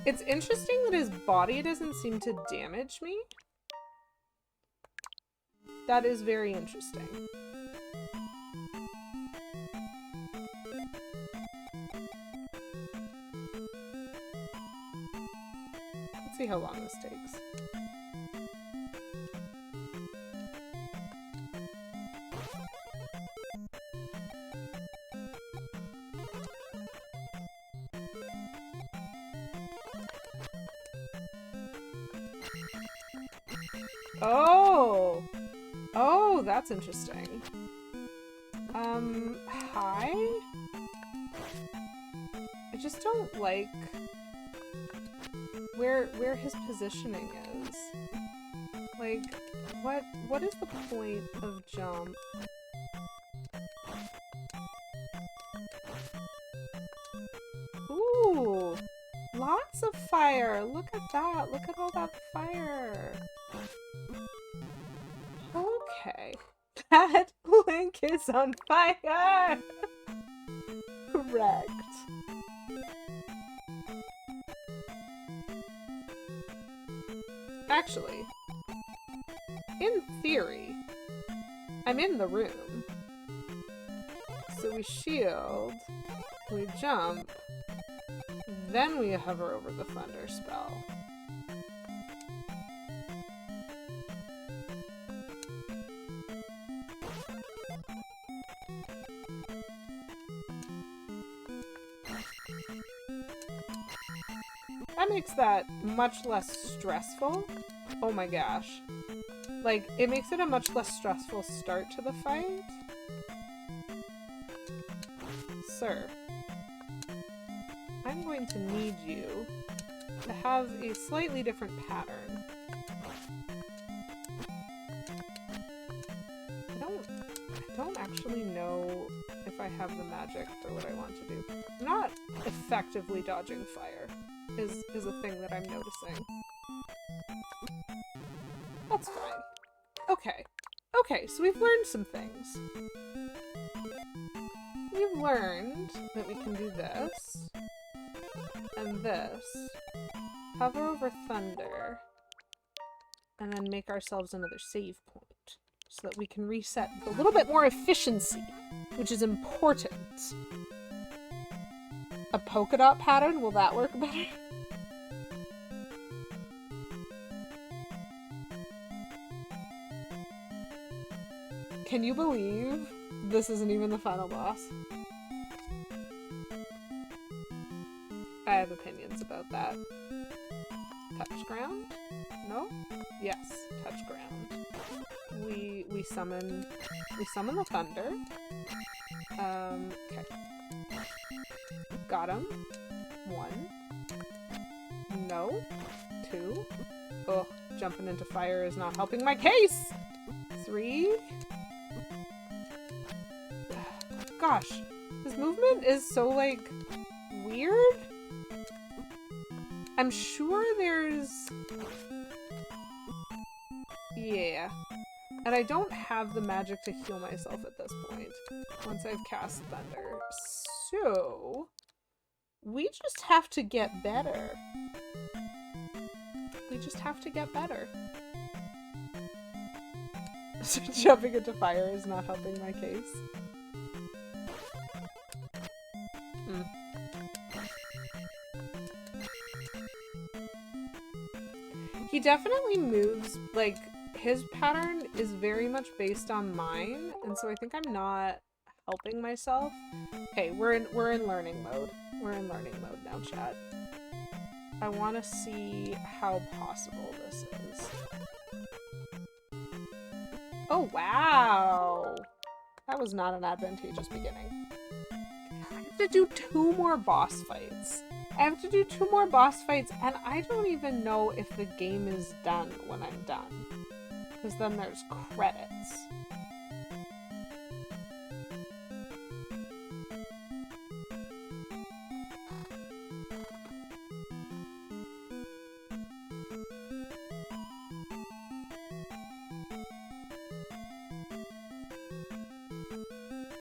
It's interesting that his body doesn't seem to damage me. That is very interesting. Let's see how long this takes. Oh! Oh, that's interesting. Hi? just don't like where his positioning is. Like, what is the point of jump? Ooh, lots of fire. Look at that. Look at all that fire. Okay. That Link is on fire! Correct. Actually, in theory, I'm in the room. So we shield, we jump, then we hover over the thunder spell. That makes that much less stressful. Oh my gosh. Like, it makes it a much less stressful start to the fight. Sir, I'm going to need you to have a slightly different pattern. I don't actually know if I have the magic for what I want to do. I'm not effectively dodging fire, is a thing that I'm noticing. That's fine. Okay. Okay, so we've learned some things. We've learned that we can do this, and this, hover over thunder, and then make ourselves another save point, so that we can reset with a little bit more efficiency, which is important. A polka dot pattern, will that work better? Can you believe this isn't even the final boss? I have opinions about that. Touch ground? No? Yes, touch ground. We summon the thunder. Okay. Got him. 1. No. 2. Ugh, jumping into fire is not helping my case! 3. Gosh, his movement is so, like, weird. I'm sure there's... Yeah. And I don't have the magic to heal myself at this point, once I've cast Thunder. So... we just have to get better. We just have to get better. So jumping into fire is not helping my case. He definitely moves, like, his pattern is very much based on mine, and so I think I'm not helping myself. Okay, we're in learning mode. We're in learning mode now, chat. I want to see how possible this is. Oh, wow! That was not an advantageous beginning. I have to do 2 more boss fights. I have to do 2 more boss fights, and I don't even know if the game is done when I'm done. Because then there's credits.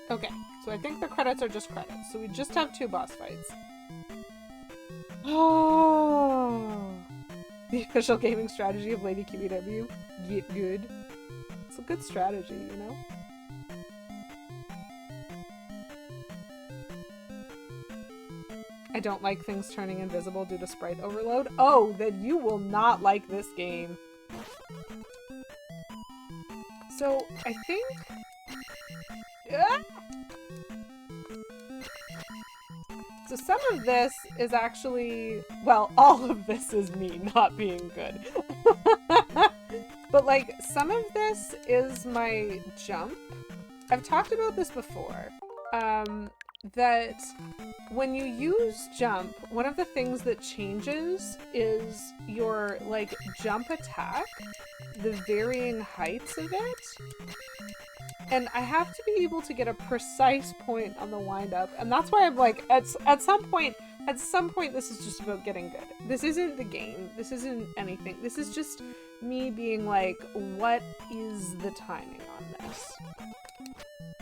Okay, so I think the credits are just credits, so we just have 2 boss fights. Oh, the official gaming strategy of Lady QEW. Get good. It's a good strategy, you know? I don't like things turning invisible due to sprite overload. Oh, then you will not like this game. So, I think... Ah! So some of this is actually, well, all of this is me not being good. But like, some of this is my jump. I've talked about this before. that when you use jump, one of the things that changes is your, like, jump attack, the varying heights of it. And I have to be able to get a precise point on the wind up, and that's why I'm like, at some point, this is just about getting good. This isn't the game. This isn't anything. This is just me being like, what is the timing on this?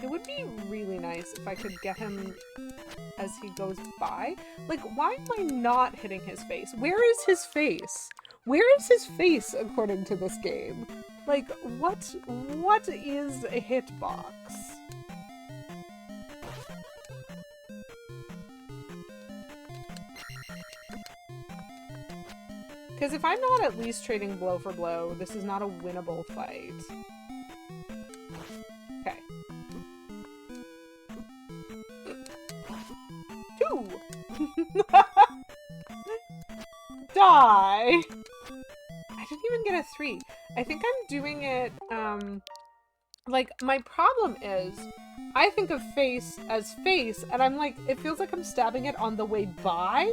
It would be really nice if I could get him as he goes by. Like, why am I not hitting his face? Where is his face? Where is his face according to this game? Like, what is a hitbox? Because if I'm not at least trading blow for blow, this is not a winnable fight. Okay. 2! Die! I didn't even get a 3. I think I'm doing it, like, my problem is, I think of face as face, and I'm like, it feels like I'm stabbing it on the way by,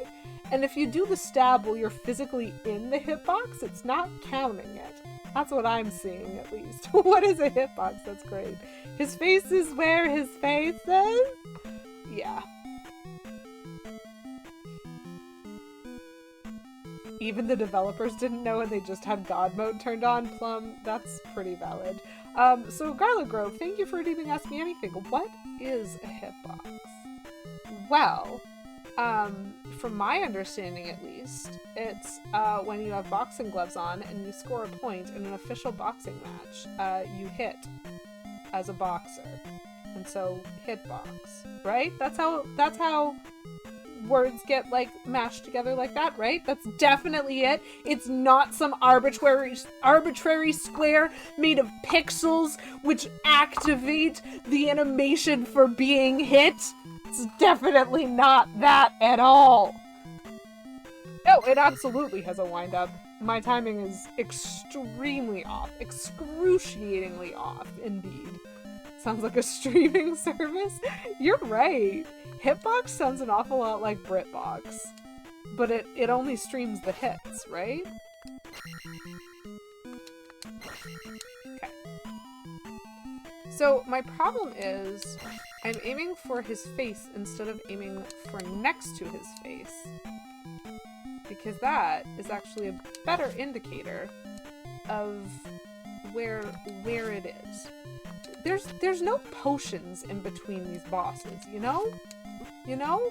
and if you do the stab while you're physically in the hitbox, it's not counting it. That's what I'm seeing, at least. What is a hitbox? That's great. His face is where his face is? Yeah. Even the developers didn't know and they just had God mode turned on. Plum, that's pretty valid. So Garlic Grove, thank you for redeeming Ask Me Anything. What is a hitbox? Well, from my understanding at least, it's when you have boxing gloves on and you score a point in an official boxing match, you hit as a boxer. And so, hitbox, right? That's how words get, like, mashed together like that, right? That's definitely it. It's not some arbitrary square made of pixels which activate the animation for being hit. It's definitely not that at all. No, it absolutely has a wind up. My timing is extremely off. Excruciatingly off, indeed. Sounds like a streaming service. You're right. Hitbox sounds an awful lot like BritBox. But it only streams the hits, right? Okay. So my problem is I'm aiming for his face instead of aiming for next to his face. Because that is actually a better indicator of where it is. There's no potions in between these bosses, you know? You know?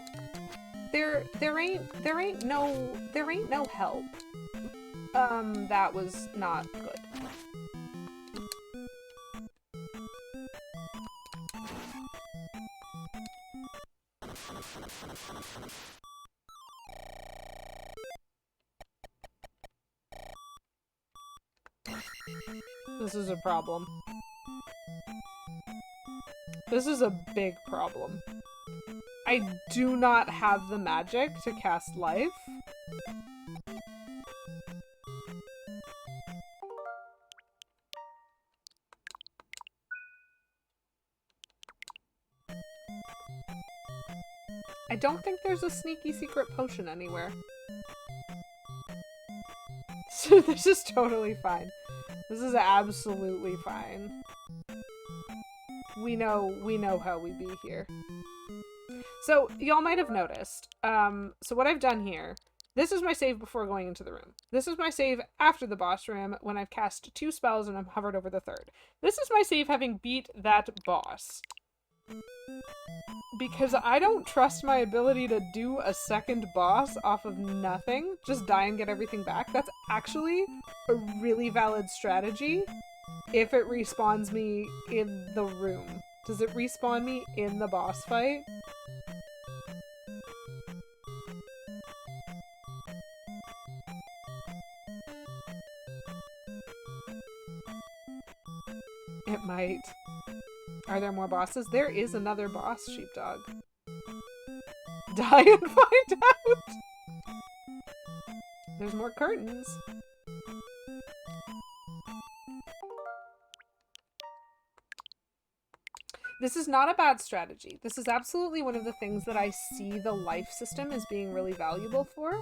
There ain't no help. That was not good. This is a problem. This is a big problem. I do not have the magic to cast life. I don't think there's a sneaky secret potion anywhere. So this is totally fine. This is absolutely fine. We know how we be here. So, y'all might have noticed. So what I've done here, this is my save before going into the room. This is my save after the boss room when I've cast 2 spells and I'm hovered over the 3rd. This is my save having beat that boss. Because I don't trust my ability to do a second boss off of nothing. Just die and get everything back. That's actually a really valid strategy if it respawns me in the room. Does it respawn me in the boss fight? It might. Are there more bosses? There is another boss, Sheepdog. Die and find out! There's more curtains. This is not a bad strategy. This is absolutely one of the things that I see the life system as being really valuable for,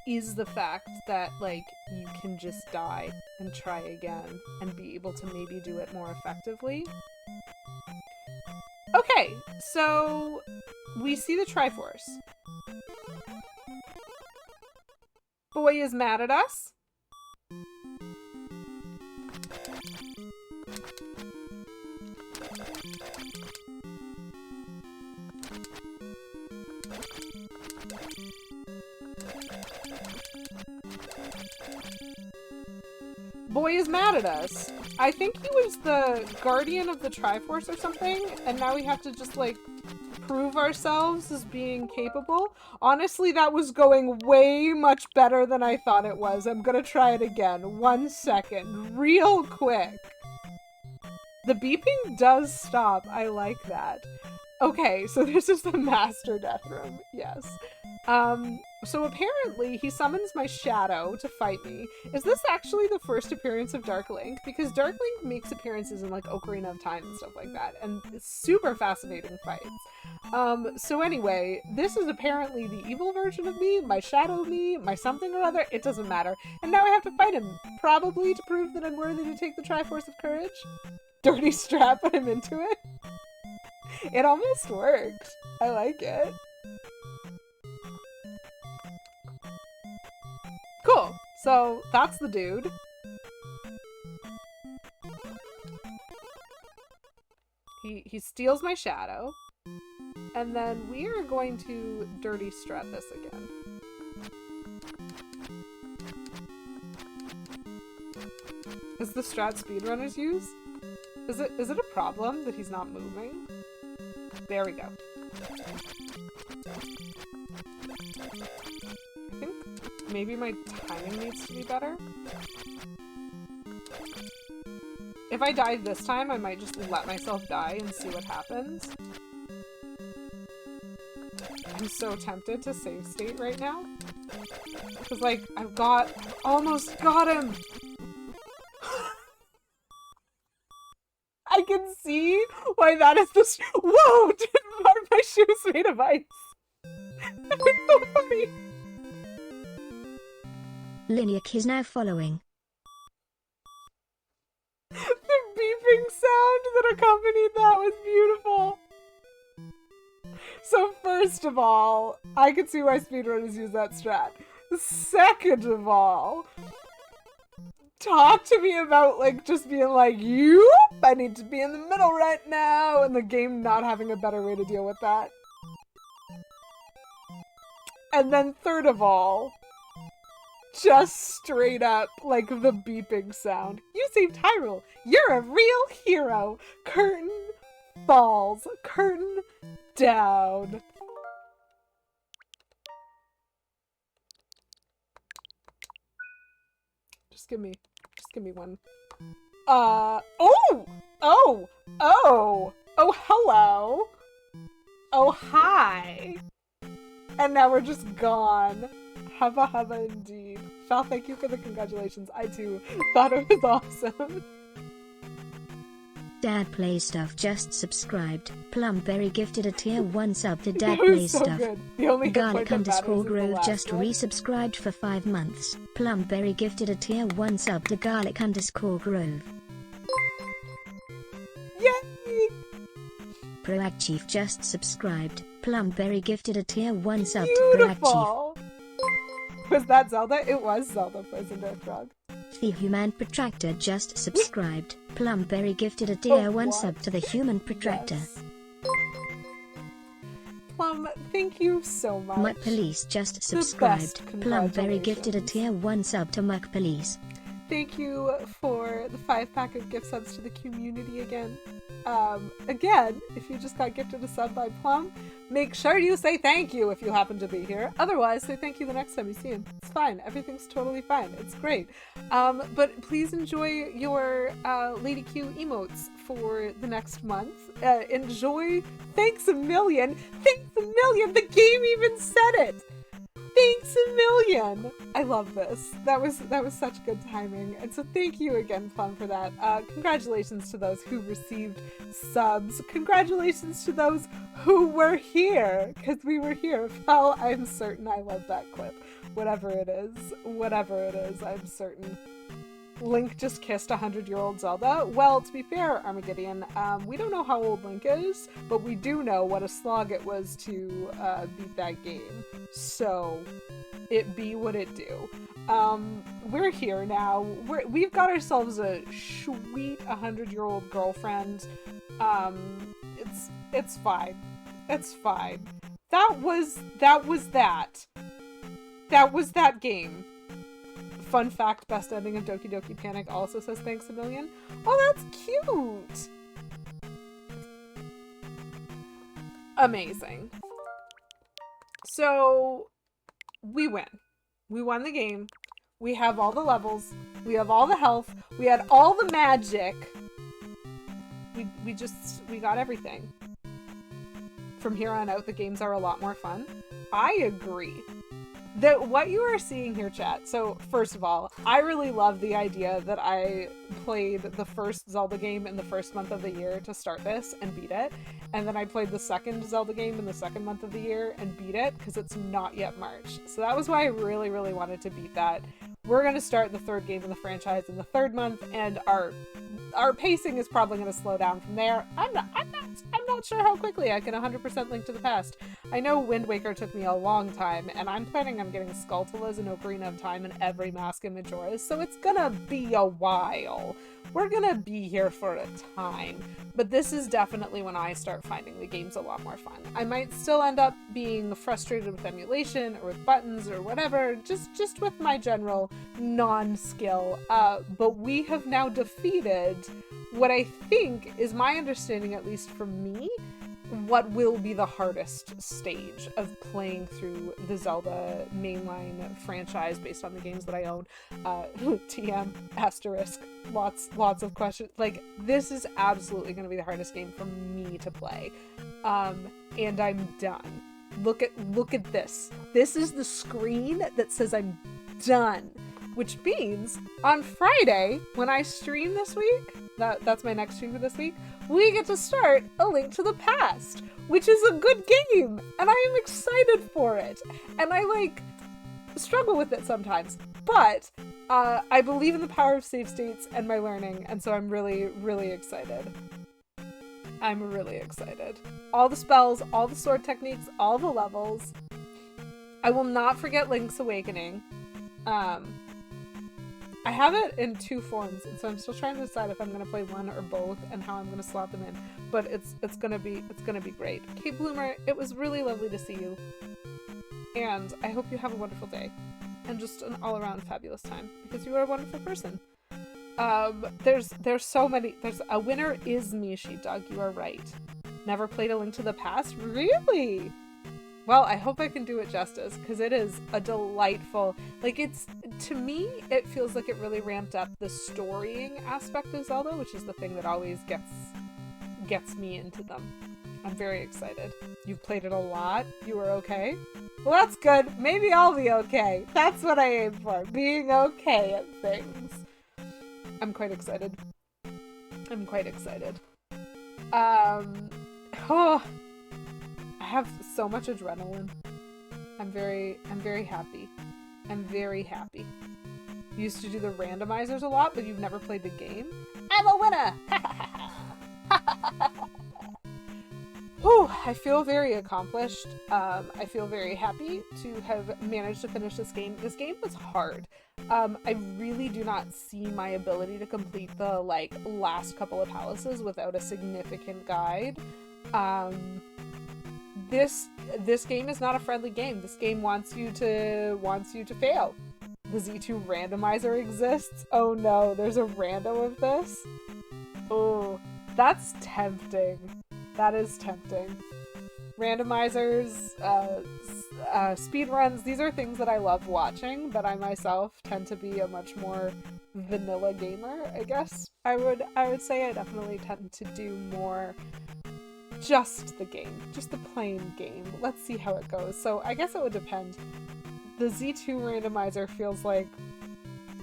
is the fact that, like, you can just die and try again and be able to maybe do it more effectively. Okay, so we see the Triforce. Boy is mad at us. Boy is mad at us. I think he was the guardian of the Triforce or something, and now we have to just, like, prove ourselves as being capable. Honestly, that was going way much better than I thought it was. I'm gonna try it again. 1 second. Real quick. The beeping does stop. I like that. Okay, so this is the Master Death Room. Yes. So apparently he summons my shadow to fight me. Is this actually the first appearance of Dark Link? Because Dark Link makes appearances in, like, Ocarina of Time and stuff like that, and it's super fascinating fights. So anyway, this is apparently the evil version of me, my shadow me, my something or other, it doesn't matter. And now I have to fight him, probably to prove that I'm worthy to take the Triforce of Courage. Dirty strap, but I'm into it. It almost worked. I like it. Cool. So that's the dude. He steals my shadow. And then we are going to dirty strat this again. Is the strat speedrunners use? Is it a problem that he's not moving? There we go. I think maybe my timing needs to be better. If I die this time, I might just let myself die and see what happens. I'm so tempted to save state right now. Because, like, almost got him! I can see why that is the whoa! My shoes made of ice. That was so funny. Liniac is now following. The beeping sound that accompanied that was beautiful. So first of all, I can see why speedrunners use that strat. Second of all, talk to me about, like, just being like, yoop, I need to be in the middle right now, and the game not having a better way to deal with that. And then third of all, just straight up, like, the beeping sound. You saved Hyrule. You're a real hero. Curtain falls. Curtain down. Just give me one. Oh, hello. Oh, hi. And now we're just gone. Hubba hubba indeed. Shal, thank you for the congratulations. I too thought it was awesome. Dad Play Stuff just subscribed. Plumberry gifted a tier 1 sub to Dad That was Play so Stuff. good. The only hit point Garlic that matters underscore is the Grove last just one. resubscribed for 5 months. Plumberry gifted a tier 1 sub to Garlic underscore Grove. Yay! Proact Chief just subscribed. Plumberry gifted a tier 1 sub to Proact Chief. Beautiful! Was that Zelda? It was Zelda Poison Death Frog. The Human Protractor just subscribed. Plumberry gifted a tier 1 what? sub to the Human Protractor. Yes. Plum, thank you so much. Muck Police just best subscribed. Plumberry gifted a congratulations. tier 1 sub to Muck Police. Thank you for the 5-pack of gift subs to the community again. Again, if you just got gifted a sub by Plum, make sure you say thank you if you happen to be here. Otherwise, say thank you the next time you see him. It's fine. Everything's totally fine. It's great. But please enjoy your Lady Q emotes for the next month. Enjoy. Thanks a million. Thanks a million. The game even said it. Thanks a million! I love this. That was such good timing. And so thank you again, Plum, for that. Congratulations to those who received subs. Congratulations to those who were here, because we were here. Well, I'm certain I love that clip. Whatever it is, I'm certain. Link just kissed 100-year-old Zelda. Well, to be fair, Armageddon, we don't know how old Link is, but we do know what a slog it was to beat that game. So, it be what it do. We're here now. We've got ourselves a sweet 100-year-old girlfriend. It's fine. It's fine. That was that game. Fun fact, best ending of Doki Doki Panic also says thanks a million. Oh, that's cute! Amazing. So, we win. We won the game. We have all the levels. We have all the health. We had all the magic. We got everything. From here on out, the games are a lot more fun. I agree. What you are seeing here, chat, so first of all, I really love the idea that I played the first Zelda game in the first month of the year to start this and beat it, and then I played the second Zelda game in the second month of the year and beat it, because it's not yet March. So that was why I really, really wanted to beat that. We're going to start the third game in the franchise in the third month, and our pacing is probably going to slow down from there. I'm not sure how quickly I can 100% Link to the Past. I know Wind Waker took me a long time, and I'm planning on getting Skulltulas and Ocarina of Time in every Mask and Majora's, so it's gonna be a while. We're gonna be here for a time, but this is definitely when I start finding the games a lot more fun. I might still end up being frustrated with emulation or with buttons or whatever, just with my general non-skill, but we have now defeated what I think is my understanding, at least for me, what will be the hardest stage of playing through the Zelda mainline franchise based on the games that I own. TM, asterisk, lots of questions. Like, this is absolutely going to be the hardest game for me to play. And I'm done. Look at this. This is the screen that says I'm done. Which means, on Friday, when I stream this week, that's my next stream for this week, we get to start A Link to the Past, which is a good game, and I am excited for it. And I, struggle with it sometimes, but I believe in the power of save states and my learning, and so I'm really, really excited. I'm really excited. All the spells, all the sword techniques, all the levels. I will not forget Link's Awakening. I have it in 2 forms, and so I'm still trying to decide if I'm gonna play one or both and how I'm gonna slot them in. But it's gonna be great. Kate Bloomer, it was really lovely to see you, and I hope you have a wonderful day and just an all-around fabulous time, because you are a wonderful person. There's so many. There's a winner is Mishi, Doug. You are right. Never played A Link to the Past? Really? Well, I hope I can do it justice, because it is a delightful, to me, it feels like it really ramped up the storying aspect of Zelda, which is the thing that always gets me into them. I'm very excited. You've played it a lot? You were okay? Well, that's good. Maybe I'll be okay. That's what I aim for, being okay at things. I'm quite excited. I'm quite excited. Oh, I have so much adrenaline. I'm very happy. I'm very happy. You used to do the randomizers a lot, but you've never played the game? I'm a winner! Whew, I feel very accomplished. I feel very happy to have managed to finish this game. This game was hard. I really do not see my ability to complete the last couple of palaces without a significant guide. This game is not a friendly game. This game wants you to fail. The Z2 randomizer exists. Oh no, there's a rando of this. Oh, that's tempting. That is tempting. Randomizers, speedruns, these are things that I love watching, but I myself tend to be a much more vanilla gamer, I guess. I would say I definitely tend to do more just the game, just the plain game. Let's see how it goes. So I guess it would depend. the Z2 randomizer feels like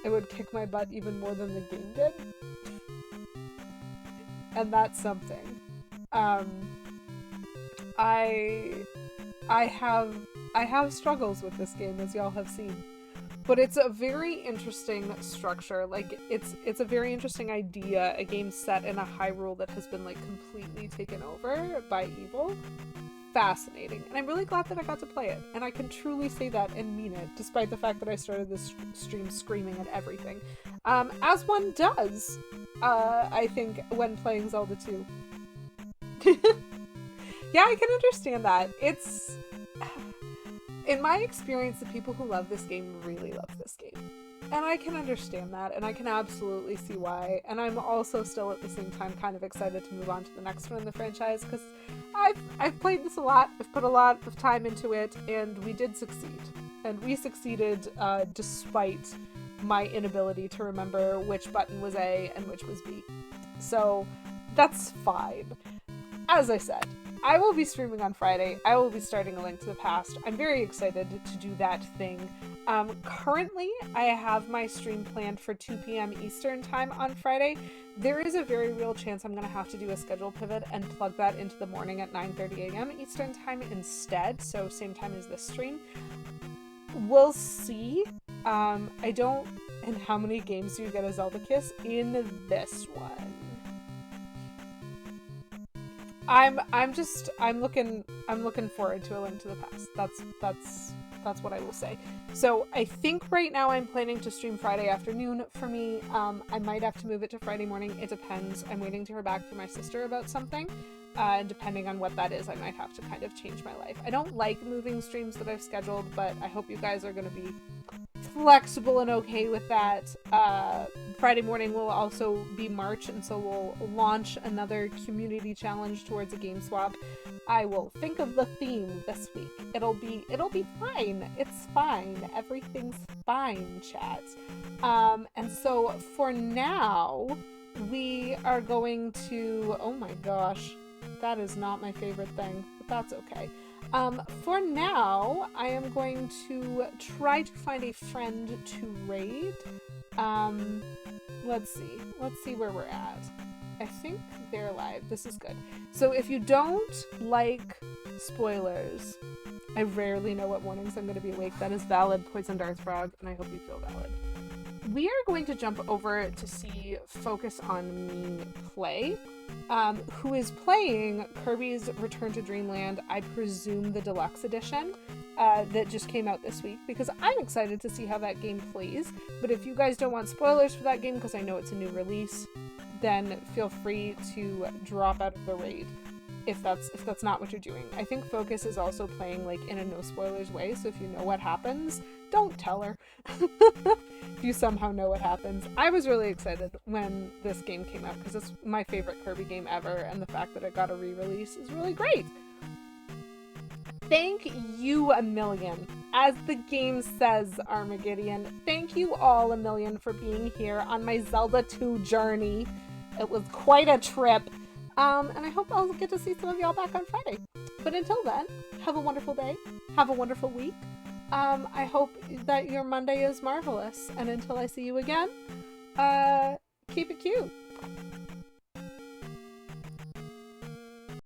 it would kick my butt even more than the game did. And that's something. I have struggles with this game, as y'all have seen. But it's a very interesting structure. Like, it's a very interesting idea, a game set in a Hyrule that has been, like, completely taken over by evil. Fascinating. And I'm really glad that I got to play it. And I can truly say that and mean it, despite the fact that I started this stream screaming at everything. As one does, I think, when playing Zelda 2. Yeah, I can understand that. It's... In my experience, the people who love this game really love this game. And I can understand that, and I can absolutely see why. And I'm also still at the same time kind of excited to move on to the next one in the franchise, because I've played this a lot, I've put a lot of time into it, and we did succeed. And we succeeded despite my inability to remember which button was A and which was B. So that's fine. As I said, I will be streaming on Friday. I will be starting A Link to the Past. I'm very excited to do that thing. Currently, I have my stream planned for 2 p.m. Eastern time on Friday. There is a very real chance I'm going to have to do a schedule pivot and plug that into the morning at 9:30 a.m. Eastern time instead, so same time as this stream. We'll see. I don't... And how many games do you get a Zelda kiss? In this one. I'm looking forward to A Link to the Past. That's what I will say. So I think right now I'm planning to stream Friday afternoon for me. I might have to move it to Friday morning. It depends. I'm waiting to hear back from my sister about something. And depending on what that is, I might have to kind of change my life. I don't like moving streams that I've scheduled, but I hope you guys are going to be flexible and okay with that. Friday morning will also be March, and so we'll launch another community challenge towards a game swap. I will think of the theme this week. It'll be fine. It's fine. Everything's fine, chat. And so for now, we are going to... Oh my gosh. That is not my favorite thing, but that's okay. For now, I am going to try to find a friend to raid. Let's see where we're at. I think they're live. This is good. So if you don't like spoilers, I rarely know what mornings I'm going to be awake. That is valid, Poison Darth Frog, and I hope you feel valid. We are going to jump over to see Focus on Me play, who is playing Kirby's Return to Dreamland, I presume the deluxe edition, that just came out this week, because I'm excited to see how that game plays. But if you guys don't want spoilers for that game, because I know it's a new release, then feel free to drop out of the raid if that's not what you're doing. I think Focus is also playing like in a no spoilers way, so if you know what happens, don't tell her. If you somehow know what happens. I was really excited when this game came out because it's my favorite Kirby game ever, and the fact that it got a re-release is really great. Thank you a million. As the game says, Armageddon, thank you all a million for being here on my Zelda 2 journey. It was quite a trip. And I hope I'll get to see some of y'all back on Friday. But until then, have a wonderful day. Have a wonderful week. I hope that your Monday is marvelous. And until I see you again, keep it cute.